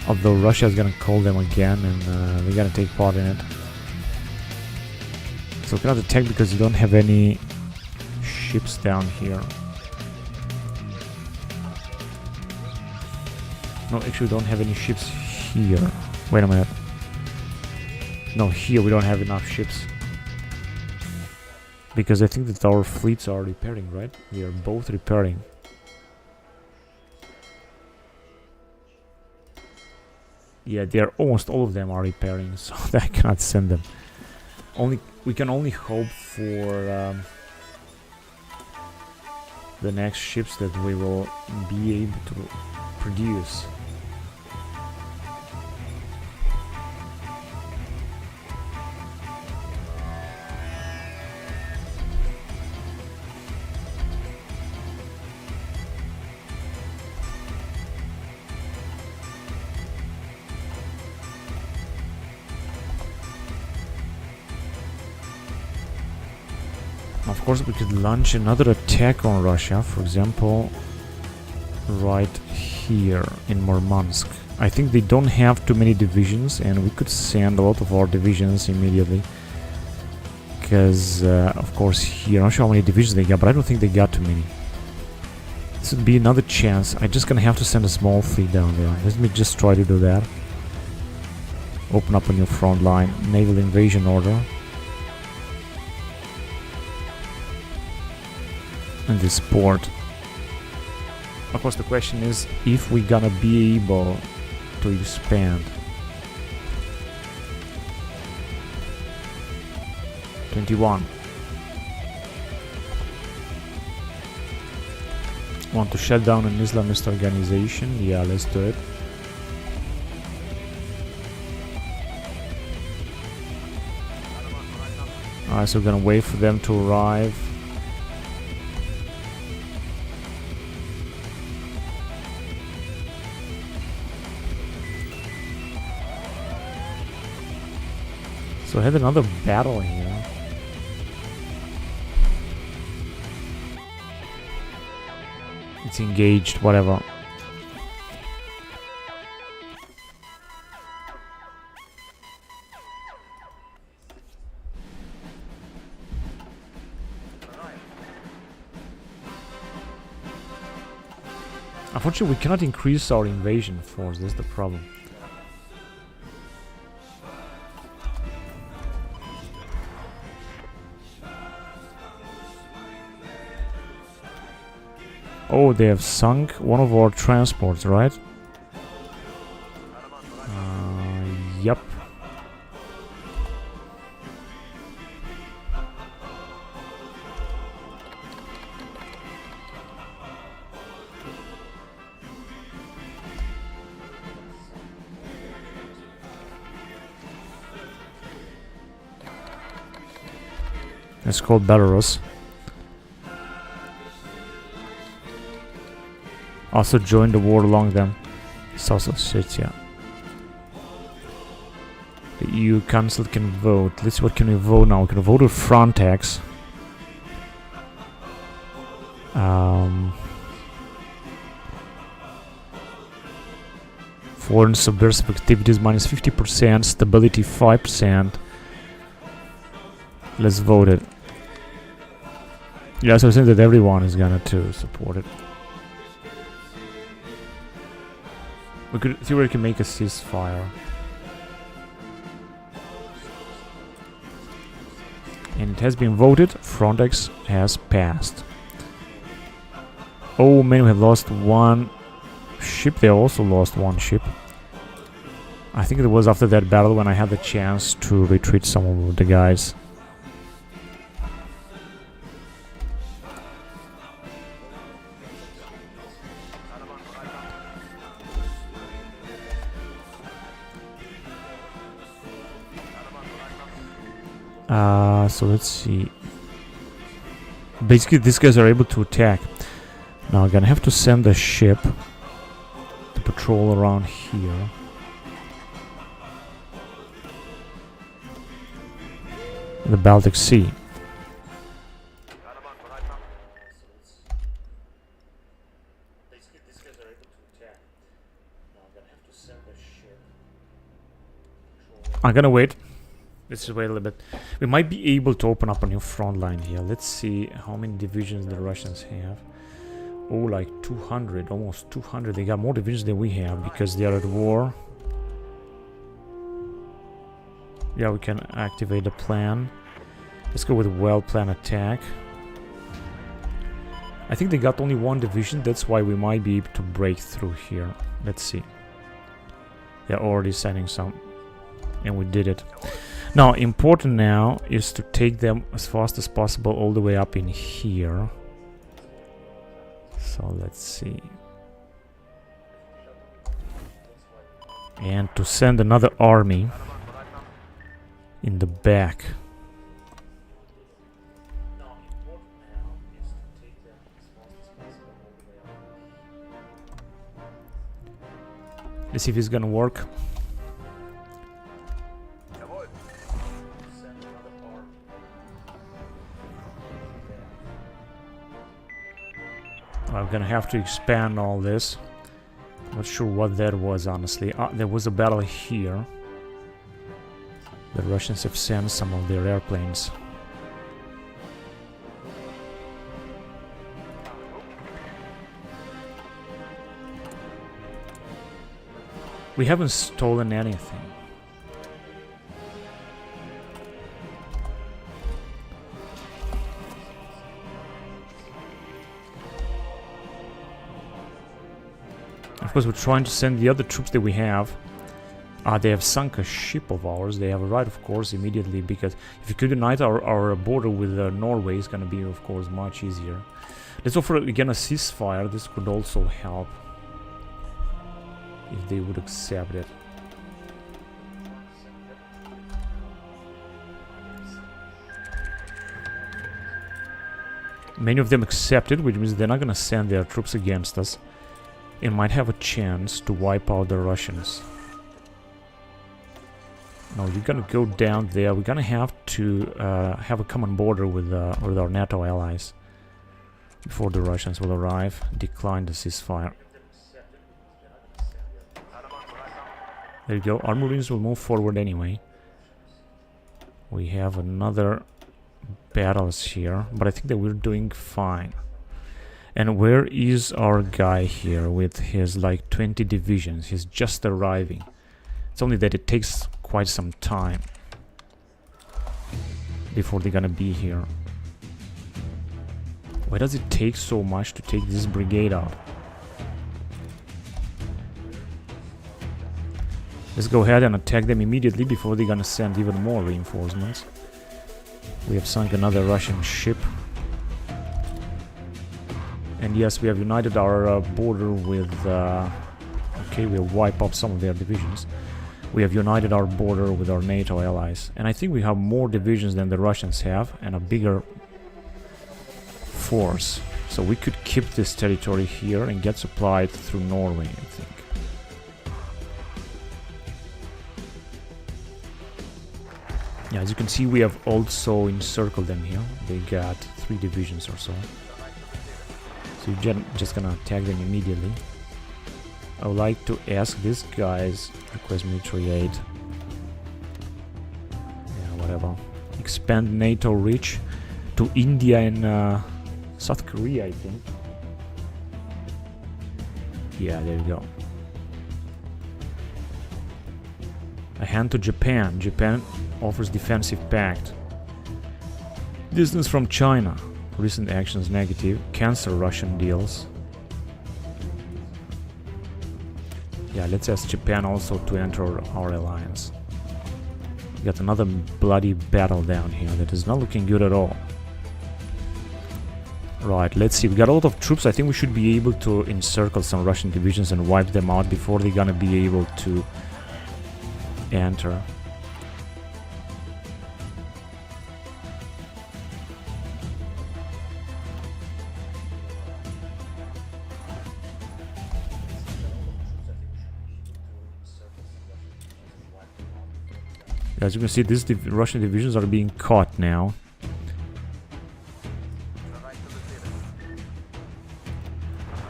Although Russia is gonna call them again, and they're gonna take part in it. So you cannot attack because you don't have any ships down here. No, actually, we don't have any ships here. Wait a minute. No, here we don't have enough ships. Because I think that our fleets are repairing, right? We are both repairing. Yeah, they are almost all of them are repairing, so I cannot send them. We can only hope for the next ships that we will be able to produce. Of course, we could launch another attack on Russia, for example, right here in Murmansk. I think they don't have too many divisions, and we could send a lot of our divisions immediately. Because, of course, here, I'm not sure how many divisions they got, but I don't think they got too many. This would be another chance. I'm just gonna have to send a small fleet down there. Let me just try to do that. Open up a new front line. Naval invasion order. And this port. Of course, the question is if we're gonna be able to expand. 21. Want to shut down an Islamist organization? Yeah, let's do it. Alright, so we're gonna wait for them to arrive. So I had another battle here. It's engaged, whatever. Unfortunately, we cannot increase our invasion force, that's the problem. Oh, they have sunk one of our transports, right? Yep. It's called Belarus. Also join the war along them. South Ossetia. The EU Council can vote. Let's see, what can we vote now? We can vote with Frontex. Foreign subversive activities minus 50%, stability 5%. Let's vote it. Yeah, so I think that everyone is gonna to support it. We could theoretically make a ceasefire. And it has been voted. Frontex has passed. Oh man, we have lost one ship. They also lost one ship. I think it was after that battle when I had the chance to retreat some of the guys. So let's see. Basically, these guys are able to attack. Now I'm gonna have to send a ship to patrol around here. The Baltic Sea. I'm gonna wait. Let's just wait a little bit. We might be able to open up a new front line here. Let's see how many divisions the Russians have. Oh, like 200, almost 200. They got more divisions than we have because they are at war. Yeah, we can activate the plan. Let's go with well-planned attack. I think they got only one division. That's why we might be able to break through here. Let's see. They're already sending some. And we did it. Now, important now is to take them as fast as possible all the way up in here. So let's see. And to send another army in the back. Let's see if it's gonna work. I'm gonna have to expand all this. Not sure what that was, honestly. There was a battle here. The Russians have sent some of their airplanes. We haven't stolen anything. Of course, we're trying to send the other troops that we have. They have sunk a ship of ours. They have a right, of course, immediately, because if you could unite our border with Norway, it's going to be, of course, much easier. Let's offer, again, a ceasefire. This could also help if they would accept it. Many of them accepted, which means they're not going to send their troops against us. And might have a chance to wipe out the Russians. No, you're gonna go down there. We're gonna have to have a common border with our NATO allies before the Russians will arrive. Decline the ceasefire. There you go. Our Marines will move forward anyway. We have another battles here, but I think that we're doing fine. And where is our guy here with his like 20 divisions? He's just arriving. It's only that it takes quite some time before they're gonna be here. Why does it take so much to take this brigade out? Let's go ahead and attack them immediately before they're gonna send even more reinforcements. We have sunk another Russian ship. And yes, we have united our border with... okay, we'll wipe up some of their divisions. We have united our border with our NATO allies. And I think we have more divisions than the Russians have, and a bigger force. So we could keep this territory here and get supplied through Norway, I think. Yeah, as you can see, we have also encircled them here. They got 3 divisions or so. So you're just gonna attack them immediately. I would like to ask these guys, request military aid. Yeah, whatever. Expand NATO reach to India and South Korea, I think. Yeah, there you go. A hand to Japan. Japan offers defensive pact. Distance from China. Recent actions negative. Cancel Russian deals. Yeah, let's ask Japan also to enter our alliance. We got another bloody battle down here that is not looking good at all. Right, let's see. We got a lot of troops. I think we should be able to encircle some Russian divisions and wipe them out before they're gonna be able to enter. As you can see, these Russian divisions are being caught now.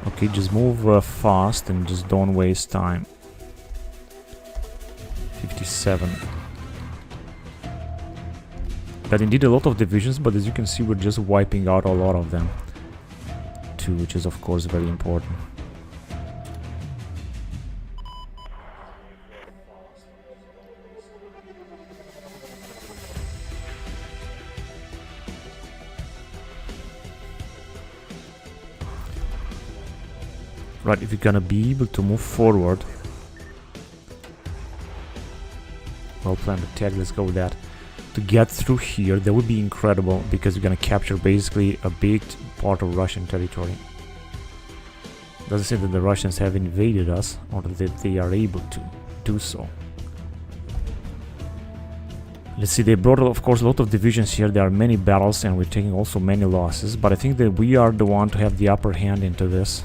Okay, just move fast and just don't waste time. 57. That indeed a lot of divisions, but as you can see, we're just wiping out a lot of them too, which is of course very important. Right, if you're gonna be able to move forward. Well planned attack, let's go with that. To get through here, that would be incredible, because you're gonna capture basically a big part of Russian territory. Doesn't seem that the Russians have invaded us, or that they are able to do so. Let's see, they brought of course a lot of divisions here, there are many battles and we're taking also many losses, but I think that we are the one to have the upper hand into this.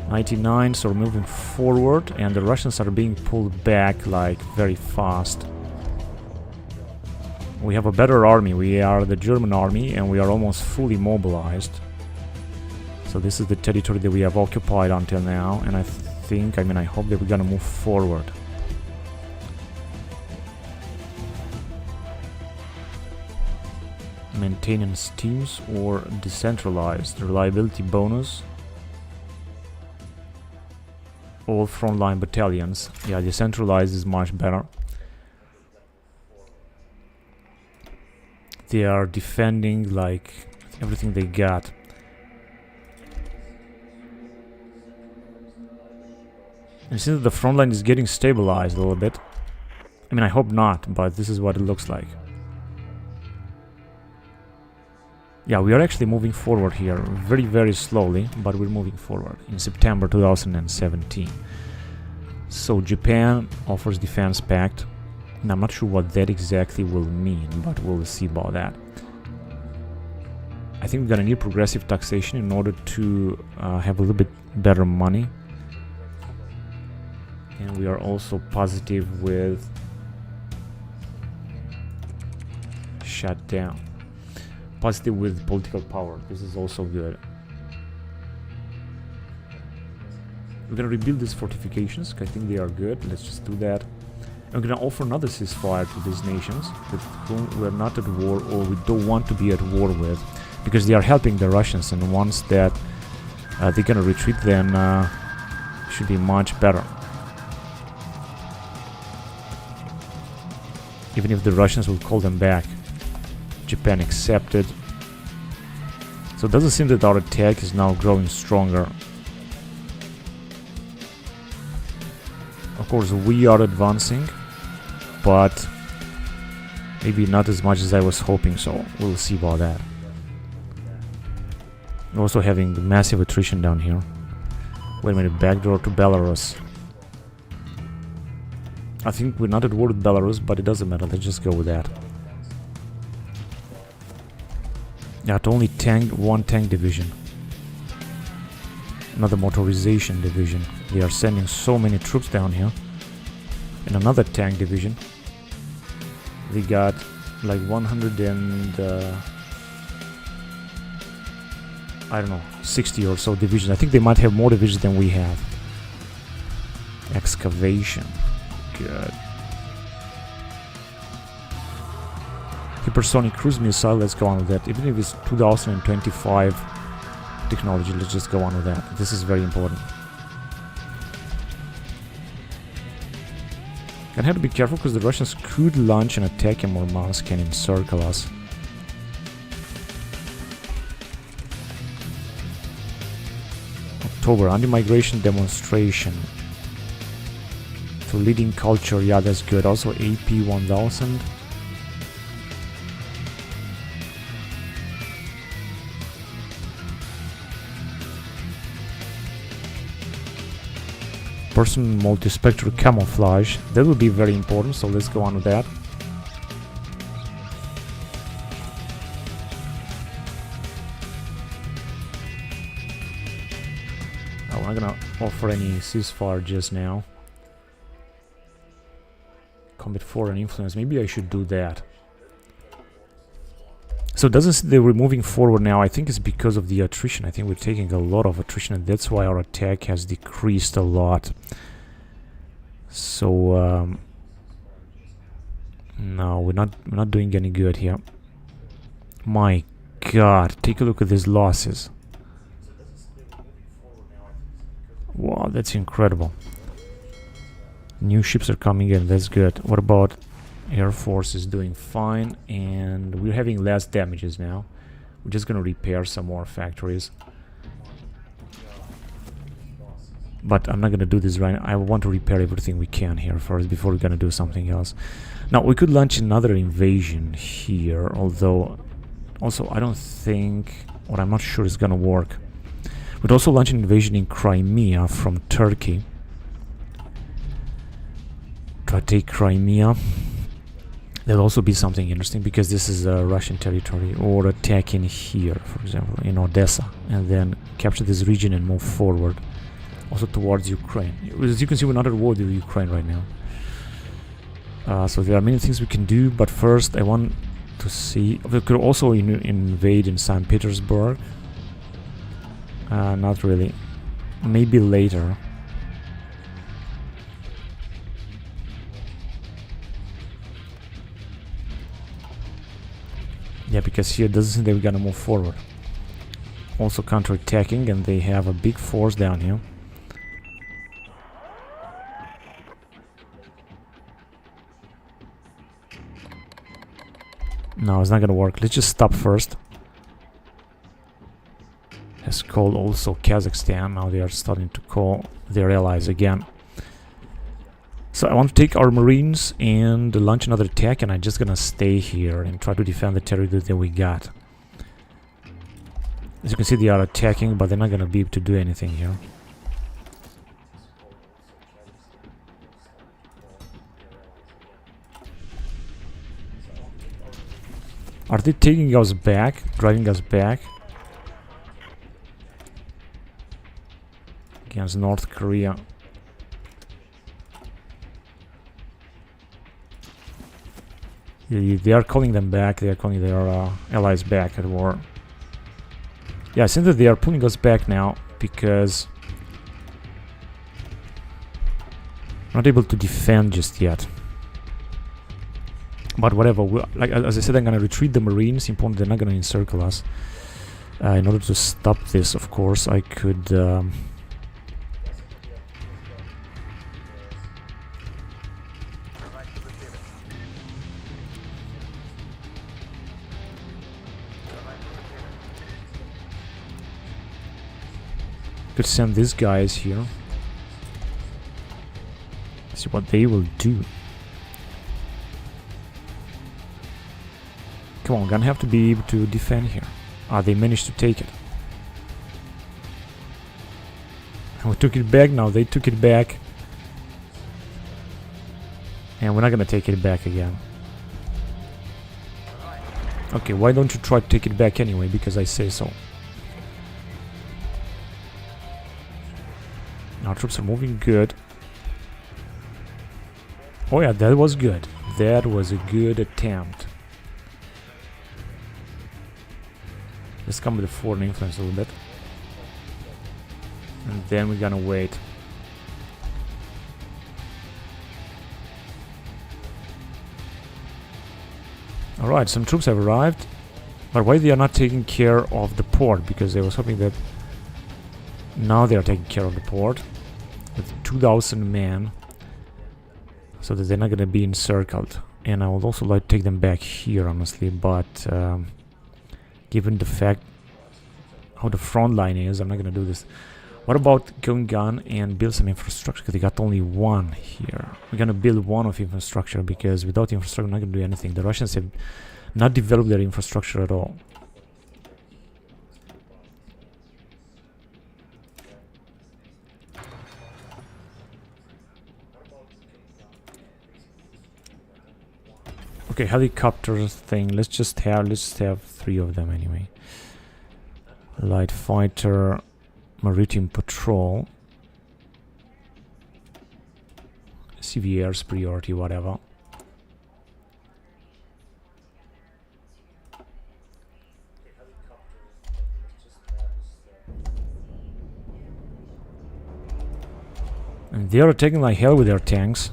99, so we're moving forward, and the Russians are being pulled back like very fast. We have a better army, we are the German army, and we are almost fully mobilized. So this is the territory that we have occupied until now, and I hope that we're gonna move forward. Maintenance teams or decentralized, reliability bonus. All frontline battalions. Yeah, decentralized is much better. They are defending like everything they got. And since the front line is getting stabilized a little bit, I mean, I hope not, but this is what it looks like. Yeah, we are actually moving forward here, very, very slowly, but we're moving forward in September 2017. So Japan offers defense pact, and I'm not sure what that exactly will mean, but we'll see about that. I think we're gonna need progressive taxation in order to have a little bit better money. And we are also positive with shutdown. Positive with political power. This is also good. We're gonna rebuild these fortifications. I think they are good. Let's just do that. And we're gonna offer another ceasefire to these nations with whom we're not at war or we don't want to be at war with, because they are helping the Russians, and once that they're gonna retreat, then should be much better. Even if the Russians will call them back. Japan accepted. So it doesn't seem that our attack is now growing stronger. Of course, we are advancing, but maybe not as much as I was hoping, so we'll see about that. We're also having massive attrition down here. Wait a minute, backdoor to Belarus. I think we're not at war with Belarus, but it doesn't matter, let's just go with that. Yeah, it only tanked one tank division. Another motorization division. They are sending so many troops down here. And another tank division. They got like 100 and... I don't know, 60 or so divisions. I think they might have more divisions than we have. Excavation. Good. Hypersonic cruise missile, let's go on with that. Even if it's 2025 technology, let's just go on with that. This is very important. Gonna have to be careful because the Russians could launch an attack and Murmansk can encircle us. October, anti-migration demonstration. So leading culture, yeah, that's good. Also AP 1000. Person multispectral camouflage, that will be very important, so let's go on with that. offer any ceasefire just now. Combat 4 and influence. Maybe I should do that. So it doesn't say that we're moving forward now. I think it's because of the attrition. I think we're taking a lot of attrition, and that's why our attack has decreased a lot. So no, we're not doing any good here. My God, take a look at these losses. Wow, that's incredible. New ships are coming in, that's good. What about Air Force is doing fine, and we're having less damages now. We're just gonna repair some more factories. But I'm not gonna do this right now. I want to repair everything we can here first before we're gonna do something else. Now, we could launch another invasion here, although also I don't think, or I'm not sure it's gonna work. We'd also launch an invasion in Crimea from Turkey. Try to take Crimea. There'll also be something interesting because this is Russian territory, or attack in here, for example, in Odessa, and then capture this region and move forward, also towards Ukraine. As you can see, we're not at war with Ukraine right now. So there are many things we can do, but first I want to see. We could also invade in St. Petersburg. Not really. Maybe later. Yeah, because here it doesn't seem that we're gonna move forward. Also counter-attacking, and they have a big force down here. No, it's not gonna work. Let's just stop first. Has called also Kazakhstan. Now they are starting to call their allies again. So I want to take our marines and launch another attack, and I'm just gonna stay here and try to defend the territory that we got. As you can see, they are attacking, but they're not gonna be able to do anything here. Are they taking us back, driving us back? Against North Korea. They are calling them back, they are calling their allies back at war. Yeah, I think that they are pulling us back now because we're not able to defend just yet. But whatever, like as I said, I'm gonna retreat the marines. Important, they're not gonna encircle us. In order to stop this, of course, I could send these guys here. See what they will do. Come on, we're gonna have to be able to defend here. They managed to take it. And we took it back now, they took it back. And we're not gonna take it back again. Okay, why don't you try to take it back anyway, because I say so. Our troops are moving good. Oh yeah, that was good. That was a good attempt. Let's come with the foreign influence a little bit. And then we're gonna wait. Alright, some troops have arrived. But why they are not taking care of the port? Because I was hoping that now they are taking care of the port with 2,000 men, so that they're not gonna be encircled. And I would also like to take them back here, honestly, but given the fact how the front line is, I'm not gonna do this. What about going on and build some infrastructure? Because they got only one here. We're gonna build one of infrastructure, because without infrastructure, we're not gonna do anything. The Russians have not developed their infrastructure at all. Okay, helicopter thing. Let's just have 3 of them anyway. Light fighter, maritime patrol. CVR's priority, whatever. And they are attacking like hell with their tanks.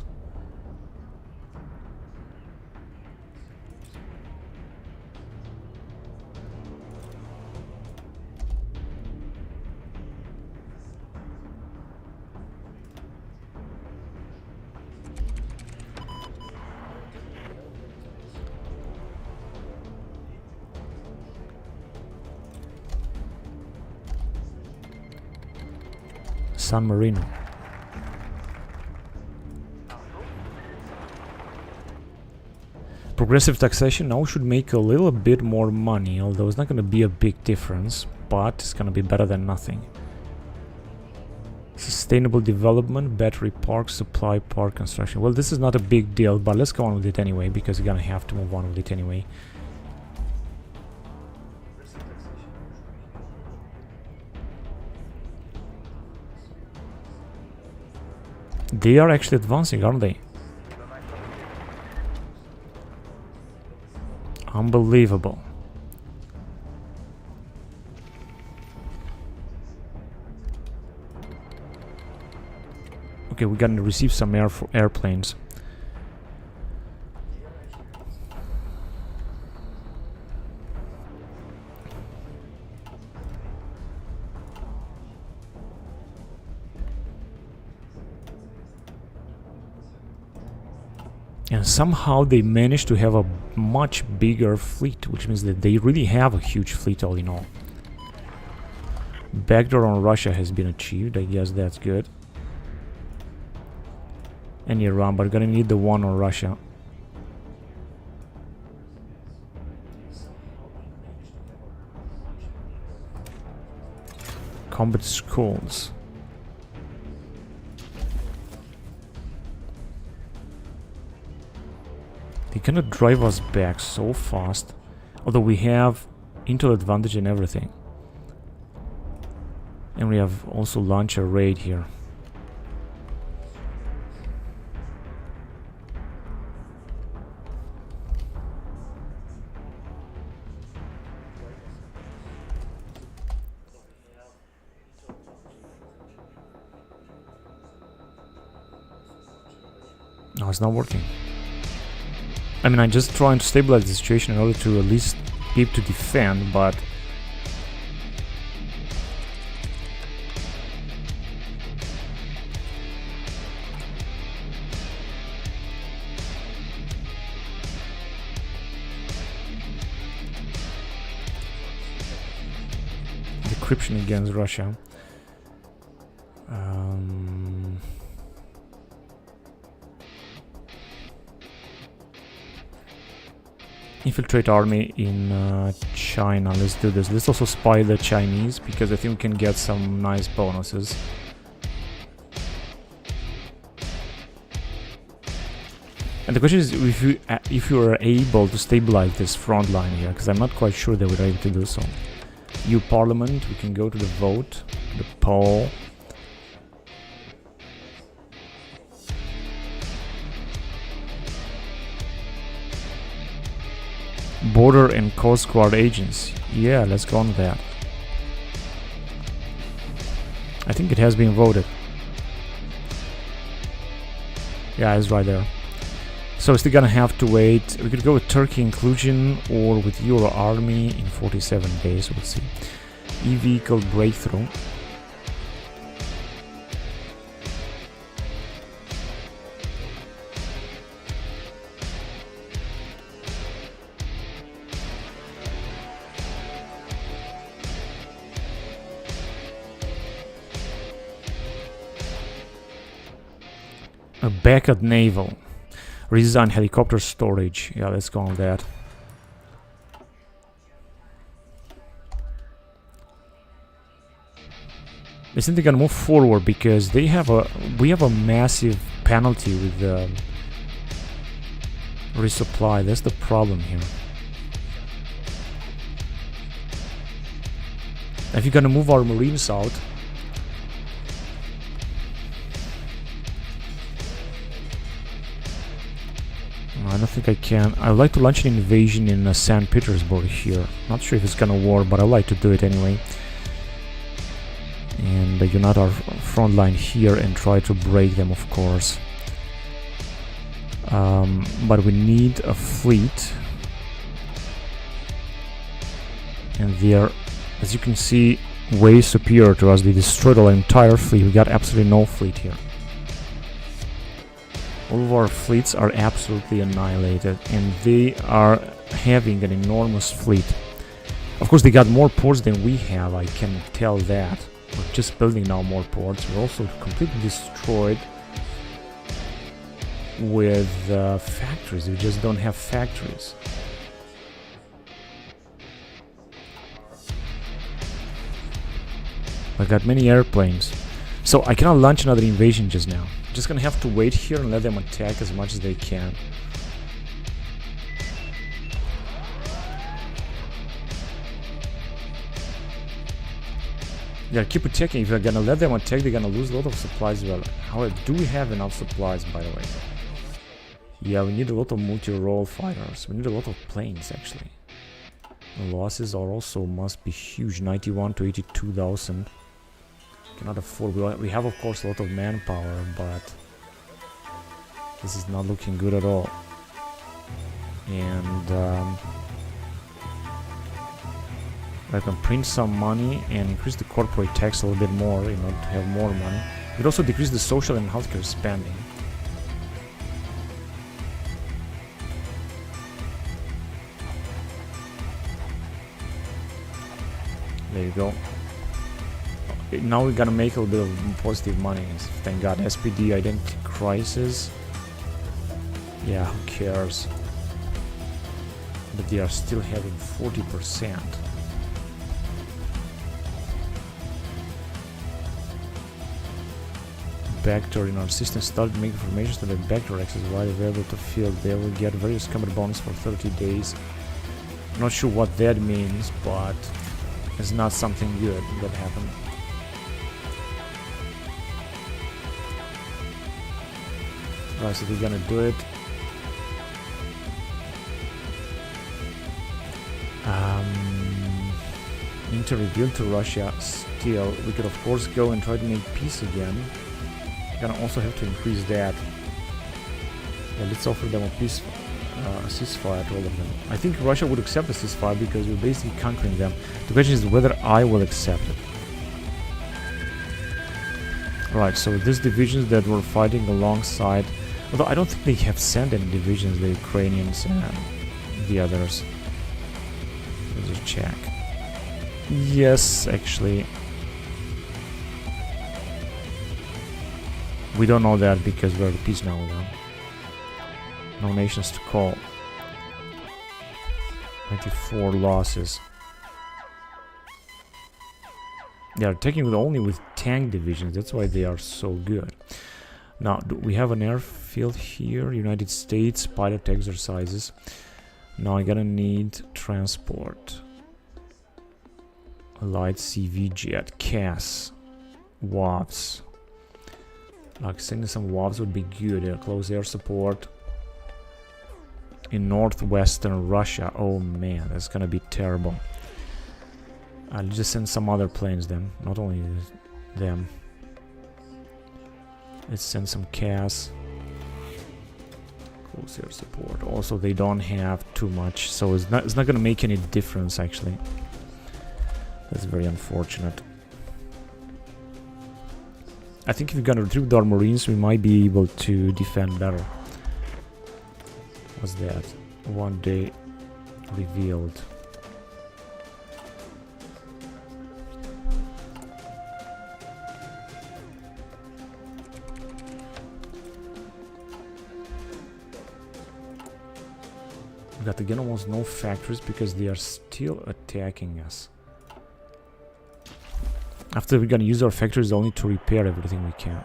San Marino. Progressive taxation now should make a little bit more money, although it's not going to be a big difference, but it's going to be better than nothing. Sustainable development, battery park, supply park construction. Well, this is not a big deal, but let's go on with it anyway, because we're going to have to move on with it anyway. They are actually advancing, aren't they? Unbelievable. Okay, we're gonna receive some airplanes. And somehow they managed to have a much bigger fleet, which means that they really have a huge fleet all in all. Backdoor on Russia has been achieved, I guess that's good. And Iran, but we're gonna need the one on Russia. Combat schools. They're gonna drive us back so fast. Although we have intel advantage and everything. And we have also launched a raid here. No, it's not working. I mean, I'm just trying to stabilize the situation in order to at least be able to defend, but... decryption against Russia. Infiltrate army in China. Let's do this. Let's also spy the Chinese, because I think we can get some nice bonuses. And the question is if you are able to stabilize this front line here, because I'm not quite sure that we're able to do so. EU Parliament, we can go to the vote, the poll. Border and Coast Guard agents. Yeah, let's go on that. I think it has been voted. Yeah, it's right there. So we're still gonna have to wait. We could go with Turkey inclusion or with Euro army in 47 days. We'll see. E-vehicle breakthrough. Back at naval. Redesign helicopter storage. Yeah, let's go on that. They think they're gonna move forward because they have we have a massive penalty with the resupply. That's the problem here. If you're gonna move our marines out, I don't think I can. I would like to launch an invasion in St. Petersburg here. Not sure if it's gonna work, but I like to do it anyway. And unite our front line here and try to break them, of course. But we need a fleet. And they are, as you can see, way superior to us. They destroyed our entire fleet. We got absolutely no fleet here. All of our fleets are absolutely annihilated, and they are having an enormous fleet. Of course, they got more ports than we have, I can tell that. We're just building now more ports. We're also completely destroyed with factories. We just don't have factories. I got many airplanes, so I cannot launch another invasion just now. Just gonna have to wait here and let them attack as much as they can. Yeah, keep attacking. If we're gonna let them attack, they're gonna lose a lot of supplies. Well, however, do we have enough supplies, by the way? Yeah, we need a lot of multi-role fighters. We need a lot of planes, actually. The losses are also must be huge, 91 to 82,000. Cannot afford. We have, of course, a lot of manpower, but this is not looking good at all. And I can print some money and increase the corporate tax a little bit more, you know, to have more money. We could also decrease the social and healthcare spending. There you go. Now we gotta make a little bit of positive money. Thank God. SPD identity crisis. Yeah, who cares? But they are still having 40%. Backdoor in our system started making information so that backdoor access is widely available to field. They will get various combat bonus for 30 days. Not sure what that means, but it's not something good that happened. Right, so we're gonna do it. Need to reveal to Russia still. We could of course go and try to make peace again. We're gonna also have to increase that. Yeah, let's offer them a peace, ceasefire to all of them. I think Russia would accept a ceasefire because we're basically conquering them. The question is whether I will accept it. Right, so these divisions that were fighting alongside, although I don't think they have sent any divisions, the Ukrainians and the others. Let's just check. Yes, actually. We don't know that because we're at peace now with them. No nations to call. 94 losses. They are taking only with tank divisions, that's why they are so good. Now, we have an airfield here, United States, pilot exercises. Now I gotta need transport. Light CV jet, CAS, WAVs. Like sending some WAVs would be good. Close air support in northwestern Russia. Oh man, that's gonna be terrible. I'll just send some other planes then, not only them. Let's send some CAS. Close air support. Also, they don't have too much, so it's not gonna make any difference actually. That's very unfortunate. I think if we're gonna retrieve our Marines, we might be able to defend better. What's that? One day revealed. We got again almost no factories because they are still attacking us. After we're gonna use our factories only to repair everything we can.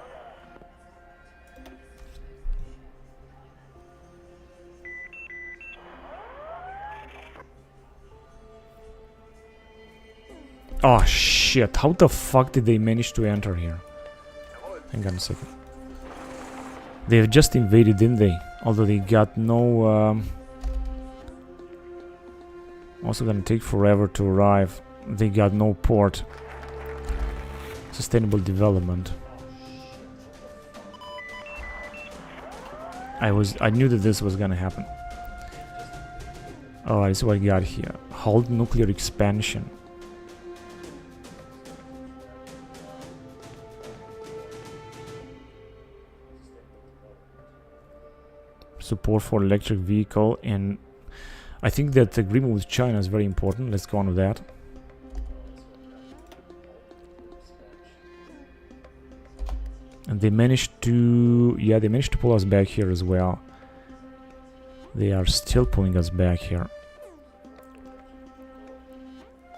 Oh shit, how the fuck did they manage to enter here? Hang on a second. They have just invaded, didn't they? Although they got no... also gonna take forever to arrive. They got no port. Sustainable development. I knew that this was gonna happen. Alright, so what I got here. Hold nuclear expansion. Support for electric vehicle, and I think that the agreement with China is very important. Let's go on with that. And they managed to... yeah, they managed to pull us back here as well. They are still pulling us back here.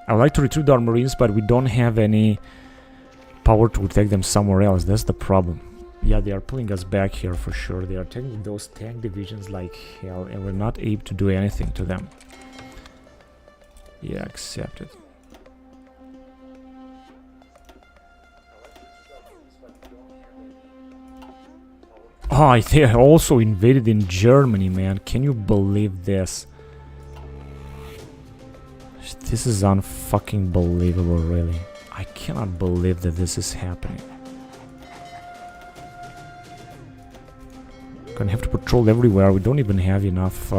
I would like to recruit our Marines, but we don't have any power to take them somewhere else. That's the problem. Yeah, they are pulling us back here for sure. They are taking those tank divisions like hell, and we're not able to do anything to them. Yeah, accepted. Oh, they also invaded in Germany, man. Can you believe this? This is unfucking believable, really. I cannot believe that this is happening. Gonna have to patrol everywhere. We don't even have enough.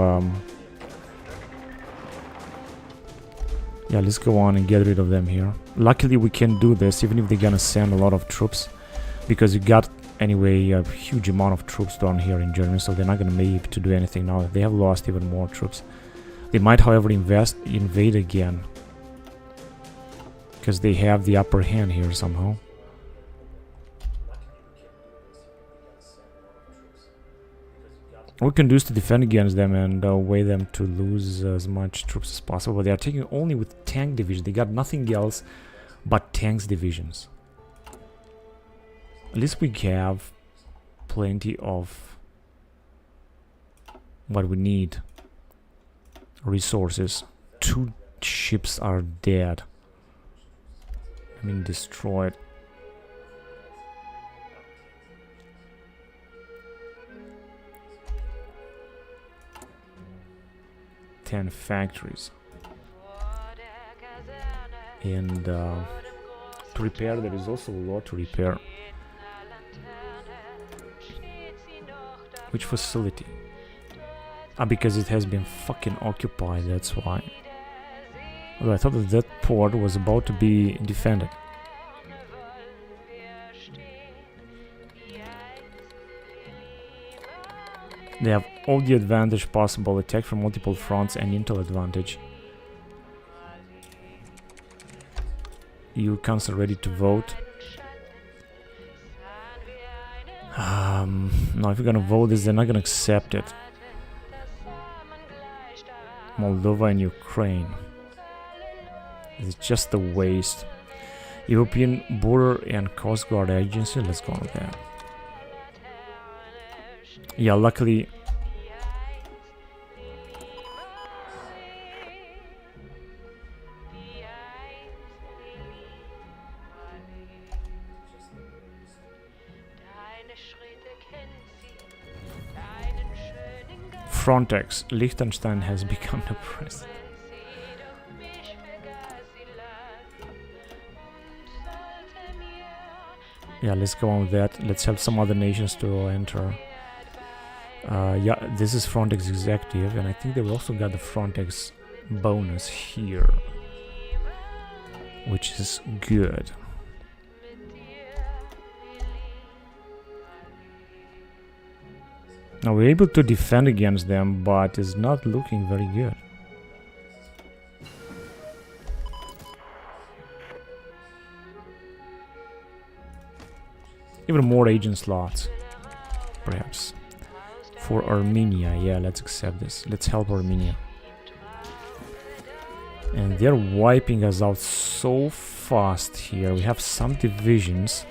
Yeah, let's go on and get rid of them here. Luckily, we can do this, even if they're gonna send a lot of troops, because you got anyway a huge amount of troops down here in Germany, so they're not gonna be able to do anything now. They have lost even more troops. They might, however, invade again, because they have the upper hand here somehow. What we can do is to defend against them and weigh them to lose as much troops as possible. But they are taking only with tank division. They got nothing else but tanks divisions. At least we have plenty of what we need. Resources. 2 ships are dead. I mean, destroyed. Ten factories. And to repair, there is also a lot to repair. Which facility? Ah, because it has been fucking occupied, that's why. Although I thought that that port was about to be defended. They have all the advantage possible, attack from multiple fronts and intel advantage. EU council ready to vote. No, if you're gonna vote this, they're not gonna accept it. Moldova and Ukraine. It's just a waste. European Border and Coast Guard Agency, let's go on with that. Yeah, luckily... Frontex, Liechtenstein has become the president. Yeah, let's go on with that. Let's help some other nations to enter. Yeah, this is Frontex executive, and I think they've also got the Frontex bonus here, which is good. Now we're able to defend against them, but it's not looking very good. Even more agent slots, perhaps. For Armenia, yeah, let's accept this. Let's help Armenia. And they're wiping us out so fast here. We have some divisions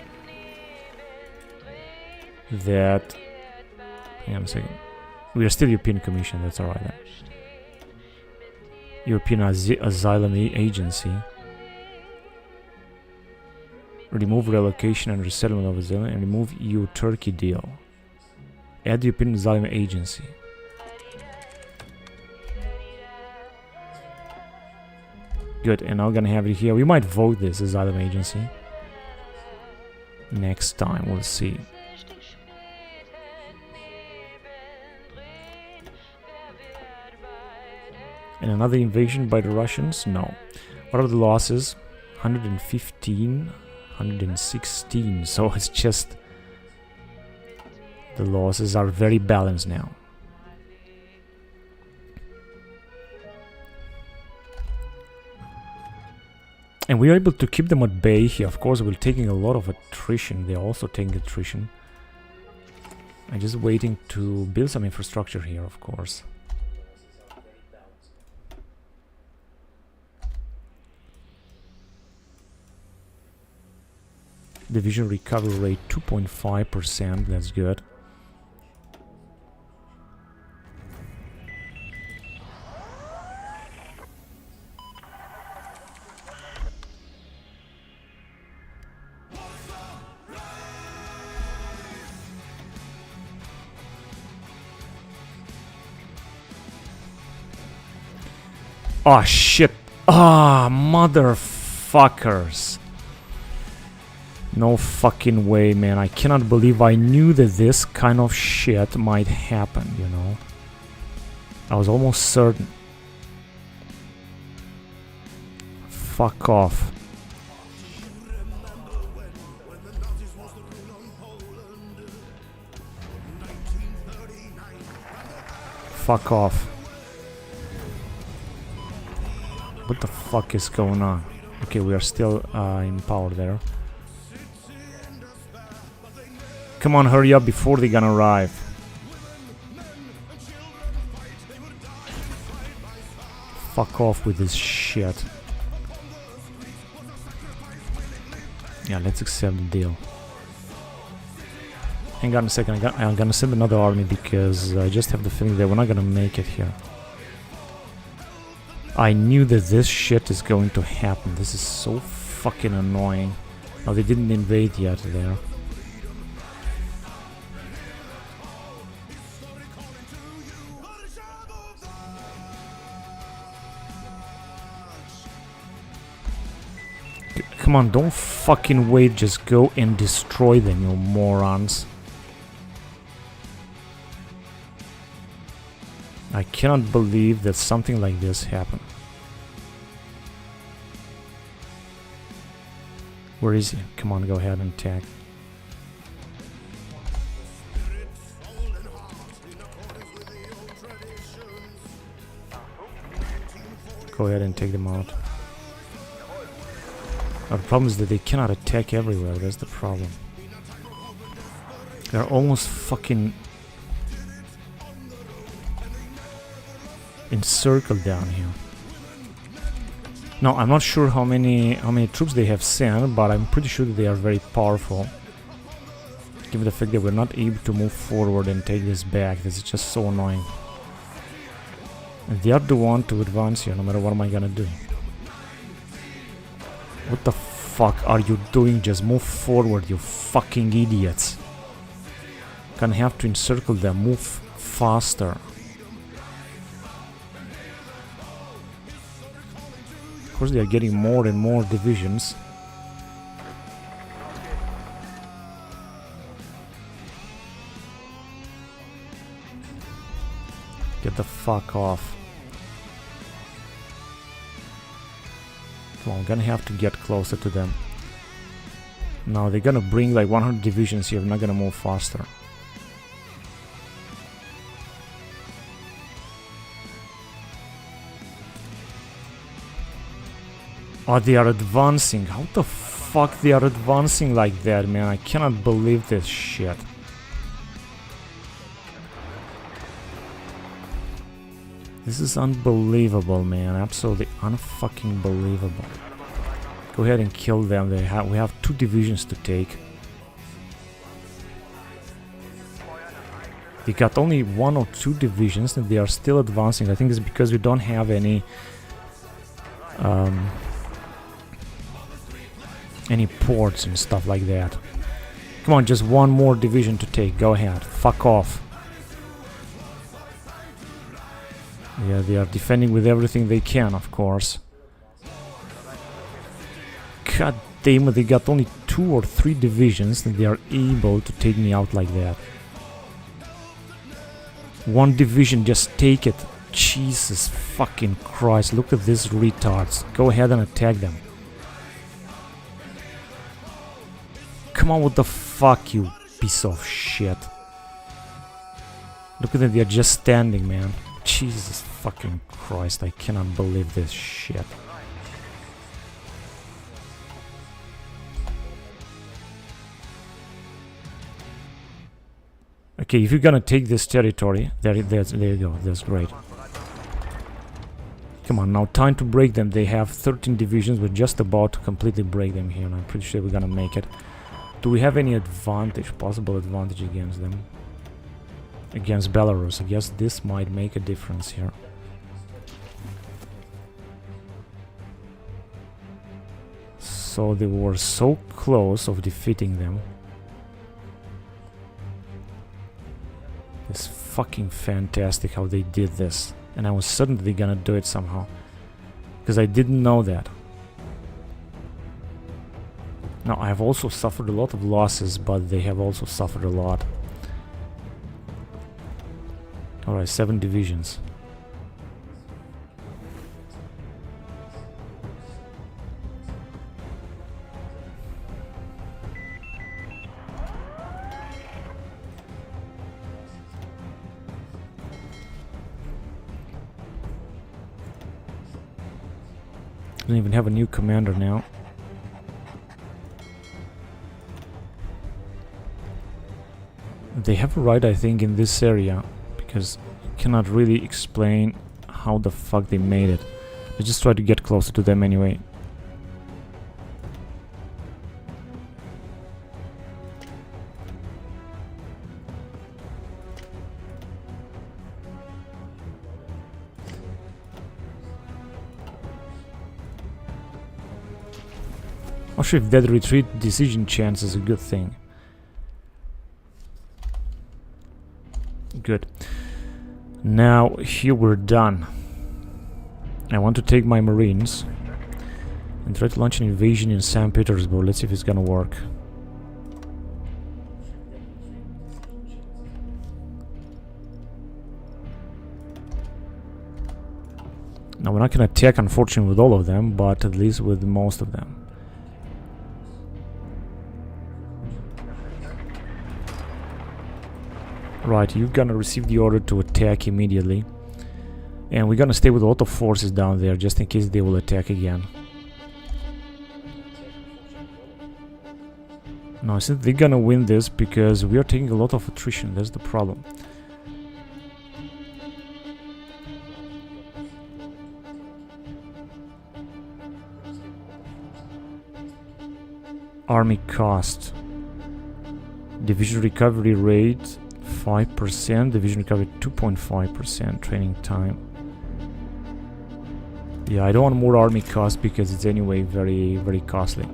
that... Hang on a second. We are still European Commission, that's alright then. European Asylum Agency. Remove relocation and resettlement of asylum and remove EU-Turkey deal. Add the European Asylum Agency. Good, and now we're gonna have it here. We might vote this Asylum Agency. Next time, we'll see. And another invasion by the Russians? No. What are the losses? 115, 116. So it's just... the losses are very balanced now. And we are able to keep them at bay here. Of course, we're taking a lot of attrition. They're also taking attrition. I'm just waiting to build some infrastructure here, of course. Division recovery rate 2.5%. That's good. Oh shit. Ah, motherfuckers. No fucking way, man. I cannot believe I knew that this kind of shit might happen, you know. I was almost certain. Fuck off. Fuck off. What the fuck is going on? Okay, we are still in power there. Come on, hurry up before they gonna arrive. Fuck off with this shit. Yeah, let's accept the deal. Hang on a second, I'm gonna send another army because I just have the feeling that we're not gonna make it here. I knew that this shit is going to happen. This is so fucking annoying. Oh, they didn't invade yet there. Come on, don't fucking wait, just go and destroy them, you morons. I cannot believe that something like this happened. Where is he? Come on, go ahead and attack. Go ahead and take them out. The problem is that they cannot attack everywhere, that's the problem. They're almost fucking encircled down here. No, I'm not sure how many troops they have sent, but I'm pretty sure that they are very powerful. Given the fact that we're not able to move forward and take this back, this is just so annoying. And they are the one to advance here, no matter what am I gonna do. What the fuck are you doing? Just move forward, you fucking idiots. Gonna have to encircle them, move faster. Of course they are getting more and more divisions. Get the fuck off. Come on, I'm gonna have to get closer to them. Now they're gonna bring like 100 divisions here, I'm not gonna move faster. Oh, they are advancing. How the fuck they are advancing like that, man? I cannot believe this shit. This is unbelievable, man. Absolutely unfucking believable. Go ahead and kill them. We have 2 divisions to take. They got only 1 or 2 divisions and they are still advancing. I think it's because we don't have any ports and stuff like that. Come on, just 1 more division to take. Go ahead. Fuck off. Yeah, they are defending with everything they can, of course. God damn it, they got only 2 or 3 divisions and they are able to take me out like that. One division, just take it. Jesus fucking Christ, look at these retards. Go ahead and attack them. Come on, what the fuck, you piece of shit. Look at them, they're just standing, man. Jesus fucking Christ, I cannot believe this shit. Okay, if you're gonna take this territory, there you go, that's great. Come on, now time to break them. They have 13 divisions, we're just about to completely break them here, and I'm pretty sure we're gonna make it. Do we have any advantage, possible advantage against them? Against Belarus, I guess this might make a difference here. So they were so close of defeating them. It's fucking fantastic how they did this. And I was certain that they're gonna do it somehow. Because I didn't know that. Now, I have also suffered a lot of losses, but they have also suffered a lot. Alright, 7 divisions. Don't even have a new commander now. They have a right, I think, in this area, because you cannot really explain how the fuck they made it. I just try to get closer to them anyway. Not sure if that retreat decision chance is a good thing. Good. Now, here we're done. I want to take my marines and try to launch an invasion in St. Petersburg. Let's see if it's gonna work. Now, we're not gonna attack, unfortunately, with all of them, but at least with most of them. Right, you're gonna receive the order to attack immediately. And we're gonna stay with a lot of forces down there, just in case they will attack again. No, I think they're gonna win this, because we are taking a lot of attrition, that's the problem. Army cost. Division recovery rate 5%, division recovery 2.5%, training time. Yeah, I don't want more army cost because it's anyway very costly.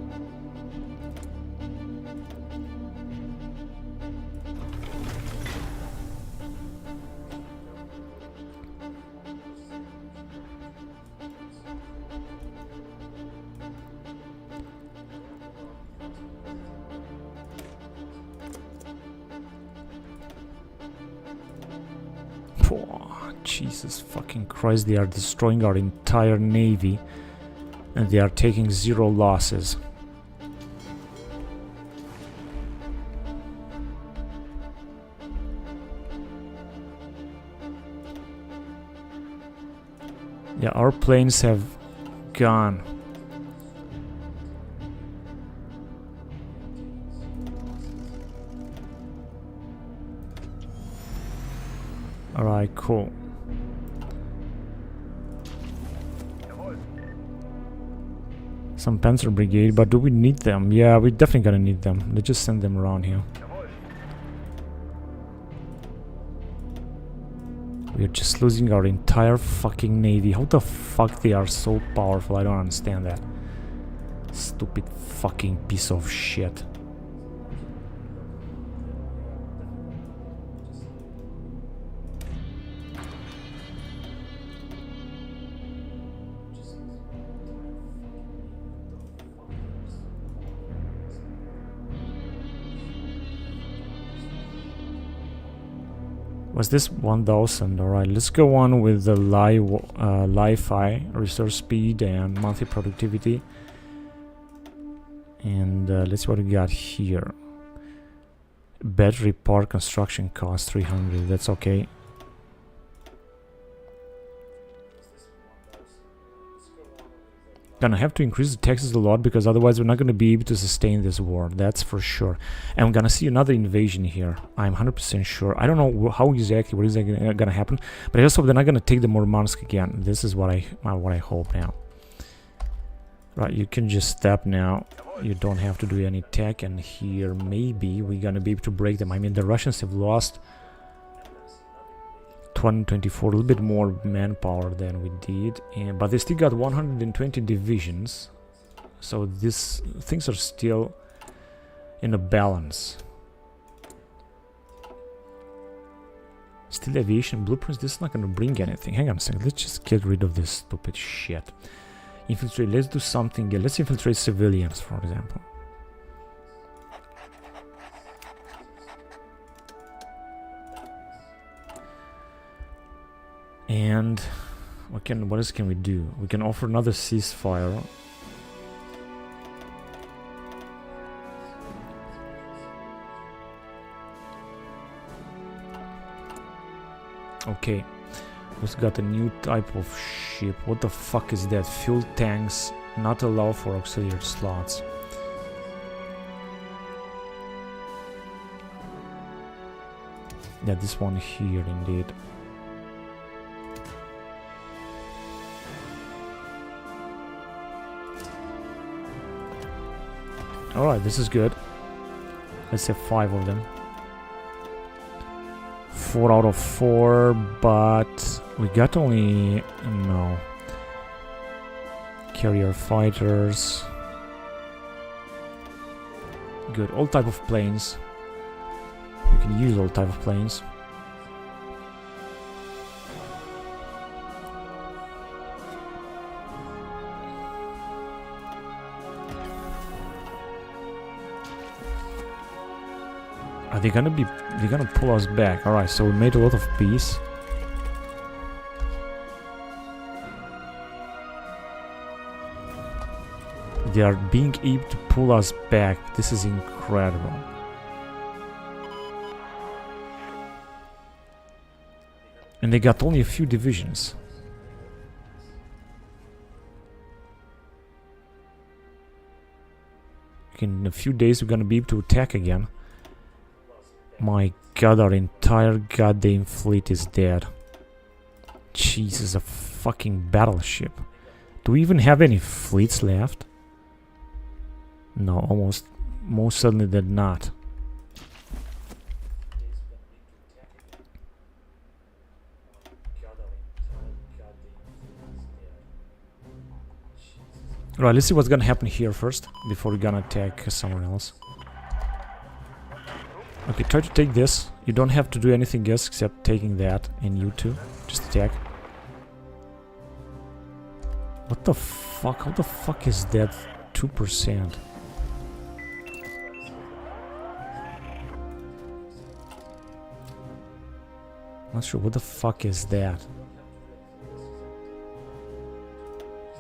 Jesus fucking Christ, they are destroying our entire navy and they are taking 0 losses. Yeah, our planes have gone. Alright, cool. Some Panzer Brigade, but do we need them? Yeah, we're definitely gonna need them. Let's just send them around here. We're just losing our entire fucking navy. How the fuck they are so powerful? I don't understand that. Stupid fucking piece of shit. Was this 1000? Alright, let's go on with the Li-Fi, resource speed and monthly productivity. And let's see what we got here. Battery part construction cost 300, that's okay. Gonna have to increase the taxes a lot because otherwise we're not gonna be able to sustain this war, that's for sure. And we're gonna see another invasion here, I'm 100% sure. I don't know how exactly, what is gonna happen, but I just hope they're not gonna take the Murmansk again. This is what I hope now. Right, you can just step now. You don't have to do any tech, and here maybe we're gonna be able to break them. I mean, the Russians have lost 224, a little bit more manpower than we did, but they still got 120 divisions, so these things are still in a balance. Still aviation blueprints, this is not gonna bring anything. Hang on a second, let's just get rid of this stupid shit. Infiltrate, let's do something, let's infiltrate civilians, for example. And what else can we do? We can offer another ceasefire. Okay, we've got a new type of ship. What the fuck is that? Fuel tanks not allowed for auxiliary slots. Yeah, this one here indeed. Alright, this is good. Let's have 5 of them. 4 out of 4, but we got only... no. Carrier fighters. Good, all type of planes. We can use all type of planes. Are they gonna be... they're gonna pull us back. Alright, so we made a lot of peace. They are being able to pull us back. This is incredible. And they got only a few divisions. In a few days we're gonna be able to attack again. My god, our entire goddamn fleet is dead. Jesus, a fucking battleship. Do we even have any fleets left? No, most certainly did not. Right, let's see what's gonna happen here first, before we're gonna attack somewhere else. Okay, try to take this. You don't have to do anything else except taking that, and you too. Just attack. What the fuck? How the fuck is that 2%? Not sure, what the fuck is that?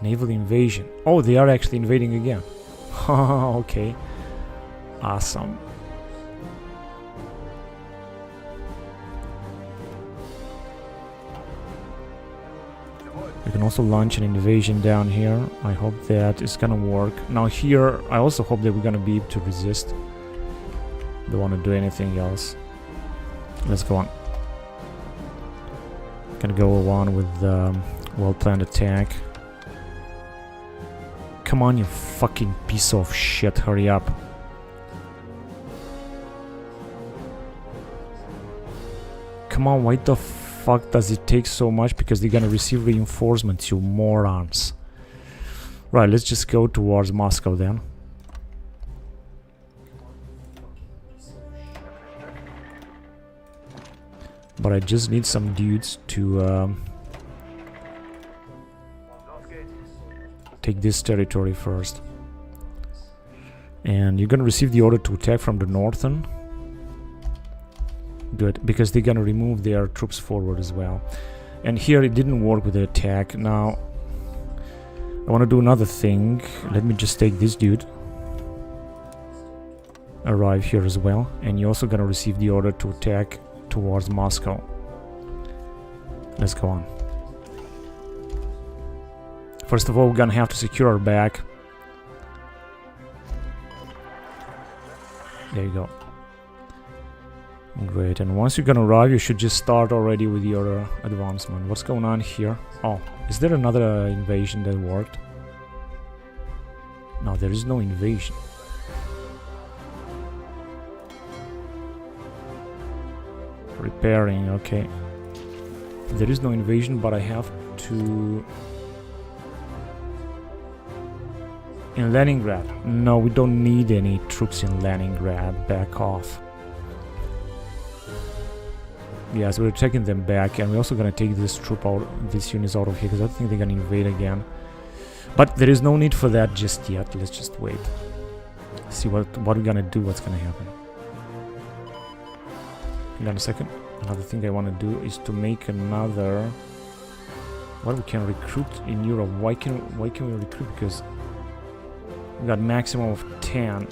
Naval invasion. Oh, they are actually invading again. Okay. Awesome. We can also launch an invasion down here. I hope that is gonna work. Now here, I also hope that we're gonna be able to resist. Don't want to do anything else. Let's go on. Gonna go on with well-planned attack. Come on, you fucking piece of shit, hurry up. Come on, why the fuck does it take so much? Because they're gonna receive reinforcements, you morons. Right, let's just go towards Moscow then. But I just need some dudes to take this territory first. And you're gonna receive the order to attack from the northern. good, because they're gonna remove their troops forward as well. And here it didn't work with the attack. Now I want to do another thing. Let me just take this dude, arrive here as well, and you're also gonna receive the order to attack towards Moscow. Let's go on. First of all, we're gonna have to secure our back. There you go. Great, and once you're gonna arrive, you should just start already with your advancement. What's going on here? Oh, is there another invasion that worked? No, there is no invasion. Repairing, okay. There is no invasion, but I have to... In Leningrad. No, we don't need any troops in Leningrad. Back off. Yeah, so we're taking them back, and we're also gonna take this troop out, these units out of here, because I think they're gonna invade again. But there is no need for that just yet. Let's just wait. See what we're gonna do, what's gonna happen. Hang on a second. Another thing I want to do is to make another... What we can recruit in Europe? Why can we recruit? Because we got maximum of 10.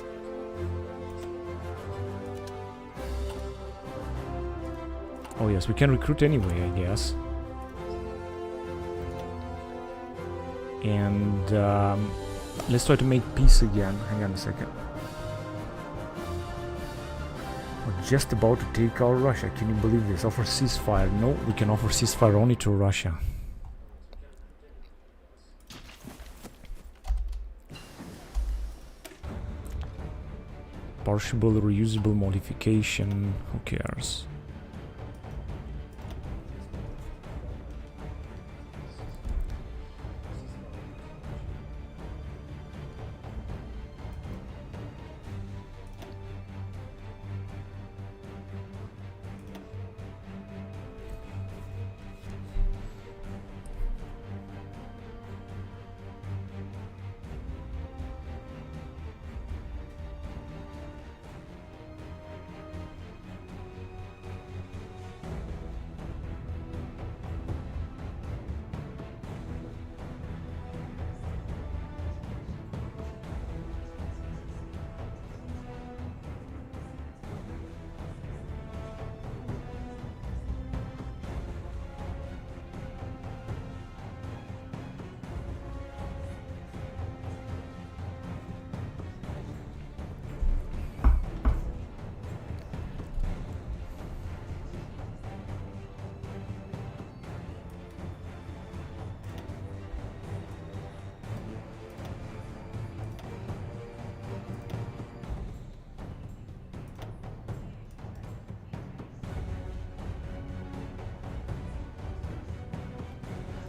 Oh yes, we can recruit anyway, I guess. And let's try to make peace again. Hang on a second. We're just about to take out Russia. Can you believe this? Offer ceasefire. No, we can offer ceasefire only to Russia. Partial reusable modification. Who cares?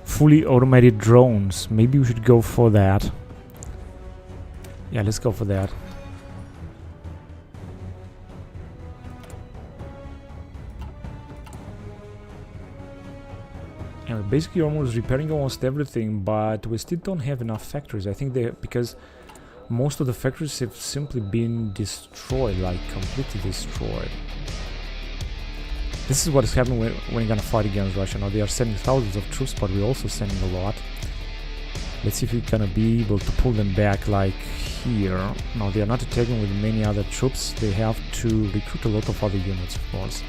Fully automated drones. Maybe we should go for that. Yeah, let's go for that. And we're basically almost repairing almost everything, but we still don't have enough factories. I think because most of the factories have simply been destroyed, like completely destroyed. This is what is happening when you're gonna fight against Russia. Now they are sending thousands of troops, but we're also sending a lot. Let's see if we're gonna be able to pull them back like here. Now they are not attacking with many other troops. They have to recruit a lot of other units, of course.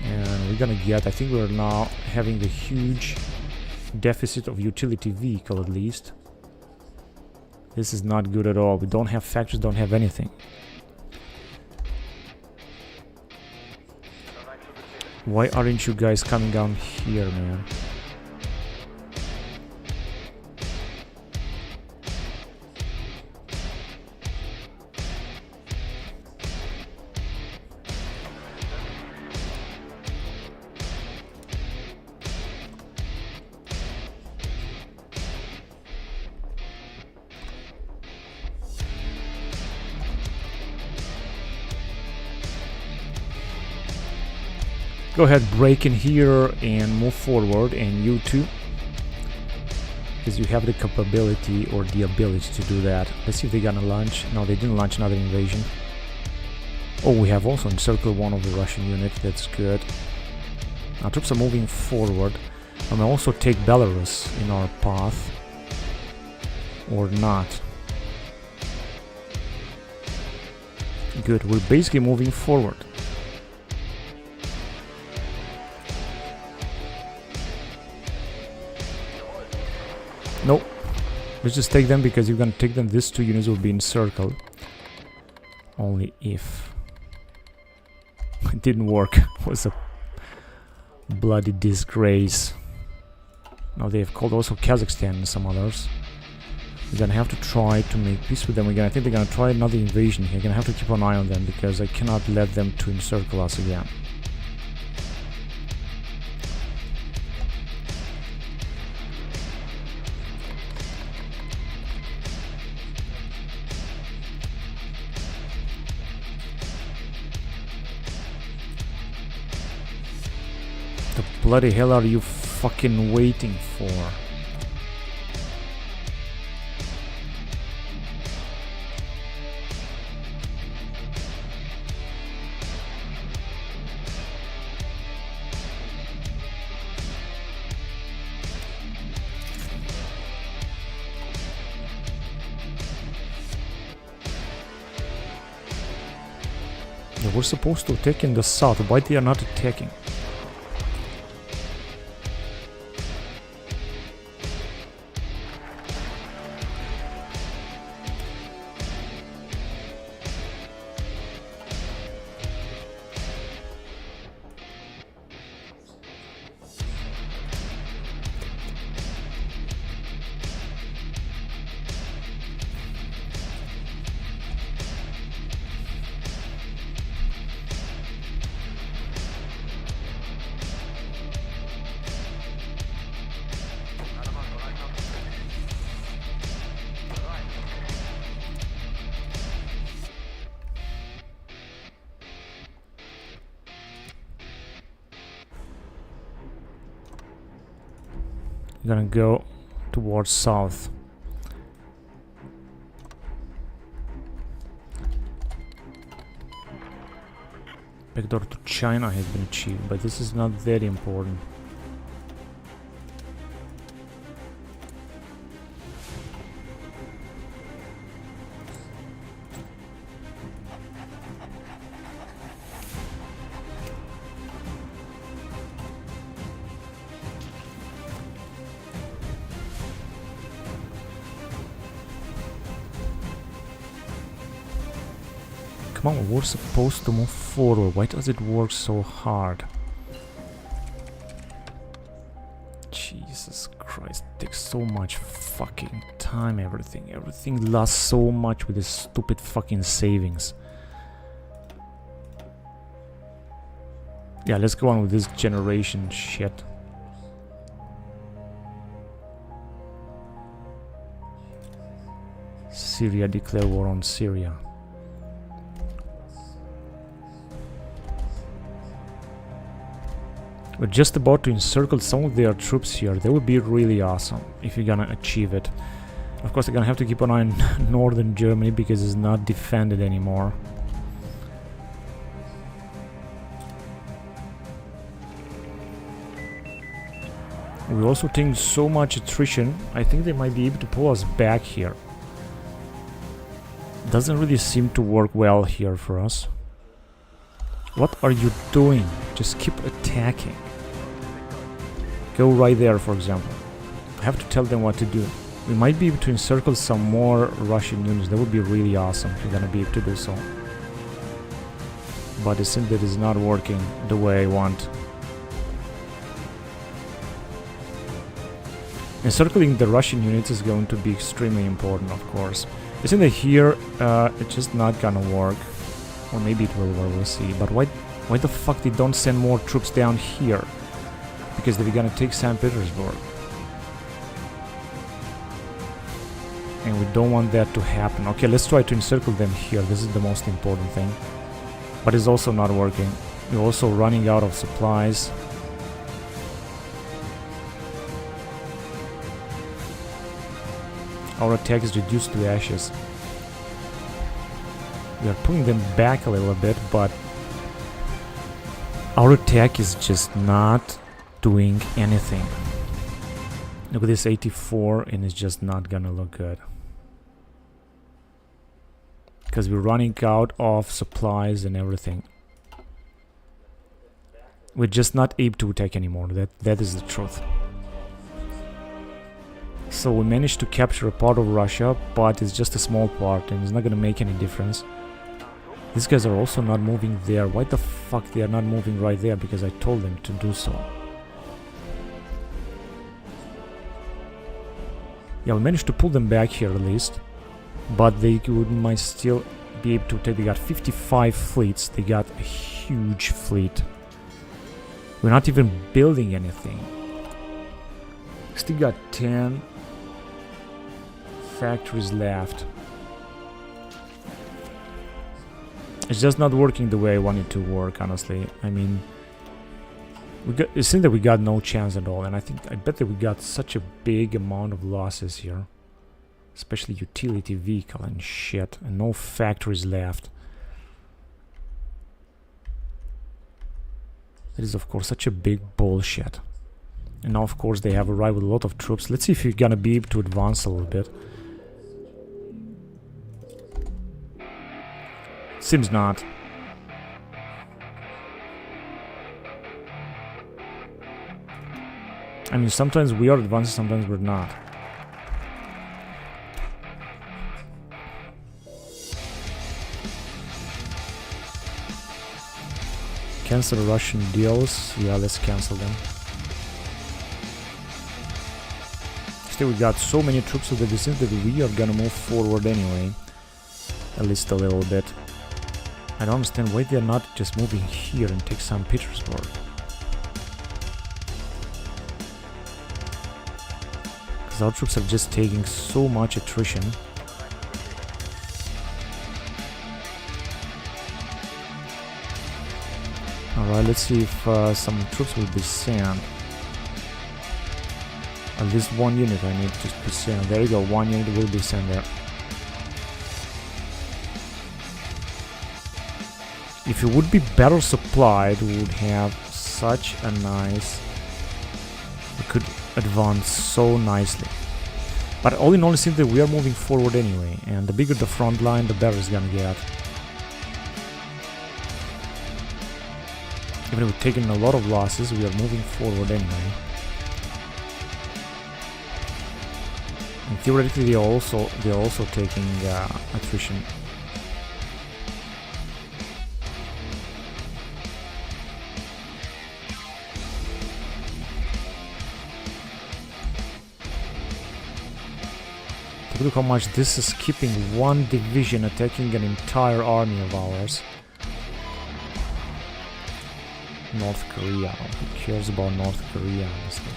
And we're gonna get, I think we're now having a huge deficit of utility vehicle at least. This is not good at all. We don't have factories, don't have anything. Why aren't you guys coming down here, man? Go ahead, break in here and move forward, and you too, because you have the capability or the ability to do that. Let's see if they're gonna launch. No, they didn't launch another invasion. Oh, we have also encircled one of the Russian units. That's good. Our troops are moving forward. And we also take Belarus in our path. Or not. Good, we're basically moving forward. Nope. Let's just take them because you're gonna take them. These 2 units will be encircled. Only if. It didn't work. It was a bloody disgrace. Now they have called also Kazakhstan and some others. We're gonna have to try to make peace with them again. I think they're gonna try another invasion here. Gonna have to keep an eye on them because I cannot let them to encircle us again. The bloody hell are you fucking waiting for? We're supposed to attack in the south. Why they are not attacking? Gonna go towards south. Backdoor to China has been achieved, but this is not very important. Come on, we're supposed to move forward. Why does it work so hard? Jesus Christ, it takes so much fucking time, everything lasts so much with this stupid fucking savings. Yeah, let's go on with this generation shit. Syria, declare war on Syria. We're just about to encircle some of their troops here. That would be really awesome if you're gonna achieve it. Of course, they're gonna have to keep an eye on northern Germany because it's not defended anymore. We're also taking so much attrition. I think they might be able to pull us back here. Doesn't really seem to work well here for us. What are you doing? Just keep attacking. Go right there, for example. I have to tell them what to do. We might be able to encircle some more Russian units. That would be really awesome if we're gonna be able to do so. But it seems that it's not working the way I want. Encircling the Russian units is going to be extremely important, of course. It seems that here it's just not gonna work. Or maybe it will, we'll see. But why the fuck they don't send more troops down here? Because they're gonna take St. Petersburg. And we don't want that to happen. Okay, let's try to encircle them here. This is the most important thing. But it's also not working. We're also running out of supplies. Our attack is reduced to ashes. We are pulling them back a little bit, but our attack is just not doing anything. Look at this 84, and it's just not gonna look good. Because we're running out of supplies and everything. We're just not able to attack anymore. That is the truth. So we managed to capture a part of Russia, but it's just a small part, and it's not gonna make any difference. These guys are also not moving there. Why the fuck they are not moving right there? Because I told them to do so. Yeah, we managed to pull them back here at least. But they might still be able to take... They got 55 fleets. They got a huge fleet. We're not even building anything. Still got 10 factories left. It's just not working the way I want it to work, honestly. I mean, it seems that we got no chance at all, and I bet that we got such a big amount of losses here, especially utility vehicle and shit, and no factories left. That is, of course, such a big bullshit. And now, of course, they have arrived with a lot of troops. Let's see if we're gonna be able to advance a little bit. Seems not. I mean, sometimes we are advancing, sometimes we're not. Cancel Russian deals. Yeah, let's cancel them. Still, we got so many troops so that it seems that we are gonna move forward anyway. At least a little bit. I don't understand why they're not just moving here and take St. Petersburg. Because our troops are just taking so much attrition. Alright, let's see if some troops will be sent. At least one unit I need to be sent. There you go, one unit will be sent there. If it would be better supplied, we would have such a nice... We could advance so nicely. But all in all, it seems that we are moving forward anyway. And the bigger the front line, the better it's gonna get. Even if we're taking a lot of losses, we are moving forward anyway. And theoretically, they are also taking attrition. Look how much this is keeping one division attacking an entire army of ours. North Korea. Who cares about North Korea, honestly?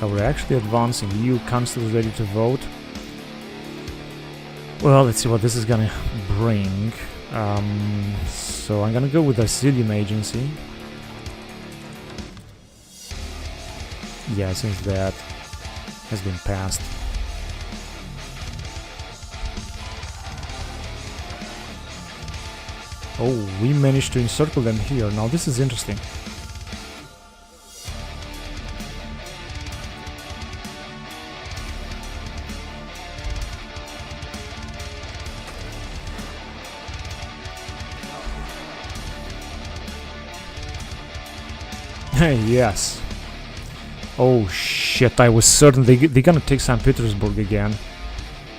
We're actually advancing. EU council is ready to vote. Well, let's see what this is gonna bring. So I'm gonna go with Asylum Agency. Yeah, since that has been passed. Oh, we managed to encircle them here. Now this is interesting. Yes. Oh shit, I was certain they're gonna take St. Petersburg again.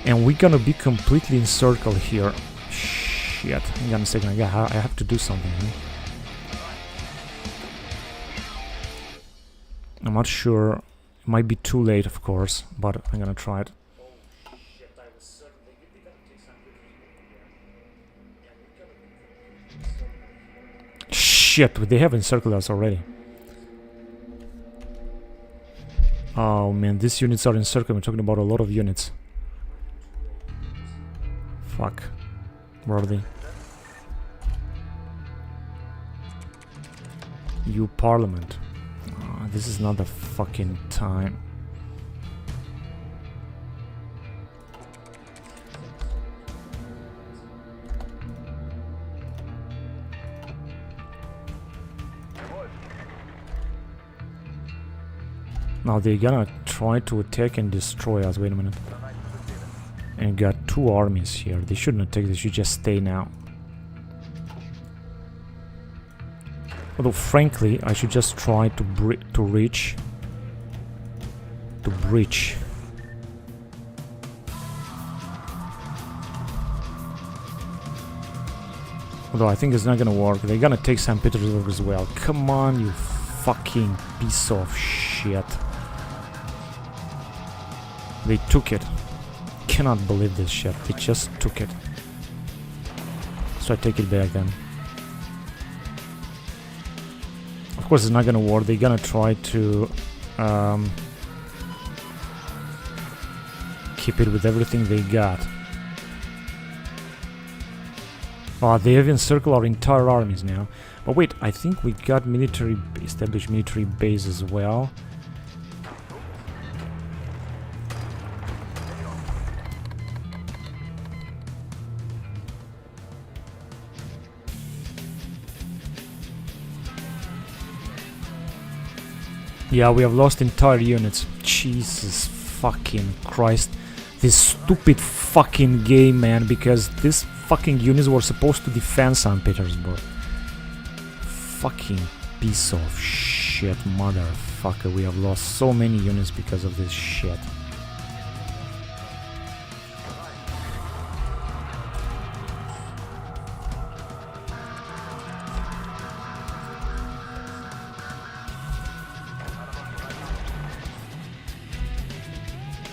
And we're gonna be completely encircled here. Shit, hang on a second, I have to do something here. I'm not sure. It might be too late, of course, but I'm gonna try it. Shit, they have encircled us already. Oh man, these units are encircled. We're talking about a lot of units. Fuck. Where are they? You Parliament. Oh, this is not the fucking time. Now they're gonna try to attack and destroy us. Wait a minute. And got 2 armies here. They shouldn't attack, they should just stay now. Although frankly, I should just try to breach. Although I think it's not gonna work. They're gonna take St. Petersburg as well. Come on, you fucking piece of shit. They took it. Cannot believe this shit. They just took it. So I take it back then. Of course it's not gonna work. They're gonna try to keep it with everything they got. Oh, they have encircled our entire armies now. But wait, I think we got established military base as well. Yeah, we have lost entire units. Jesus fucking Christ. This stupid fucking game, man, because these fucking units were supposed to defend St. Petersburg. Fucking piece of shit, motherfucker. We have lost so many units because of this shit.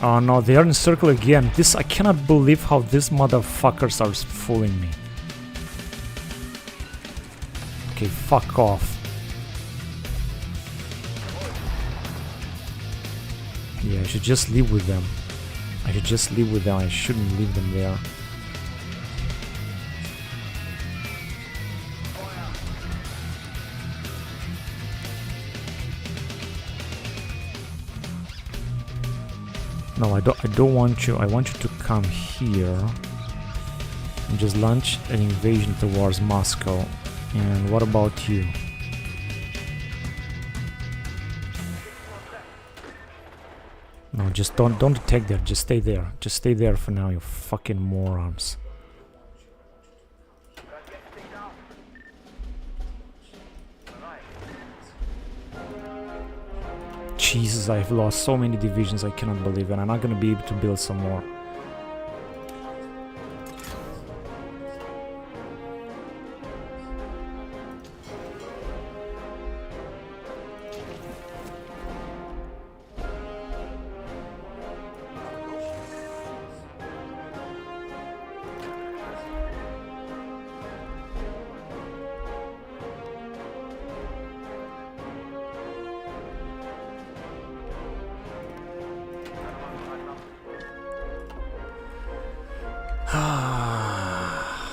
Oh no, they are in circle again. This, I cannot believe how these motherfuckers are fooling me. Okay, fuck off. Yeah, I should just leave with them. I shouldn't leave them there. No, I don't want you. I want you to come here and just launch an invasion towards Moscow. And what about you? No, just don't attack there. Just stay there. Just stay there for now, you fucking morons. Jesus, I've lost so many divisions, I cannot believe it. I'm not gonna be able to build some more.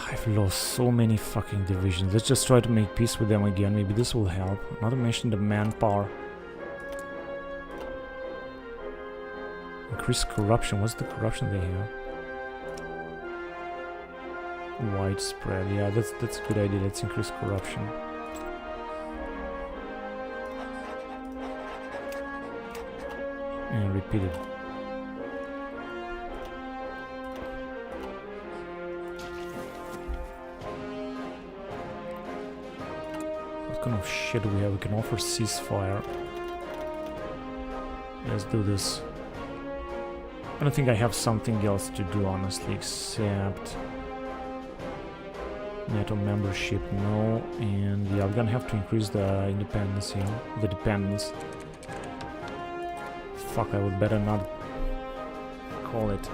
I've lost so many fucking divisions. Let's just try to make peace with them again. Maybe this will help. Not to mention the manpower. Increase corruption. What's the corruption they have? Widespread. Yeah, that's a good idea. Let's increase corruption. And repeat it. What kind of shit do we have? We can offer ceasefire. Let's do this. I don't think I have something else to do, honestly, except NATO membership, no. And yeah, I'm gonna have to increase the independence here, the dependence. Fuck, I would better not call it.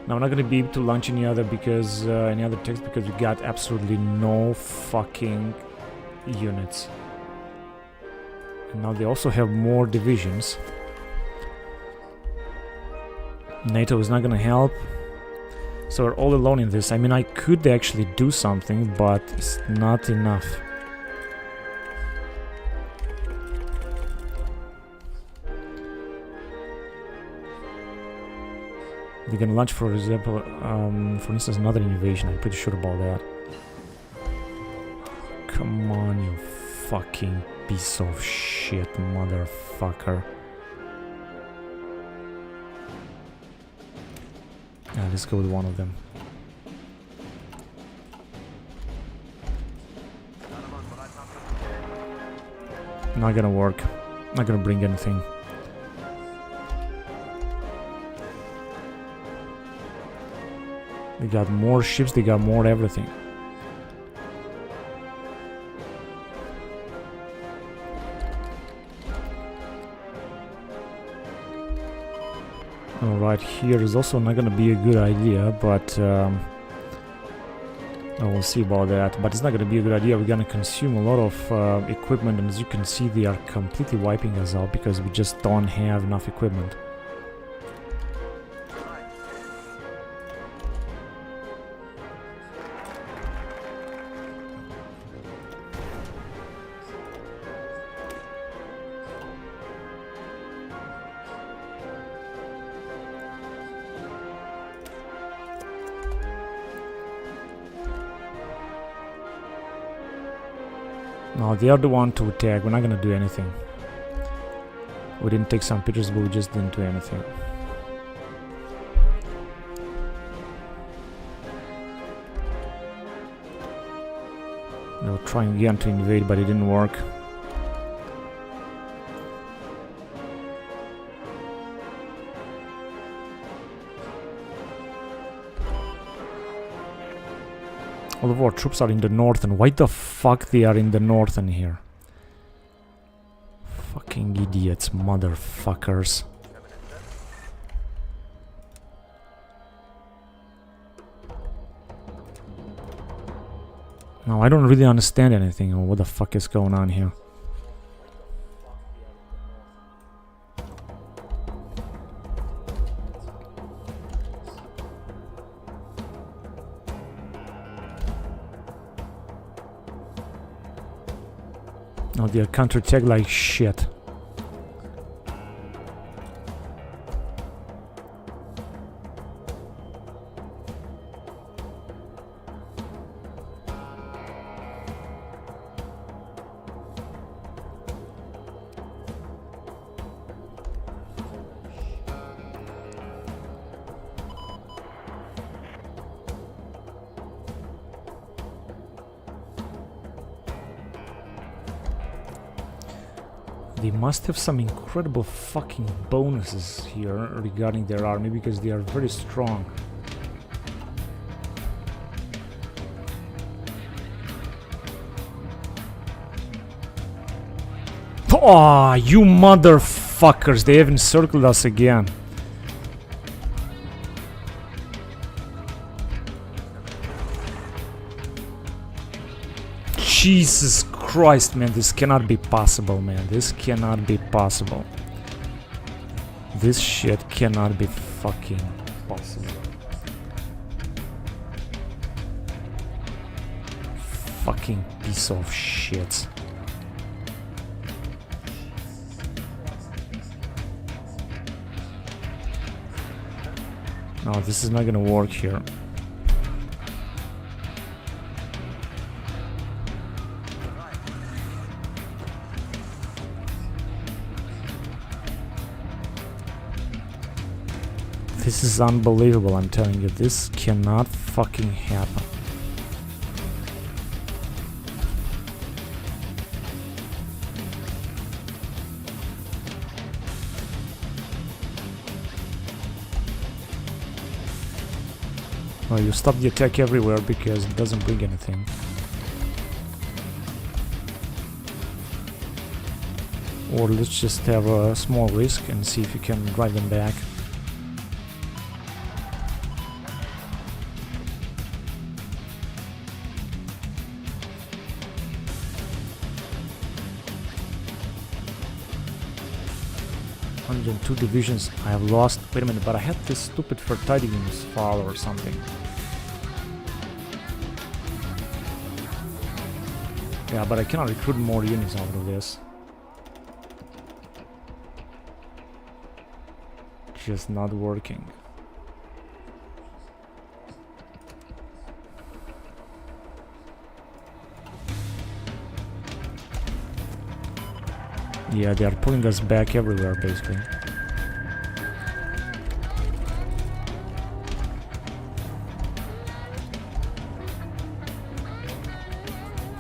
Now I'm not gonna be able to launch any other text because we got absolutely no fucking units. And now they also have more divisions. NATO is not gonna help. So we're all alone in this. I mean, I could actually do something, but it's not enough. They're gonna launch, for example, for instance, another invasion. I'm pretty sure about that. Come on, you fucking piece of shit, motherfucker. Yeah, let's go with one of them. Not gonna work. Not gonna bring anything. They got more ships, they got more everything. Alright, here is also not gonna be a good idea, but I will see about that. But it's not gonna be a good idea. We're gonna consume a lot of equipment, and as you can see, they are completely wiping us out because we just don't have enough equipment. No, they are the one to attack. We're not gonna do anything. We didn't take St. Petersburg, we just didn't do anything. They were trying again to invade, but it didn't work. All of our troops are in the north, and why the fuck they are in the north and here? Fucking idiots, motherfuckers. No, I don't really understand anything or what the fuck is going on here. No, they're counterattack like shit. They must have some incredible fucking bonuses here regarding their army because they are very strong. Oh, you motherfuckers! They have encircled us again. Jesus Christ, man, this cannot be possible, man. This cannot be possible. This shit cannot be fucking possible. Fucking piece of shit. No, this is not gonna work here. This is unbelievable, I'm telling you. This cannot fucking happen. Well, you stop the attack everywhere because it doesn't bring anything. Or let's just have a small risk and see if you can drive them back. 102 divisions I have lost. Wait a minute, but I had this stupid Verteidigungsfall file or something. Yeah, but I cannot recruit more units out of this. Just not working. Yeah, they are pulling us back everywhere, basically.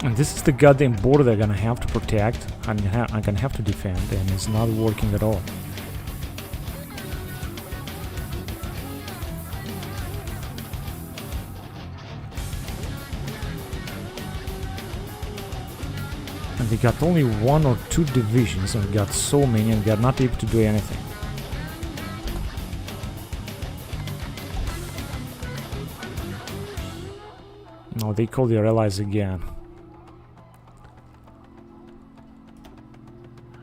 And this is the goddamn border they're gonna have to protect. I'm gonna have to defend, and it's not working at all. And they got only 1 or 2 divisions, and we got so many, and they are not able to do anything. No, they call their allies again.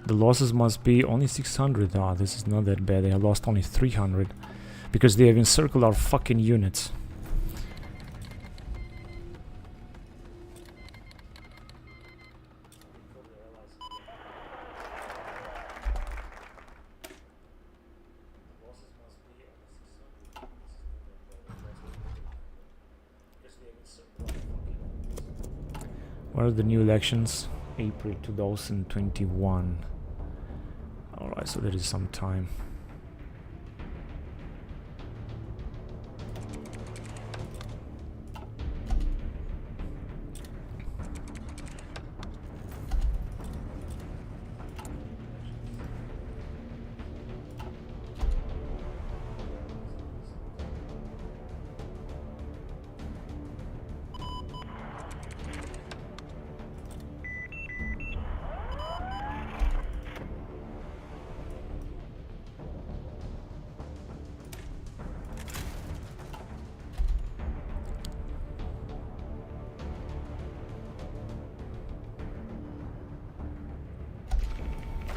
The losses must be only 600. Ah, this is not that bad. They have lost only 300 because they have encircled our fucking units. What are the new elections? April 2021. Alright, so there is some time.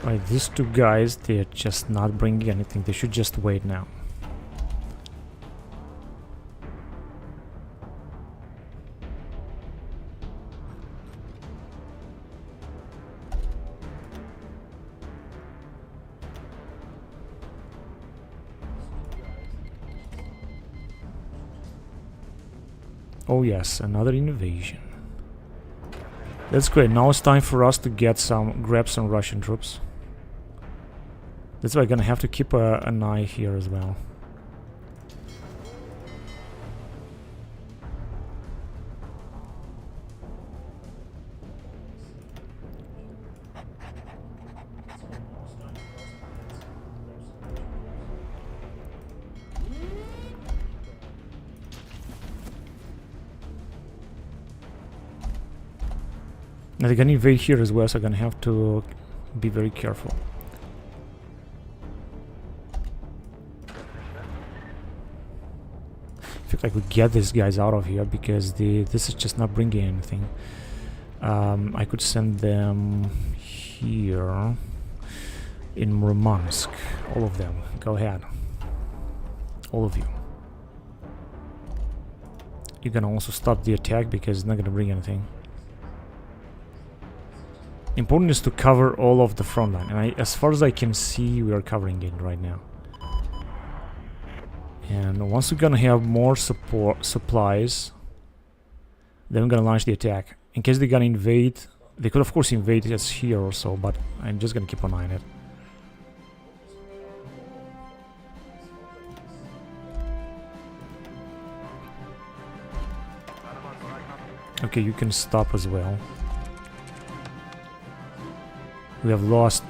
Right, these two guys, they're just not bringing anything. They should just wait now. Oh yes, another invasion. That's great. Now it's time for us to grab some Russian troops. That's why I'm gonna have to keep an eye here as well. Now they're gonna invade here as well, so I'm gonna have to be very careful. I feel like we get these guys out of here because this is just not bringing anything. I could send them here in Murmansk. All of them. Go ahead. All of you. You're gonna also stop the attack because it's not gonna bring anything. Important is to cover all of the front line, and as far as I can see, we are covering it right now. And once we're gonna have more supplies, then we're gonna launch the attack. In case they're gonna invade, they could of course invade us here or so, but I'm just gonna keep an eye on it. Okay, you can stop as well. We have lost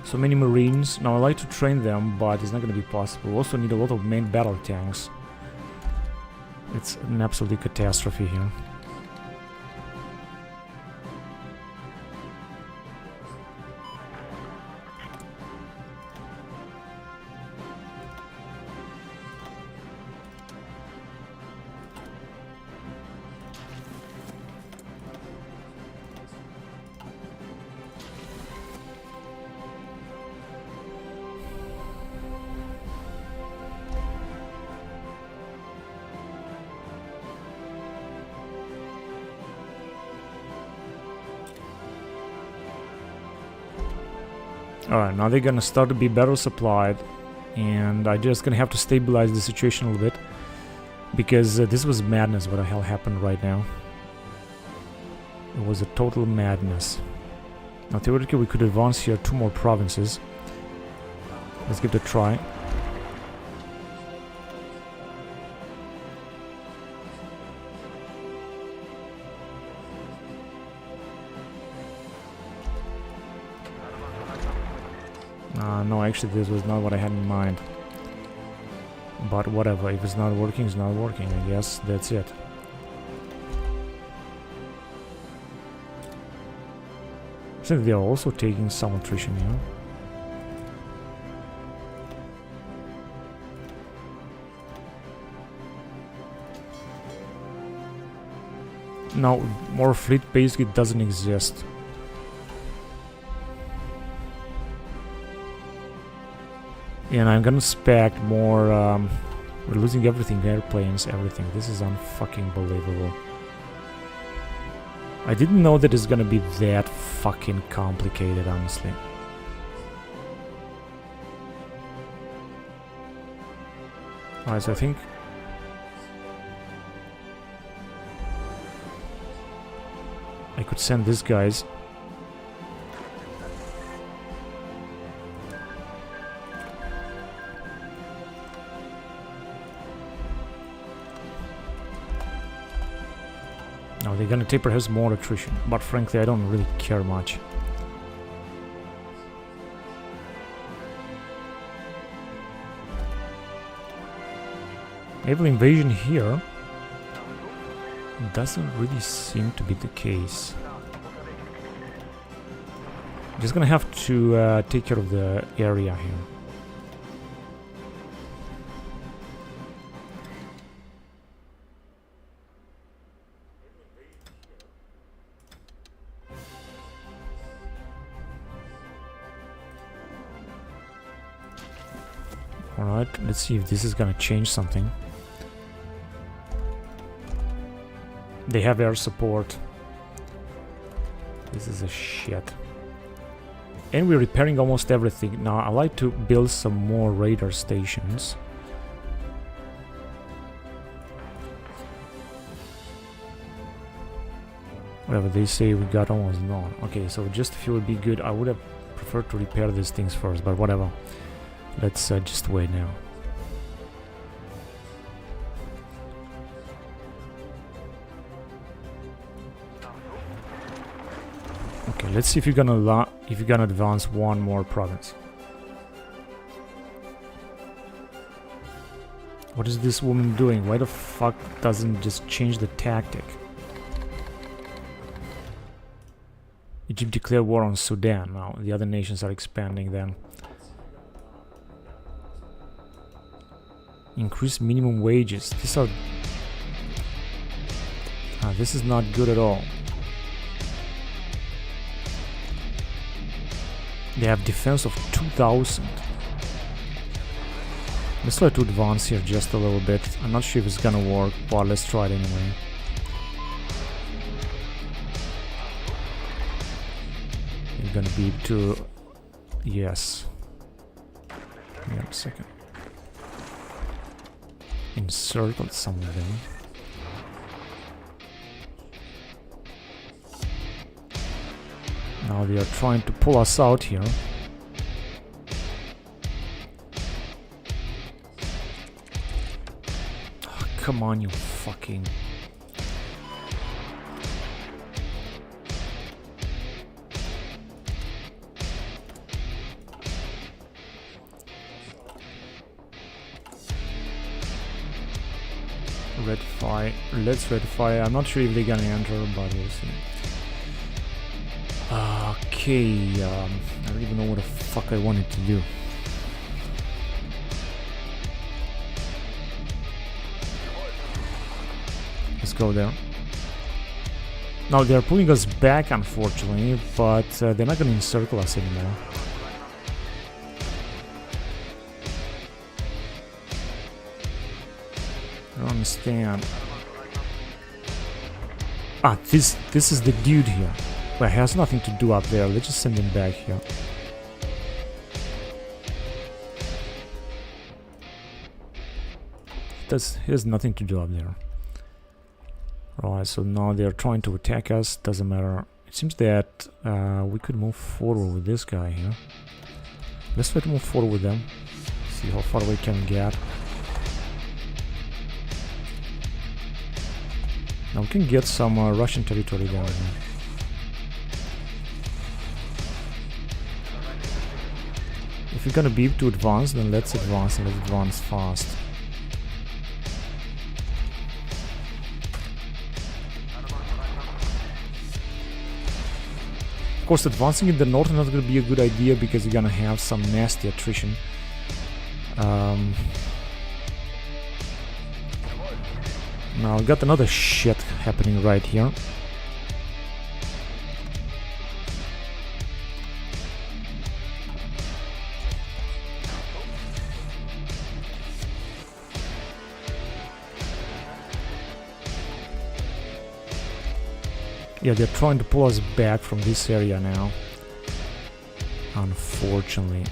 so many Marines. Now I like to train them, but it's not going to be possible. We also need a lot of main battle tanks. It's an absolute catastrophe here. Alright, now they're gonna start to be better supplied. And I'm just gonna have to stabilize the situation a little bit. Because this was madness what the hell happened right now. It was a total madness. Now theoretically we could advance here 2 more provinces. Let's give it a try. No, actually this was not what I had in mind. But whatever, if it's not working, it's not working. I guess that's it. I think they are also taking some attrition here. No, more fleet basically doesn't exist. And I'm gonna spec more, we're losing everything, airplanes, everything. This is unfucking believable. I didn't know that it's gonna be that fucking complicated, honestly. Alright, so I think... I could send these guys. Now they're gonna take perhaps more attrition, but frankly I don't really care much. Naval invasion here doesn't really seem to be the case. Just gonna have to take care of the area here. Alright, let's see if this is gonna change something. They have air support. This is a shit. And we're repairing almost everything. Now, I like to build some more radar stations. Whatever they say, we got almost none. Okay, so just if it would be good, I would have preferred to repair these things first, but whatever. Let's just wait now. Okay, let's see if you're gonna advance one more province. What is this woman doing? Why the fuck doesn't just change the tactic? Egypt declared war on Sudan. Now the other nations are expanding then. Increase minimum wages. These are... this is not good at all. They have defense of 2000. Let's try to advance here just a little bit. I'm not sure if it's gonna work, but let's try it anyway. You're gonna be to... Yes. Give me a second. Encircle some of them. Now they are trying to pull us out here. Oh, come on, you fucking... Ratify. Let's ratify. I'm not sure if they're gonna enter, but we'll see. Okay, I don't even know what the fuck I wanted to do. Let's go there. Now they're pulling us back, unfortunately, but they're not gonna encircle us anymore. I don't understand. Ah, this is the dude here. But he has nothing to do up there. Let's just send him back here. he has nothing to do up there. Right, so now they're trying to attack us. Doesn't matter. It seems that we could move forward with this guy here. Let's try to move forward with them. See how far we can get. Now we can get some Russian territory down here. If we're gonna be able to advance, then let's advance, and let's advance fast. Of course, advancing in the north is not gonna be a good idea because you're gonna have some nasty attrition. Now we got another shit happening right here. Yeah, they're trying to pull us back from this area now. Unfortunately.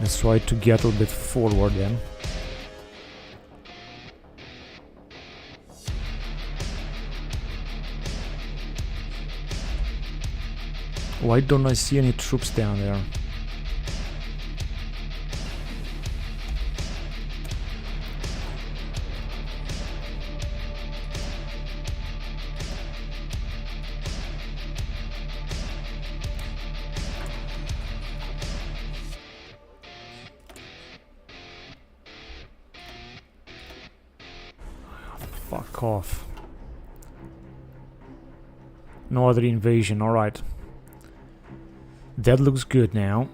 Let's try to get a little bit forward then. Why don't I see any troops down there? Fuck off. No other invasion, alright. That looks good now.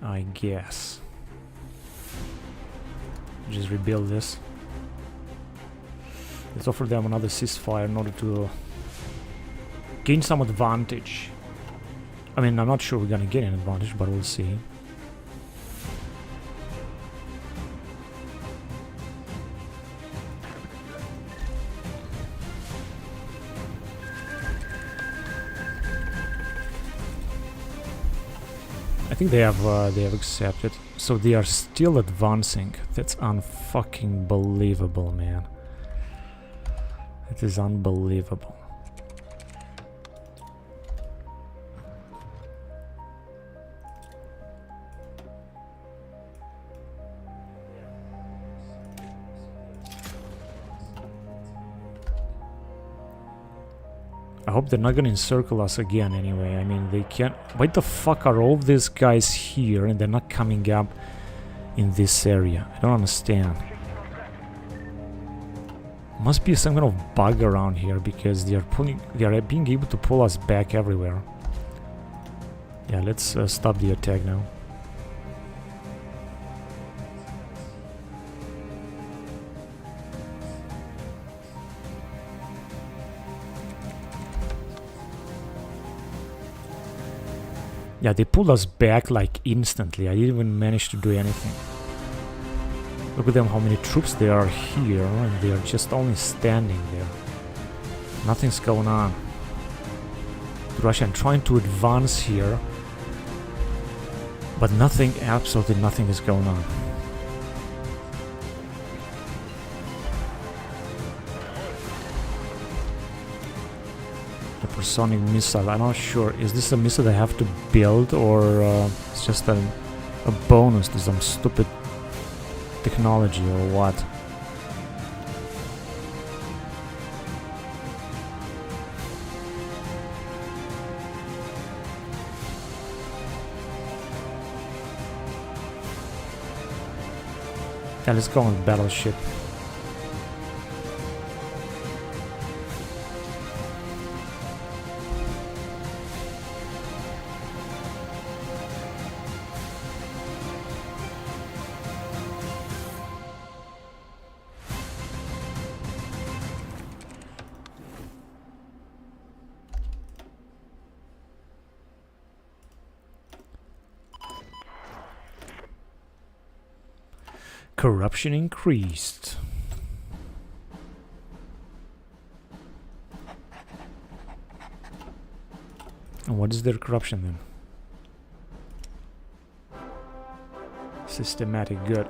I guess. Just rebuild this. Let's offer them another ceasefire in order to gain some advantage. I mean, I'm not sure we're gonna get an advantage, but we'll see. I think they have accepted. So they are still advancing. That's unfucking believable, man. It is unbelievable. I hope they're not gonna encircle us again anyway. I mean, they can't... Why the fuck are all these guys here and they're not coming up in this area? I don't understand. Must be some kind of bug around here because they are being able to pull us back everywhere. Yeah, let's stop the attack now. Yeah, they pulled us back like instantly. I didn't even manage to do anything. Look at them, how many troops there are here, and they are just only standing there. Nothing's going on. Russia, I'm trying to advance here, but nothing, absolutely nothing is going on. Hypersonic missile, I'm not sure. Is this a missile I have to build, or it's just a bonus to some stupid technology, or what? Yeah, let's go on the battleship. Corruption increased. And what is their corruption then? Systematic, good.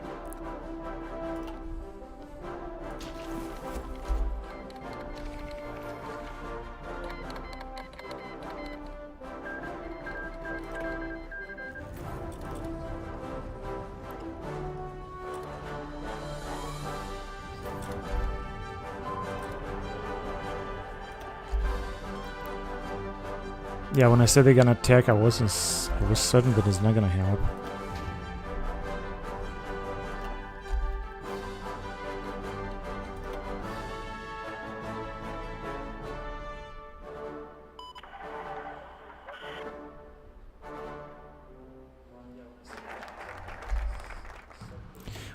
Yeah, when I said they're gonna attack, I was certain that it's not gonna help.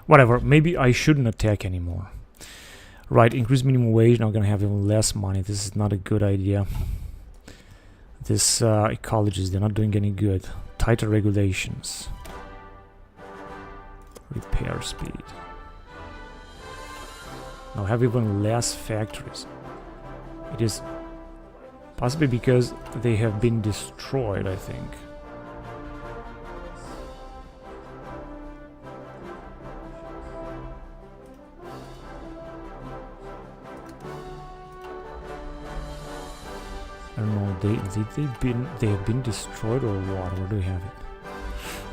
Whatever, maybe I shouldn't attack anymore. Right, increase minimum wage, now I'm gonna have even less money. This is not a good idea. This ecologists, they're not doing any good. Tighter regulations. Repair speed. Now have even less factories. It is possibly because they have been destroyed, I think. I don't know, they have been destroyed or what? Where do we have it?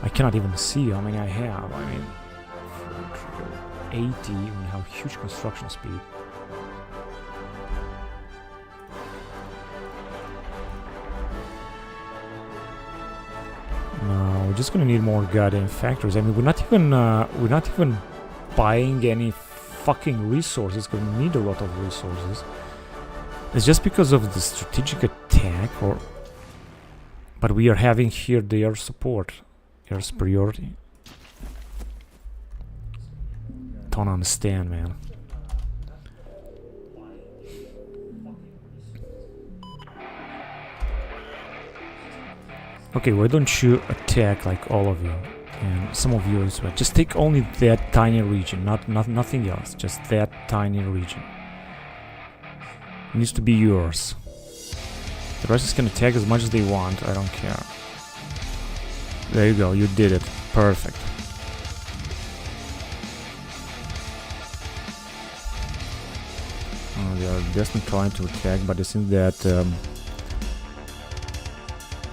I cannot even see how many I have. I mean, 80, we have huge construction speed. No, we're just gonna need more goddamn factories. I mean, we're not even buying any fucking resources. Gonna need a lot of resources. It's just because of the strategic attack, or... But we are having here the air support. Air superiority. Don't understand, man. Okay, why don't you attack like all of you? And some of you as well. Just take only that tiny region, nothing else. Just that tiny region. It needs to be yours. The rest can attack as much as they want, I don't care. There you go, you did it. Perfect. They are desperately trying to attack, but it seems that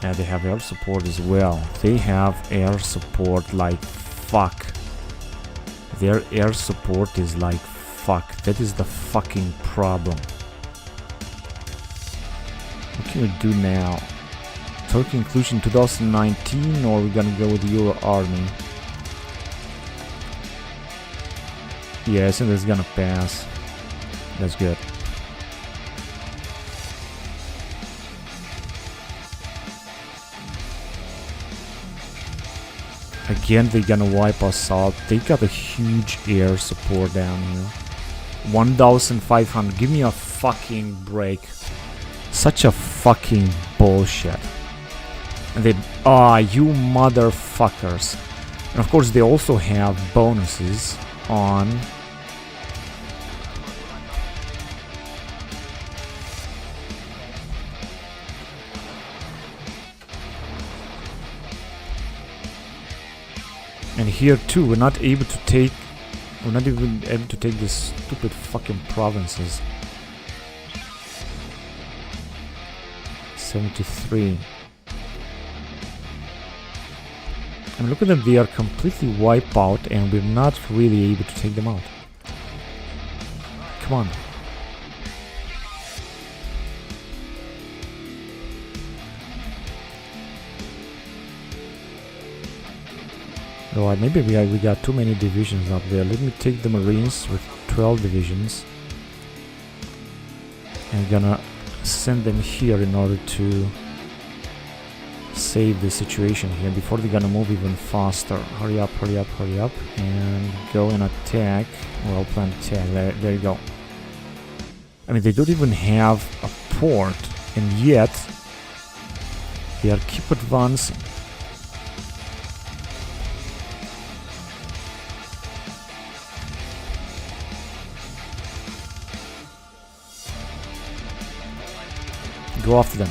yeah, they have air support as well. They have air support like fuck. Their air support is like fuck. That is the fucking problem. What can we do now? Turkey inclusion 2019, or we're gonna go with the Euro Army? Yeah, I think that's gonna pass. That's good. Again, they're gonna wipe us out. They got a huge air support down here. 1,500. Give me a fucking break. Such a fucking bullshit. And they... Ah, you motherfuckers. And of course, they also have bonuses on... And here too, we're not able to take... We're not even able to take these stupid fucking provinces. 73. And look at them, they are completely wiped out and we're not really able to take them out. Come on. Alright, maybe we got too many divisions up there. Let me take the Marines with 12 divisions. I'm gonna send them here in order to save the situation here before they're gonna move even faster. Hurry up, hurry up, hurry up. And go and attack. Well planned attack. There you go. I mean, they don't even have a port, and yet they are keep advancing. Go after them.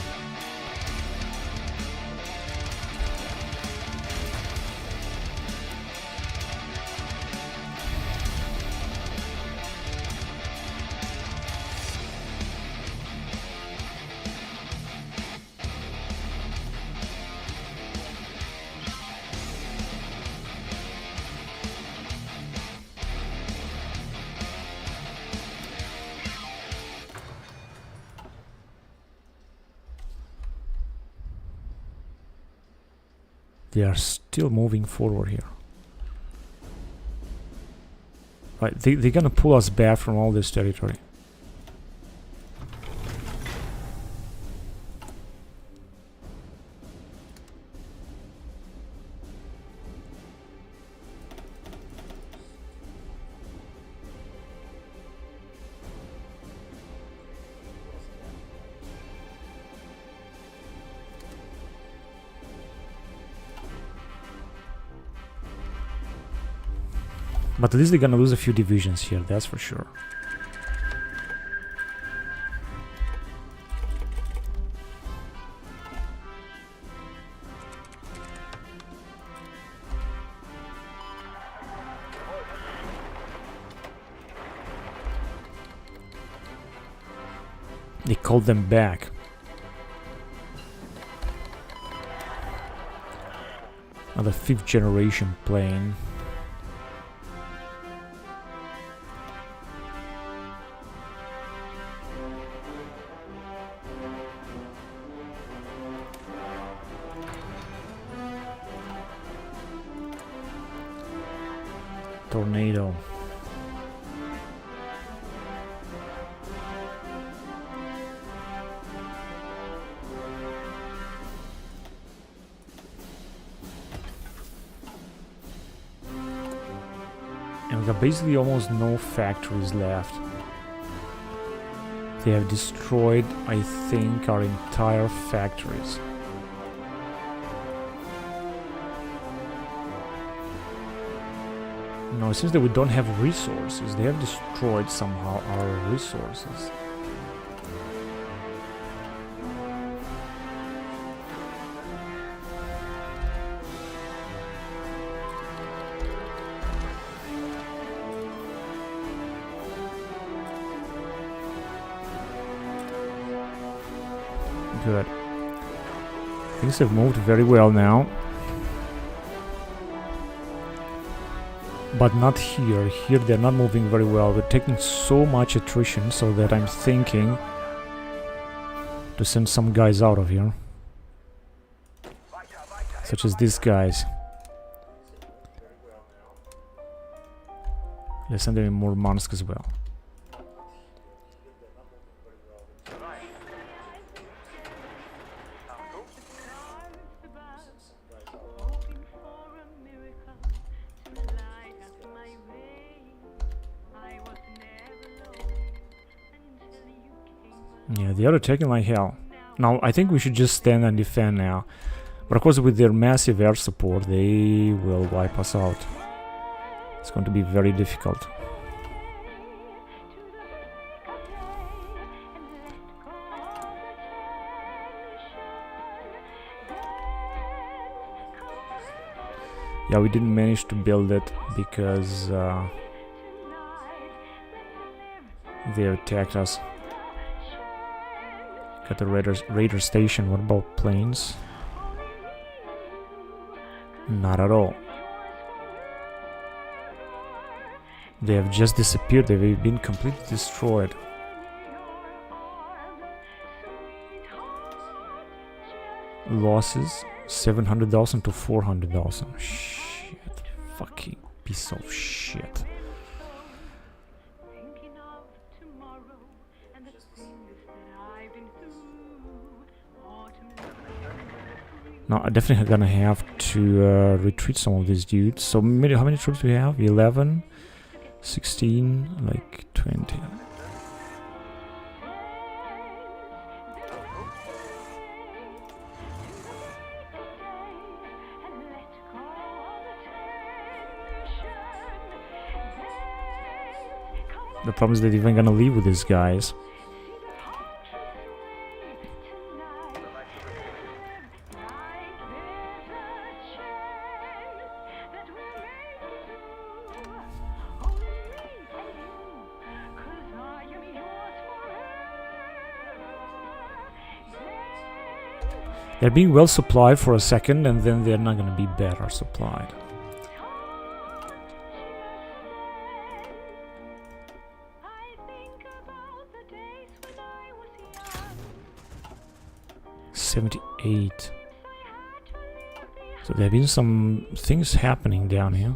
They are still moving forward here. Right, they're gonna pull us back from all this territory. But at least they're gonna lose a few divisions here, that's for sure. They called them back. Another 5th generation plane. Tornado. And we got basically almost no factories left. They have destroyed, I think, our entire factories. No, it seems that we don't have resources. They have destroyed somehow our resources. Good. Things have moved very well now. But not here. Here they're not moving very well. We're taking so much attrition so that I'm thinking to send some guys out of here. Such as these guys. Let's send them in Murmansk as well. Yeah, they are attacking like hell. Now, I think we should just stand and defend now. But of course, with their massive air support, they will wipe us out. It's going to be very difficult. Yeah, we didn't manage to build it because they attacked us. Got the radar station. What about planes? Not at all. They have just disappeared. They've been completely destroyed. Losses 700,000 to 400,000. Shit. Fucking piece of shit. Now, I'm definitely gonna have to retreat some of these dudes. So, how many troops do we have? 11, 16, like 20. The problem is that they're even gonna leave with these guys. They're being well supplied for a second, and then they're not gonna be better supplied. $78. So there have been some things happening down here.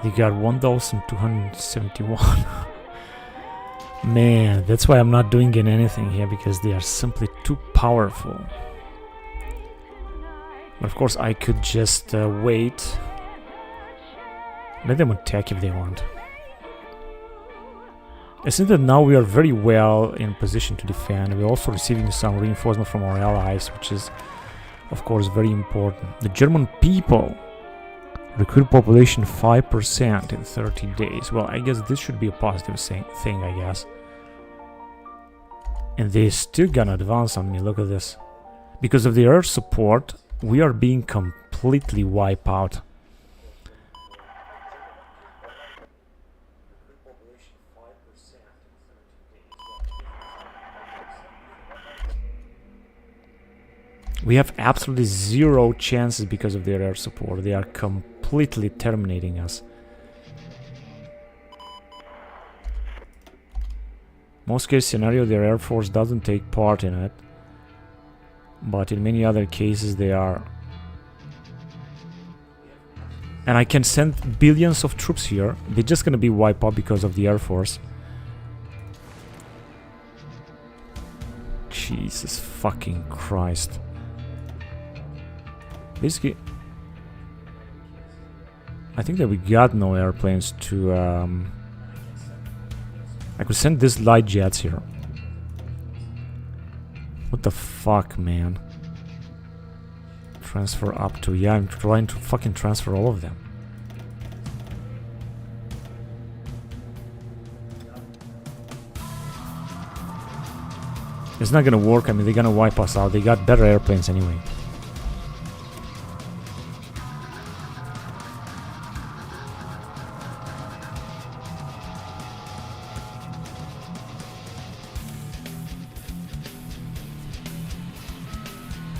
They got 1,271. Man, that's why I'm not doing anything here, because they are simply too powerful. But of course I could just wait. Let them attack if they want. I think that now we are very well in position to defend. We're also receiving some reinforcement from our allies, which is of course very important. The German people recruit population 5% in 30 days. Well, I guess this should be a positive thing, I guess. And they're still gonna advance on me, look at this. Because of the air support, we are being completely wiped out. We have absolutely zero chances because of their air support. They are completely terminating us. Most case scenario, their air force doesn't take part in it. But in many other cases they are. And I can send billions of troops here. They're just gonna be wiped out because of the air force. Jesus fucking Christ. Basically, I think that we got no airplanes to... I could send these light jets here. What the fuck, man? Transfer up to... Yeah, I'm trying to fucking transfer all of them. It's not gonna work. I mean, they're gonna wipe us out. They got better airplanes anyway.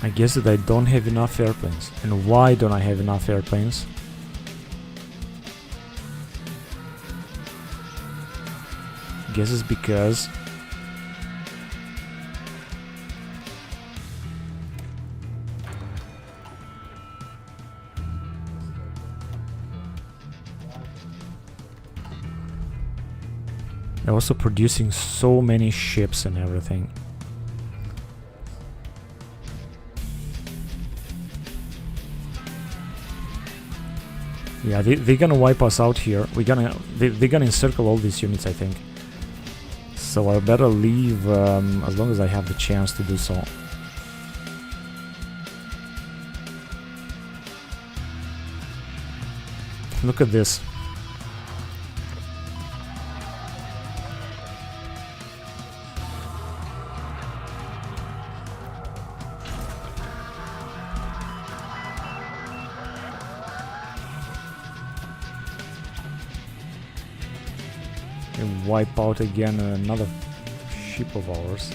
I guess that I don't have enough airplanes. And why don't I have enough airplanes? I guess it's because they're also producing so many ships and everything. Yeah, they're gonna wipe us out here. They're gonna encircle all these units, I think. So I better leave as long as I have the chance to do so. Look at this. And wipe out again another ship of ours.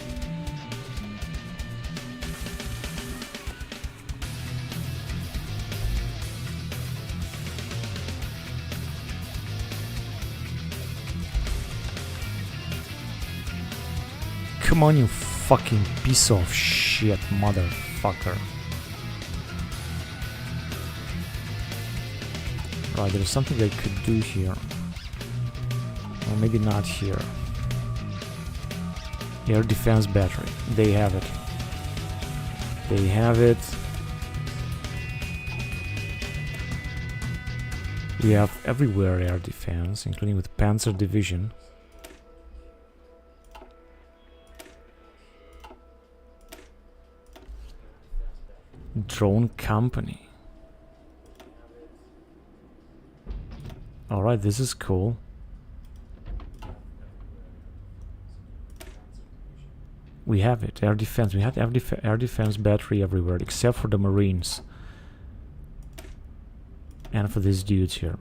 Come on, you fucking piece of shit, motherfucker. Right, there's something I could do here. Or maybe not here. Air defense battery. They have it. They have it. We have everywhere air defense, including with Panzer Division. Drone company. Alright, this is cool. We have it, air defense. We have air defense battery everywhere, except for the Marines. And for these dudes here.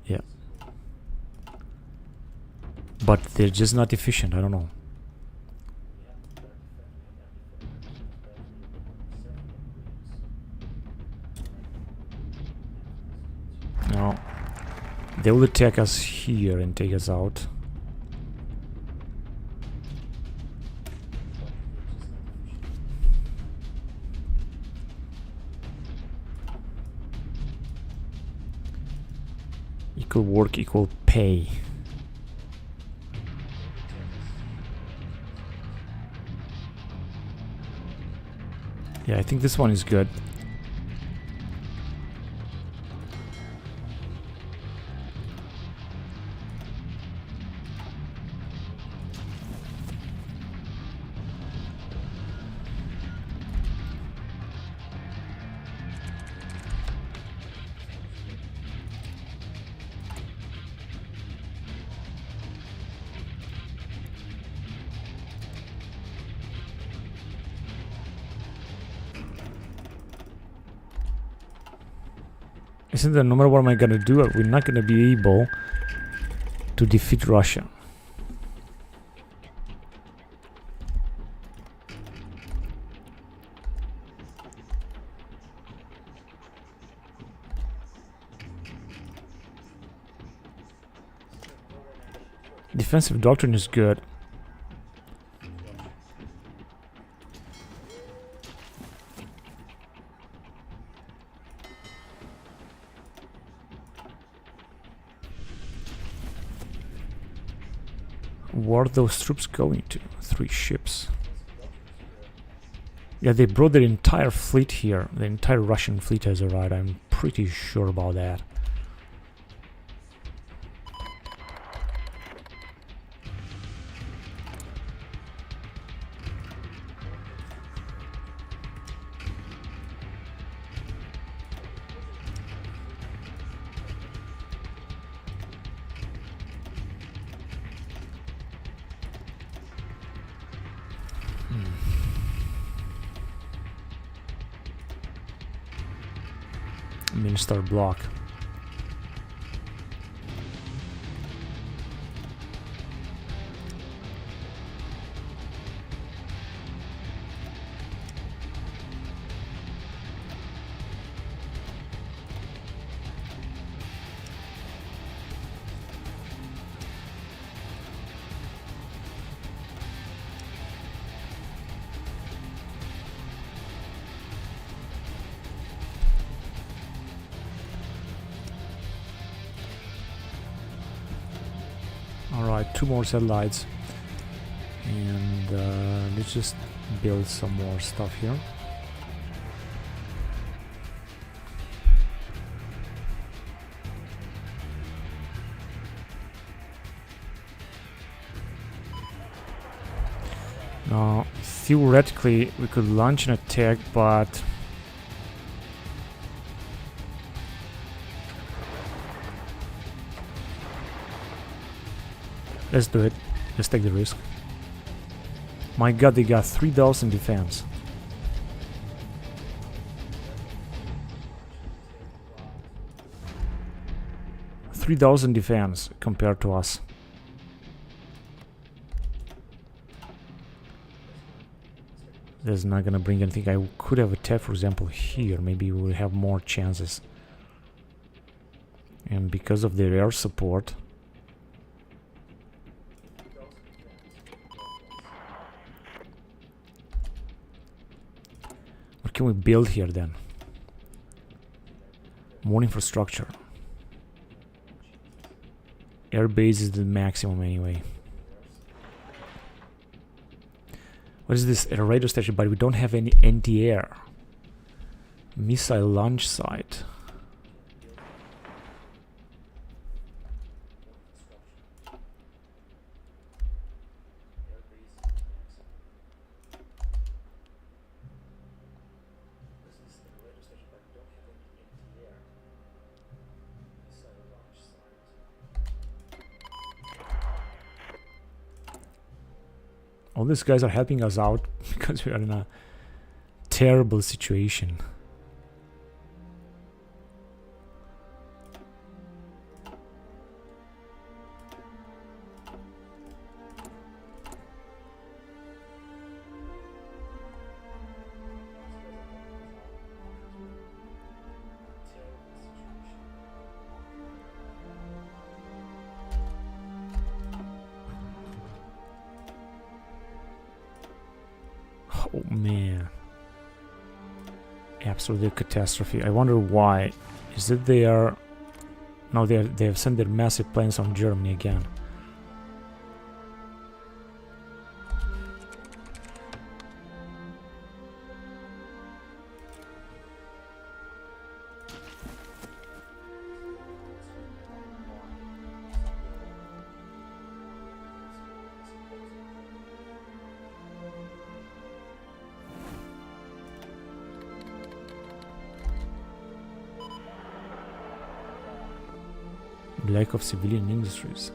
Yeah. But they're just not efficient, I don't know. They will attack us here and take us out. Equal work, equal pay. Yeah, I think this one is good. Isn't that no matter what am I gonna do, we're not gonna be able to defeat Russia. Defensive doctrine is good. Where are those troops going to? 3 ships. Yeah, they brought their entire fleet here. The entire Russian fleet has arrived. I'm pretty sure about that. Minister block. Alright, 2 more satellites. And let's just build some more stuff here. Now, theoretically, we could launch an attack, but let's do it. Let's take the risk. My god, they got 3,000 defense. $3,000 defense compared to us. That's not gonna bring anything. I could have attacked, for example, here. Maybe we will have more chances. And because of their air support, what can we build here then? More infrastructure. Air base is the maximum anyway. What is this? A radar station, but we don't have any anti-air. Missile launch site. All these guys are helping us out because we are in a terrible situation. Oh man. Absolutely a catastrophe. I wonder why. Is it they are... No, they have sent their massive planes on Germany again. Lack of civilian industries.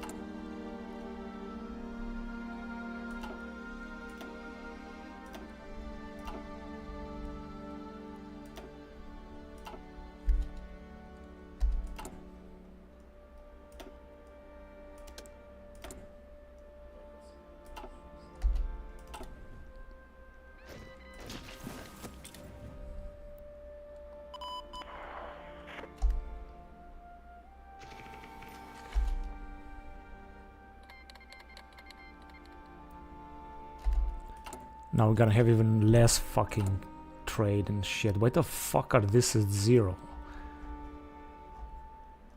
Now we're gonna have even less fucking trade and shit. Why the fuck are this at 0?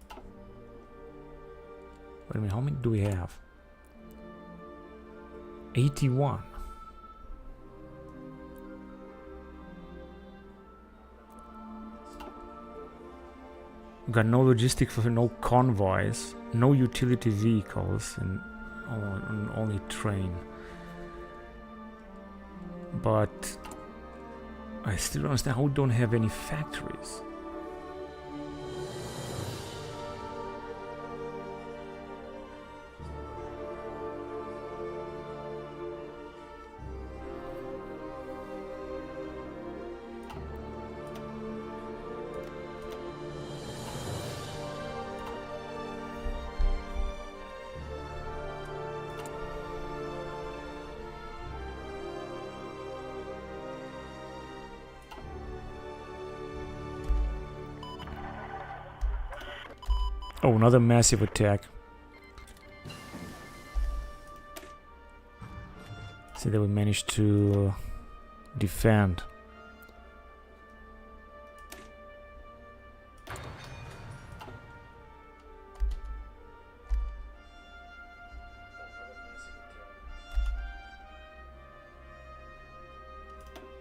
Wait a minute, how many do we have? 81. We got no logistics for no convoys, no utility vehicles, and only train. But I still don't understand how we don't have any factories. Oh, another massive attack. See that we managed to defend.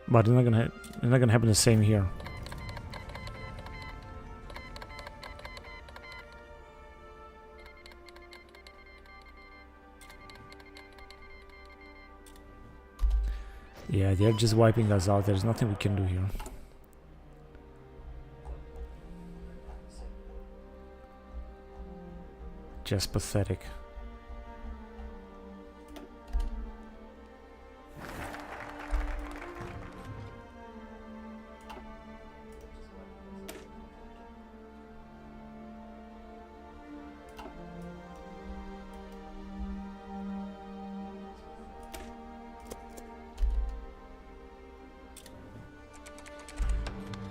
But it's not gonna happen the same here. Yeah, they're just wiping us out. There's nothing we can do here. Just pathetic.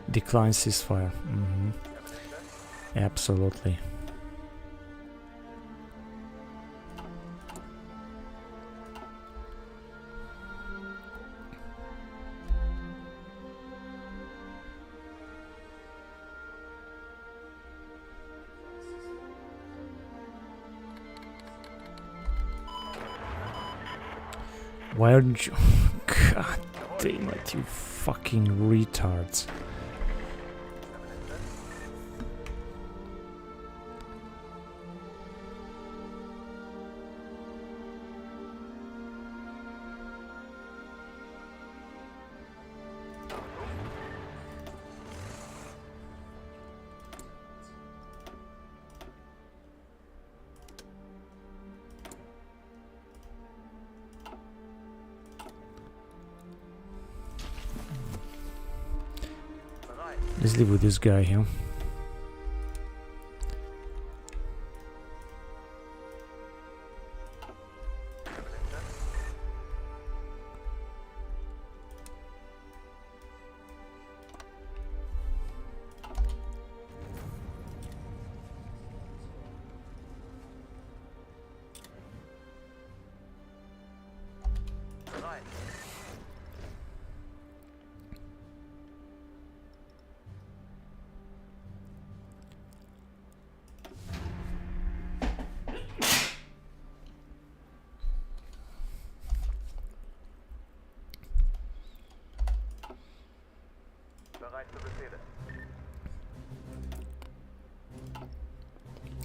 Decline ceasefire. Absolutely. Why aren't you... God damn it, you fucking retards. Let's live with this guy here.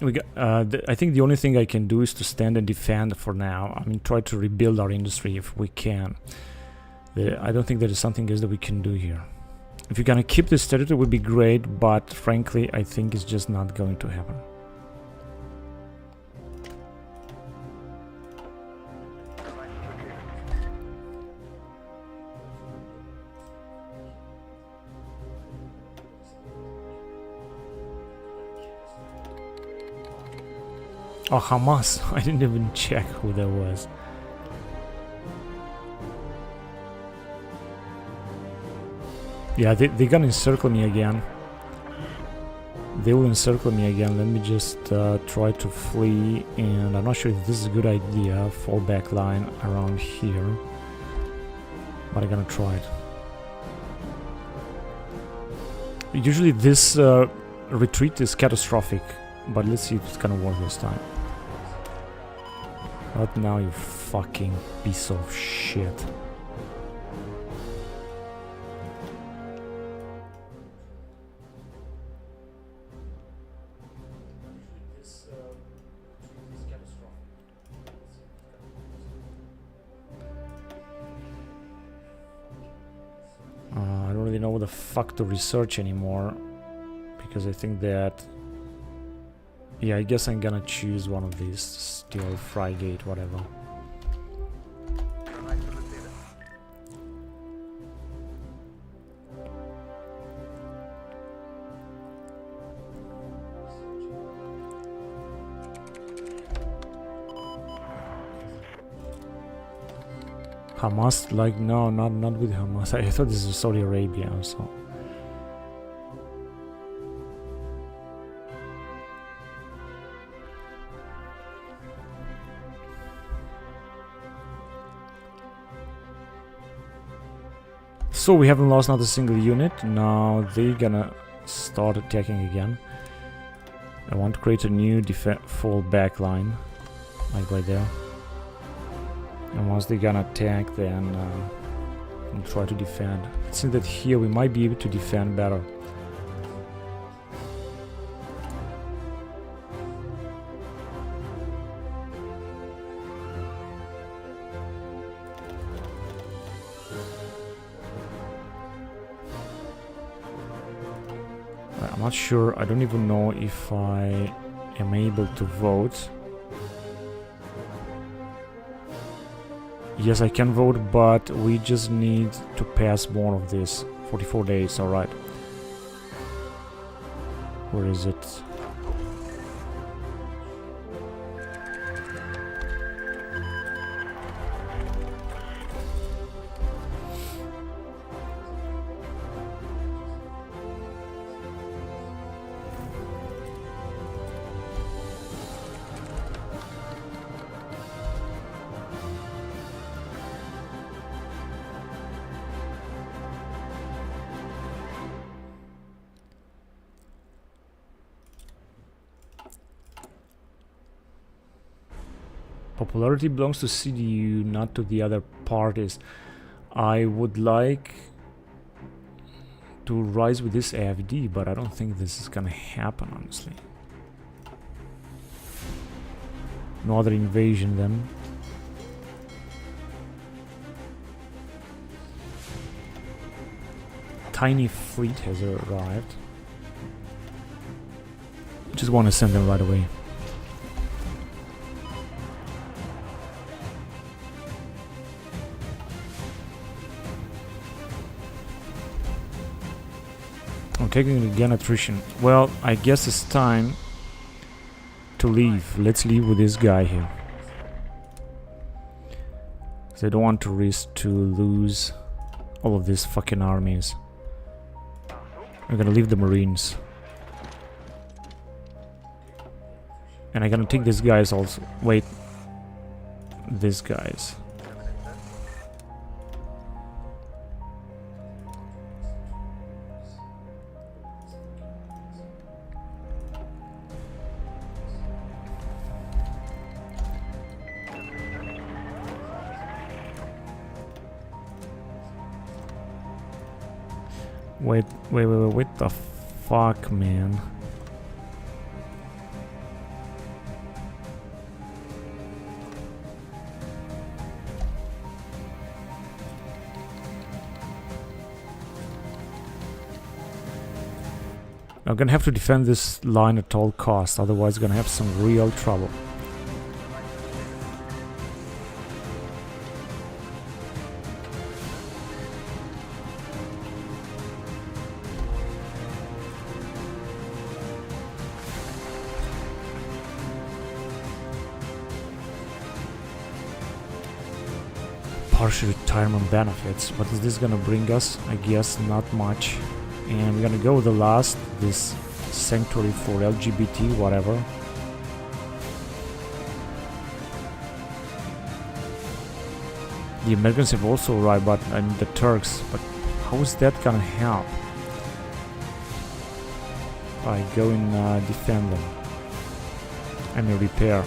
We got, I think the only thing I can do is to stand and defend for now. I mean, try to rebuild our industry if we can. I don't think there is something else that we can do here. If you're gonna keep this territory, it would be great, but frankly, I think it's just not going to happen. Oh, Hamas. I didn't even check who that was. Yeah, they're gonna encircle me again. They will encircle me again. Let me just try to flee. And I'm not sure if this is a good idea. Fall back line around here. But I'm gonna try it. Usually this retreat is catastrophic. But let's see if it's gonna work this time. Not now, you fucking piece of shit. I don't really know what the fuck to research anymore. Because I think that... Yeah, I guess I'm gonna choose one of these. Steel, frigate, whatever. Hamas, like, no, not with Hamas. I thought this was Saudi Arabia also. So we haven't lost not a single unit. Now they're gonna start attacking again. I want to create a new full back line, like right there. And once they're gonna attack, then we'll try to defend. It seems that here we might be able to defend better. I'm not sure. I don't even know if I am able to vote. Yes, I can vote, but we just need to pass more of this. 44 days, alright. Where is it? Popularity belongs to CDU, not to the other parties. I would like to rise with this AFD, but I don't think this is gonna happen, honestly. No other invasion then. Tiny fleet has arrived. Just want to send them right away. I'm taking again attrition. Well, I guess it's time to leave. Let's leave with this guy here. Because I don't want to risk to lose all of these fucking armies. I'm gonna leave the Marines. And I'm gonna take these guys also. Wait. These guys. Wait, what the fuck, man? I'm gonna have to defend this line at all costs, otherwise gonna have some real trouble. Partial retirement benefits. What is this gonna bring us? I guess not much. And we're gonna go with the last, this sanctuary for LGBT, whatever. The Americans have also arrived, but I mean the Turks. But how is that gonna help? I go and defend them. I mean repair.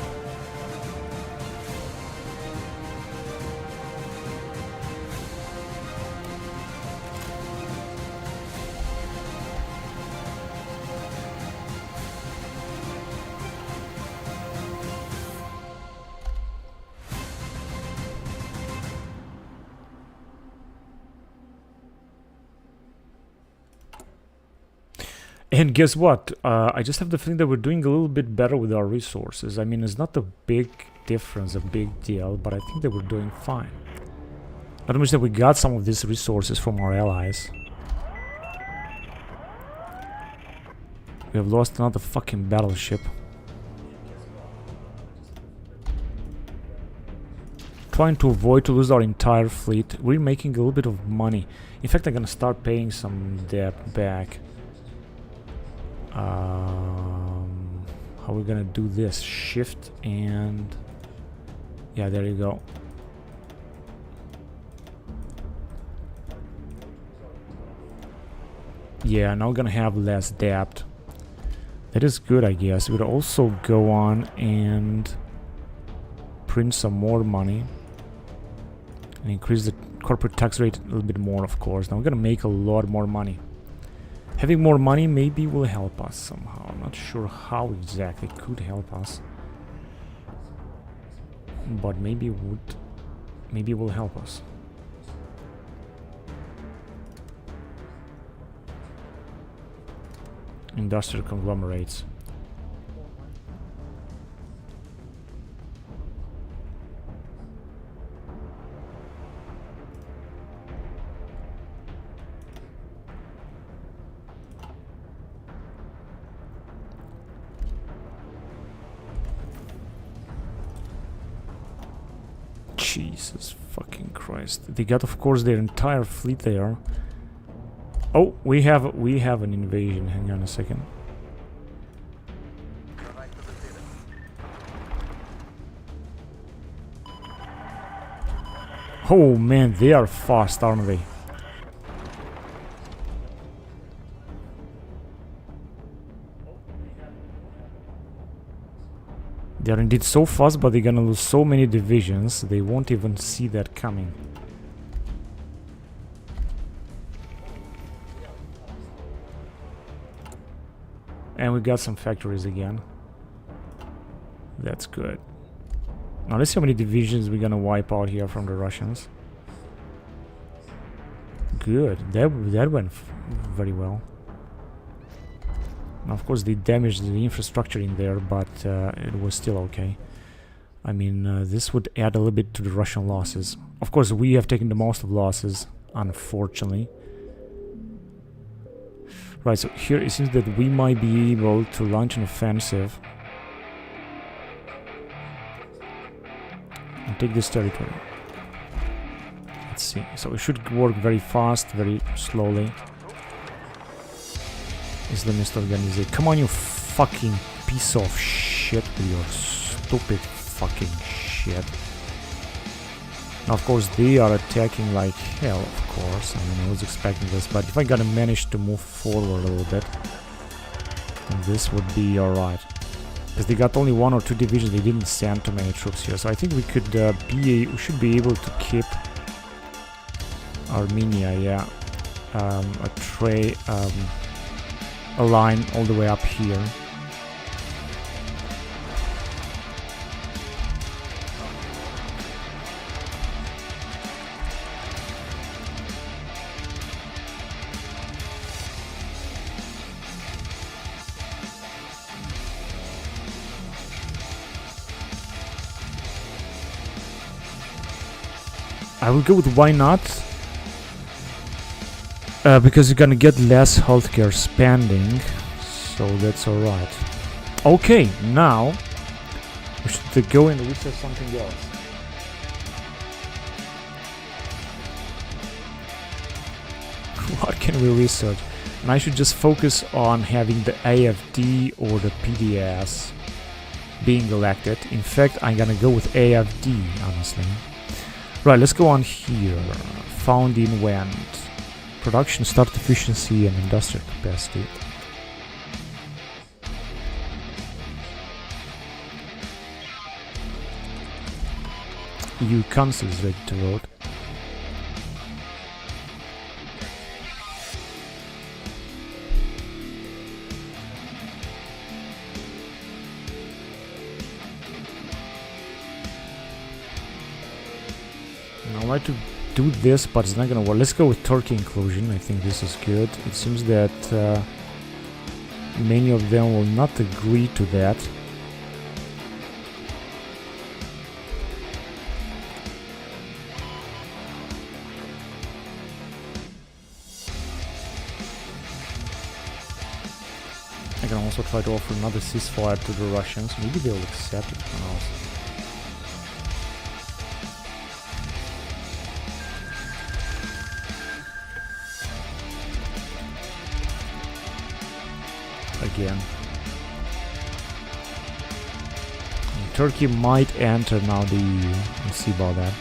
And guess what? I just have the feeling that we're doing a little bit better with our resources. I mean, it's not a big difference, a big deal, but I think that we're doing fine. Not much that we got some of these resources from our allies. We have lost another fucking battleship. Trying to avoid to lose our entire fleet. We're making a little bit of money. In fact, I'm gonna start paying some debt back. How are we gonna do this? Shift and... yeah, there you go. Yeah, now we're gonna have less debt. That is good, I guess. We'll also go on and print some more money. And increase the corporate tax rate a little bit more, of course. Now we're gonna make a lot more money. Having more money maybe will help us somehow. I'm not sure how exactly it could help us. But maybe it will help us. Industrial conglomerates. Jesus fucking Christ. They got, of course, their entire fleet there. Oh, we have an invasion. Hang on a second. Oh man, they are fast, aren't they? They are indeed so fast, but they're gonna lose so many divisions, they won't even see that coming. And we got some factories again. That's good. Now let's see how many divisions we're gonna wipe out here from the Russians. Good, that went very well. Now, of course, they damaged the infrastructure in there, but it was still okay. I mean, this would add a little bit to the Russian losses. Of course, we have taken the most of losses, unfortunately. Right, so here it seems that we might be able to launch an offensive and take this territory. Let's see. So it should work very fast, very slowly. Islamist organization. Come on, you fucking piece of shit with your stupid fucking shit. Now, of course, they are attacking like hell, of course. I mean, I was expecting this, but if I gotta manage to move forward a little bit, then this would be alright. Because they got only 1 or 2 divisions, they didn't send too many troops here. So I think we could we should be able to keep Armenia, yeah. A line all the way up here. I will go with why not. Because you're gonna get less healthcare spending. So that's alright. Okay, now we should go and research something else. What can we research? And I should just focus on having the AFD or the PDS being elected. In fact, I'm gonna go with AFD, honestly. Right, let's go on here. Found in wind. Production, start efficiency, and industrial capacity. EU Council is ready to vote. I like to do this, but it's not gonna work. Let's go with Turkey inclusion. I think this is good. It seems that many of them will not agree to that. I can also try to offer another ceasefire to the Russians. Maybe they'll accept it. Who knows? Again. And Turkey might enter now the EU. We'll see about that.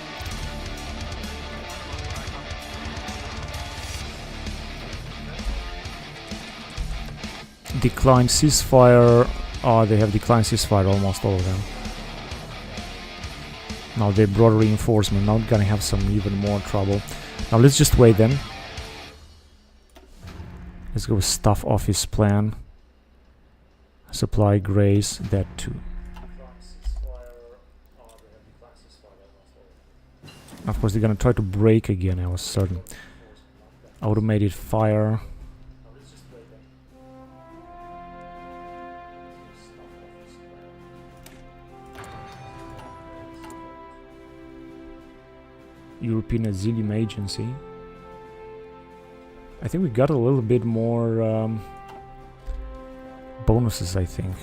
Declined ceasefire. Oh, they have declined ceasefire, almost all of them. Now they brought reinforcement. Now we're gonna have some even more trouble. Now let's just wait then. Let's go with staff office plan. Supply grace, that too. Of course, they're gonna try to break again, I was certain. Automated fire. European Asylum Agency. I think we got a little bit more bonuses, I think.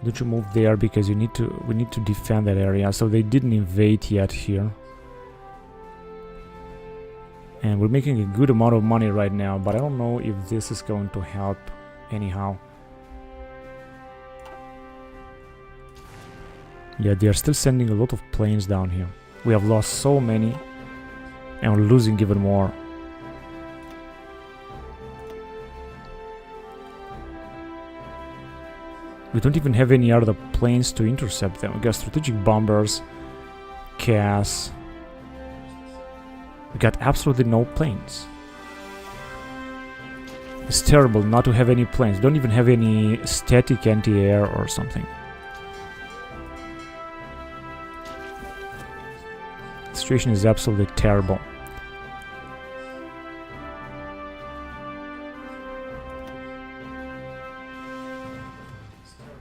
Don't you move there because we need to defend that area. So they didn't invade yet here. And we're making a good amount of money right now, but I don't know if this is going to help anyhow. Yeah, they are still sending a lot of planes down here. We have lost so many. And we're losing even more. We don't even have any other planes to intercept them. We got strategic bombers, CAS. We got absolutely no planes. It's terrible not to have any planes. Don't even have any static anti-air or something. The situation is absolutely terrible.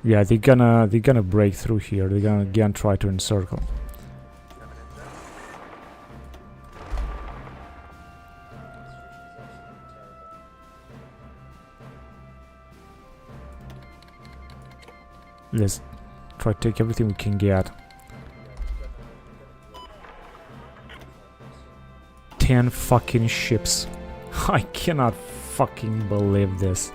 Yeah, they're gonna break through here. They're gonna again try to encircle. Let's try to take everything we can get. 10 fucking ships. I cannot fucking believe this.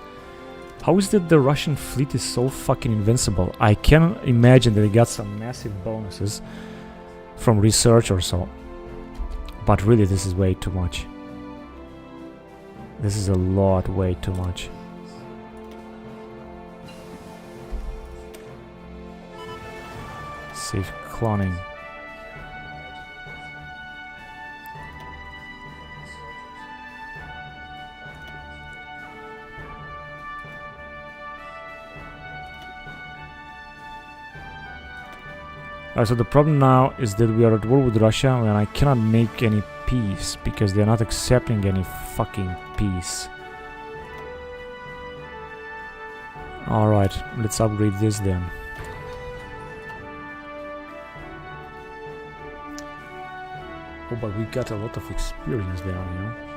How is that the Russian fleet is so fucking invincible? I can imagine that they got some massive bonuses from research or so. But really, this is way too much. This is a lot, way too much. Safe cloning. So the problem now is that we are at war with Russia and I cannot make any peace because they're not accepting any fucking peace. Alright, let's upgrade this then. Oh, but we got a lot of experience down here.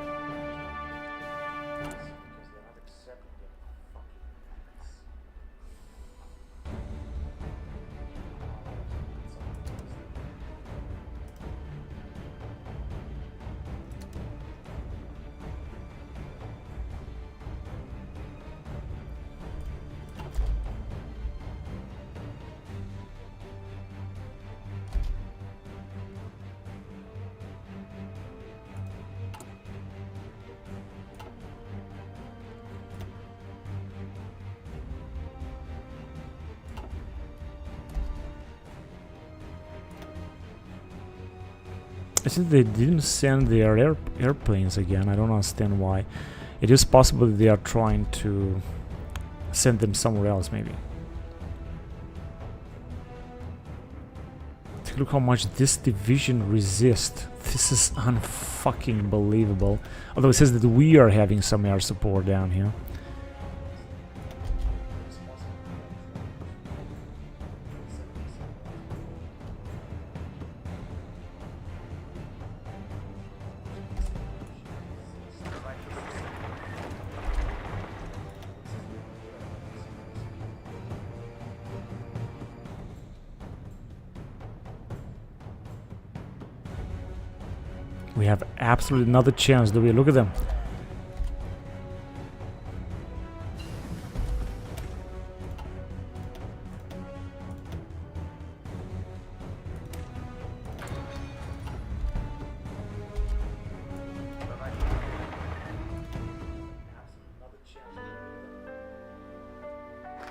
I think they didn't send their airplanes again. I don't understand why. It is possible that they are trying to send them somewhere else, maybe. Take a look how much this division resists. This is unfucking believable. Although it says that we are having some air support down here. We have absolutely another chance, do we? Look at them.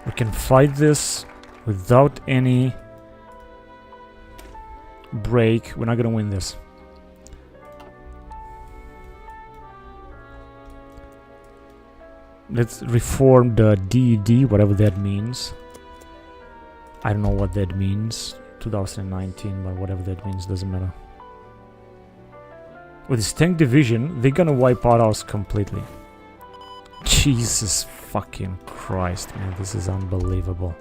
We can fight this without any break. We're not gonna win this. Let's reform the DED, whatever that means. I don't know what that means. 2019, but whatever that means, doesn't matter. With this tank division, they're gonna wipe out us completely. Jesus fucking Christ, man, this is unbelievable.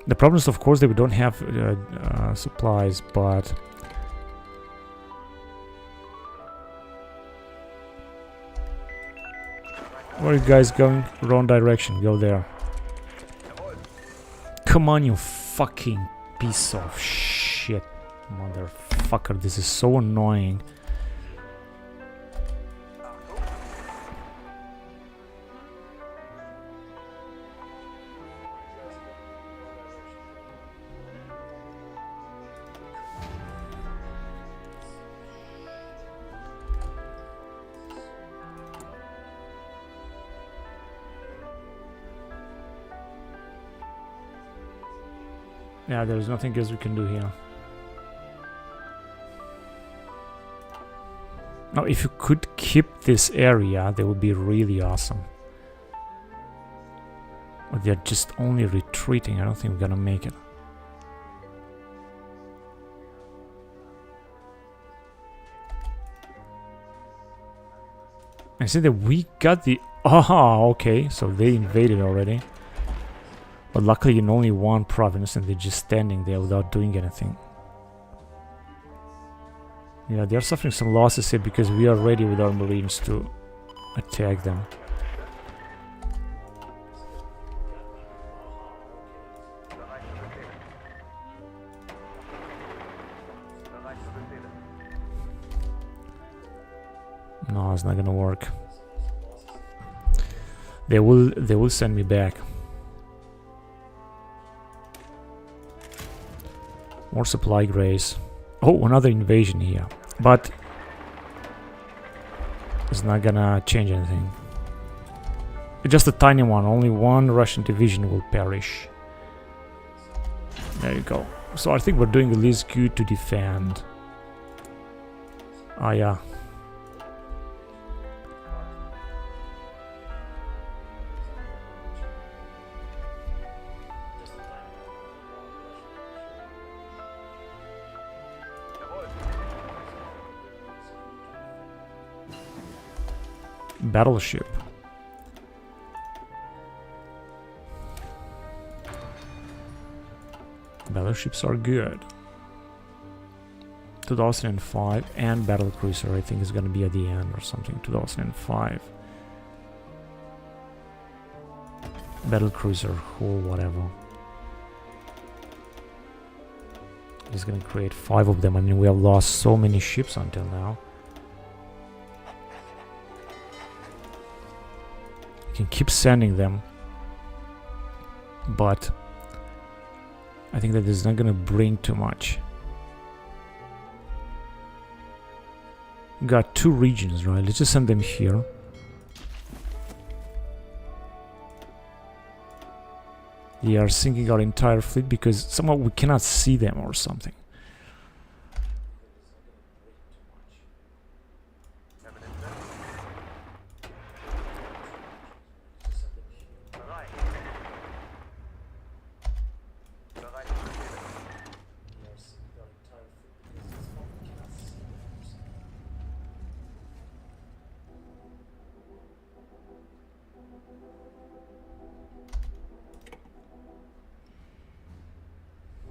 The problem is, of course, that we don't have supplies, but where are you guys going? Wrong direction. Go there. Come on, you fucking piece of shit, motherfucker! This is so annoying. Yeah, there's nothing else we can do here. Now, if you could keep this area, that would be really awesome. But they're just only retreating. I don't think we're gonna make it. I see that we got the... Oh, okay, so they invaded already. But luckily in only one province, and they're just standing there without doing anything. Yeah, they're suffering some losses here because we are ready with our marines to attack them. No, it's not gonna work. They will send me back. More supply grace. Oh, another invasion here. But it's not gonna change anything. It's just a tiny one. Only one Russian division will perish. There you go. So I think we're doing at least good to defend. Ah, yeah. battleship. Battleships are good. 2005 and battle cruiser I think is gonna be at the end or something. 2005 battle cruiser or whatever. He's gonna create 5 of them. I mean, we have lost so many ships until now. You can keep sending them, but I think that is not gonna bring too much. Got 2 regions, right? Let's just send them here. They are sinking our entire fleet because somehow we cannot see them or something.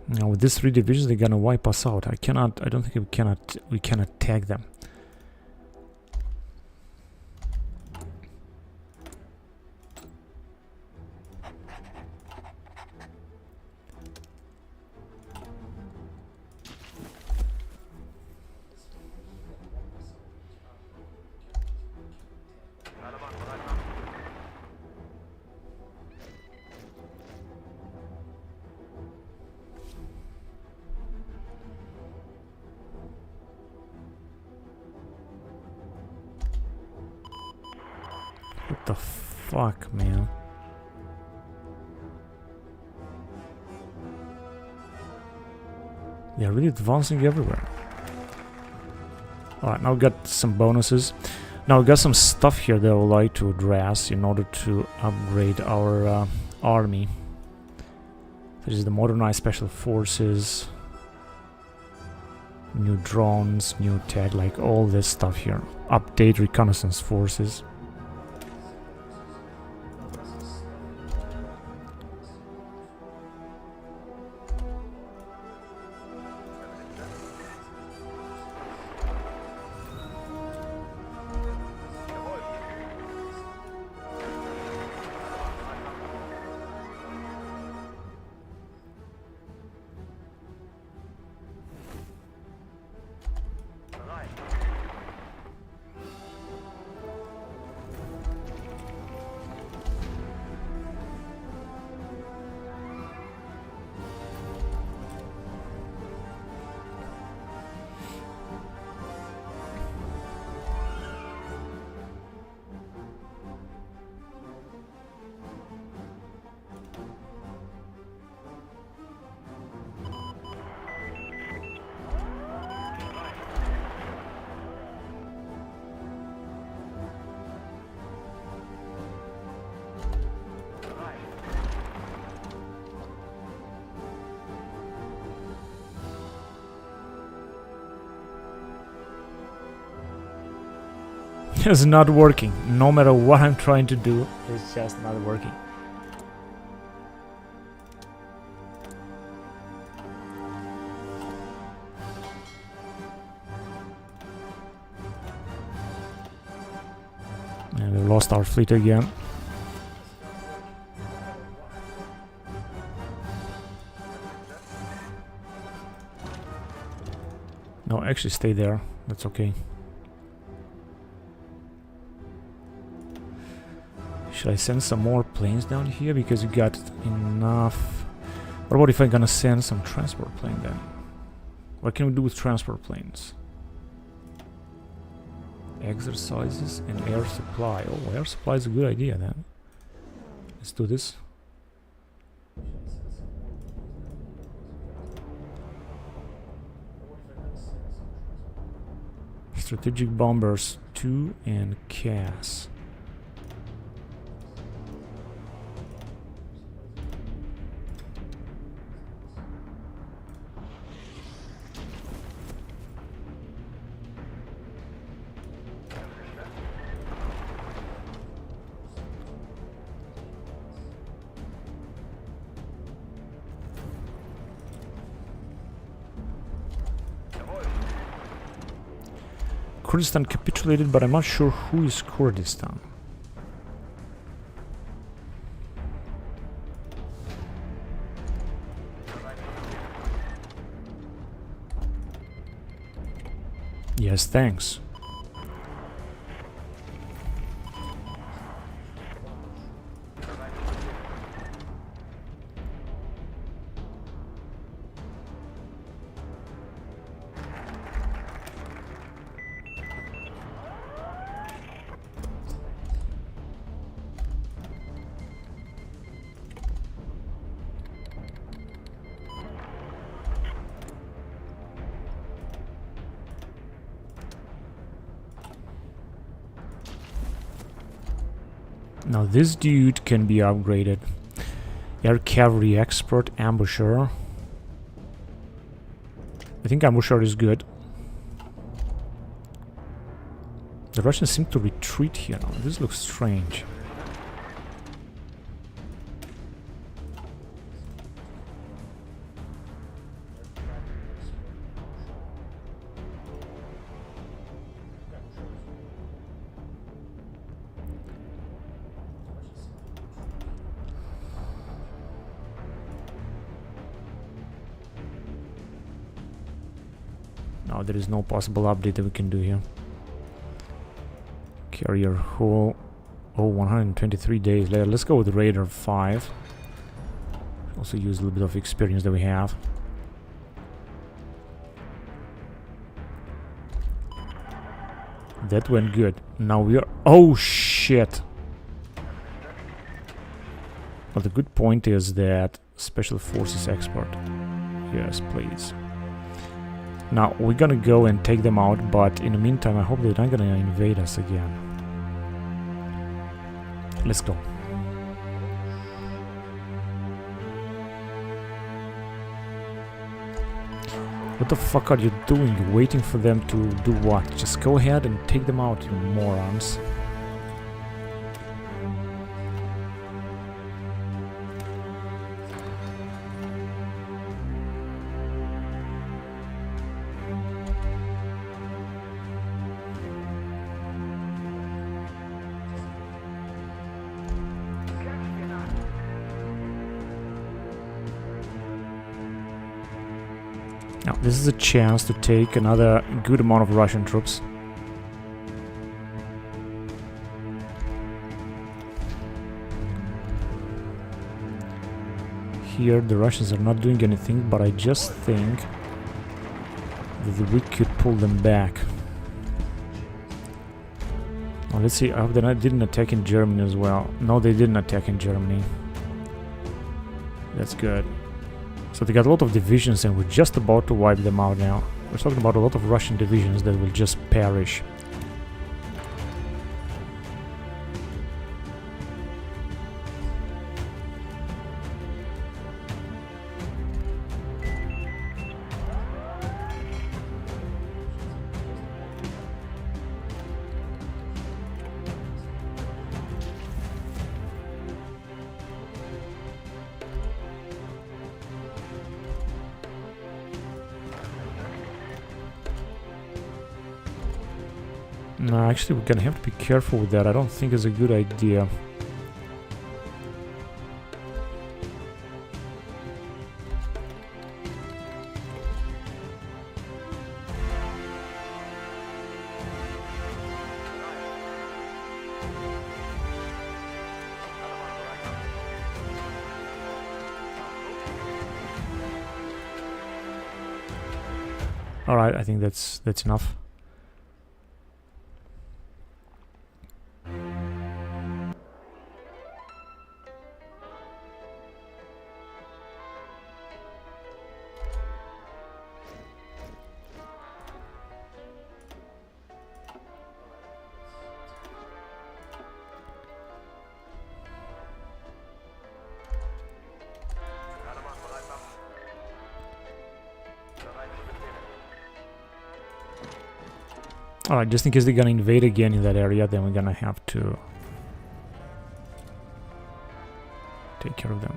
Now with these 3 divisions, they're gonna wipe us out. I don't think we cannot tag them. What the fuck, man? They're really advancing everywhere. Alright, now we got some bonuses. Now we got some stuff here that I would like to address in order to upgrade our army. Such as the modernized special forces, new drones, new tech, like all this stuff here. Update reconnaissance forces. It's not working. No matter what I'm trying to do, it's just not working. And we lost our fleet again. No, actually stay there. That's okay. Should I send some more planes down here? Because you got enough. What about if I'm gonna send some transport plane then? What can we do with transport planes? Exercises and air supply. Oh, air supply is a good idea then. Let's do this. Strategic bombers 2 and CAS. Kurdistan capitulated, but I'm not sure who is Kurdistan. Yes, thanks. Now this dude can be upgraded. Air cavalry expert, ambusher. I think ambusher is good. The Russians seem to retreat here now. This looks strange. Now there is no possible update that we can do here. Carrier hull. Oh, 123 days later. Let's go with Raider 5. Also use a little bit of experience that we have. That went good. Now we are... Oh, shit! But the good point is that Special Forces expert. Yes, please. Now, we're gonna go and take them out, but in the meantime, I hope they're not gonna invade us again. Let's go. What the fuck are you doing? You're waiting for them to do what? Just go ahead and take them out, you morons. Now, this is a chance to take another good amount of Russian troops. Here, the Russians are not doing anything, but I just think that we could pull them back. Now, let's see, I hope they didn't attack in Germany as well. No, they didn't attack in Germany. That's good. So they got a lot of divisions and we're just about to wipe them out now. We're talking about a lot of Russian divisions that will just perish. No, actually we're gonna have to be careful with that. I don't think it's a good idea. Alright, I think that's enough. Alright, just in case they're gonna invade again in that area, then we're gonna have to take care of them.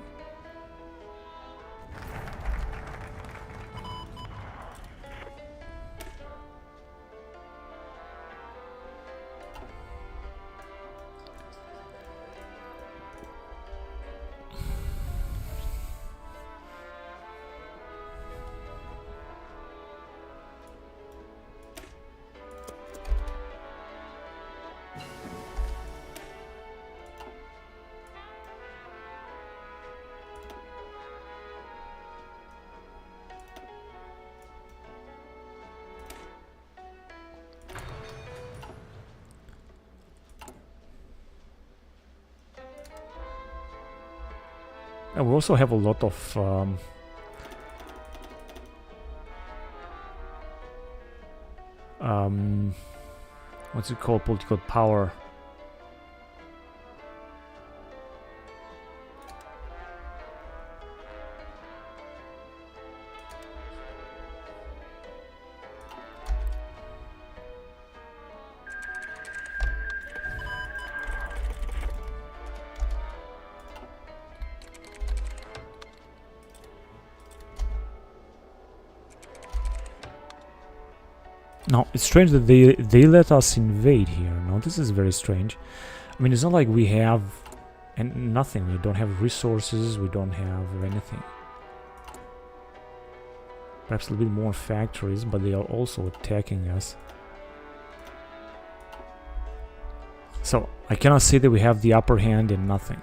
And we also have a lot of what's it called, political power. Now, it's strange that they let us invade here. Now, this is very strange. I mean, it's not like we have nothing. We don't have resources. We don't have anything. Perhaps a little bit more factories, but they are also attacking us. So, I cannot say that we have the upper hand in nothing.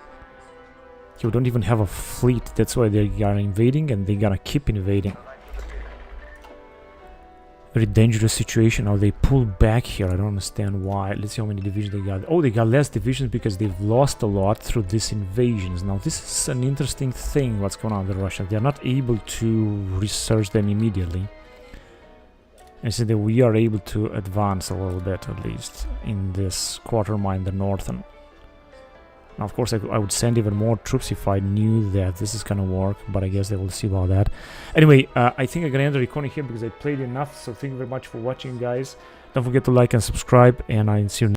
We don't even have a fleet. That's why they are invading, and they're gonna keep invading. Very dangerous situation. Now they pull back here. I don't understand why. Let's see how many divisions they got. Oh, they got less divisions because they've lost a lot through these invasions. Now this is an interesting thing what's going on with Russia. They're not able to research them immediately. And so that we are able to advance a little bit at least in this quarter mile, the northern. Now, of course, I would send even more troops if I knew that this is gonna work, but I guess they will see about that. Anyway, I think I'm gonna end the recording here because I played enough, so thank you very much for watching, guys. Don't forget to like and subscribe, and I'll see you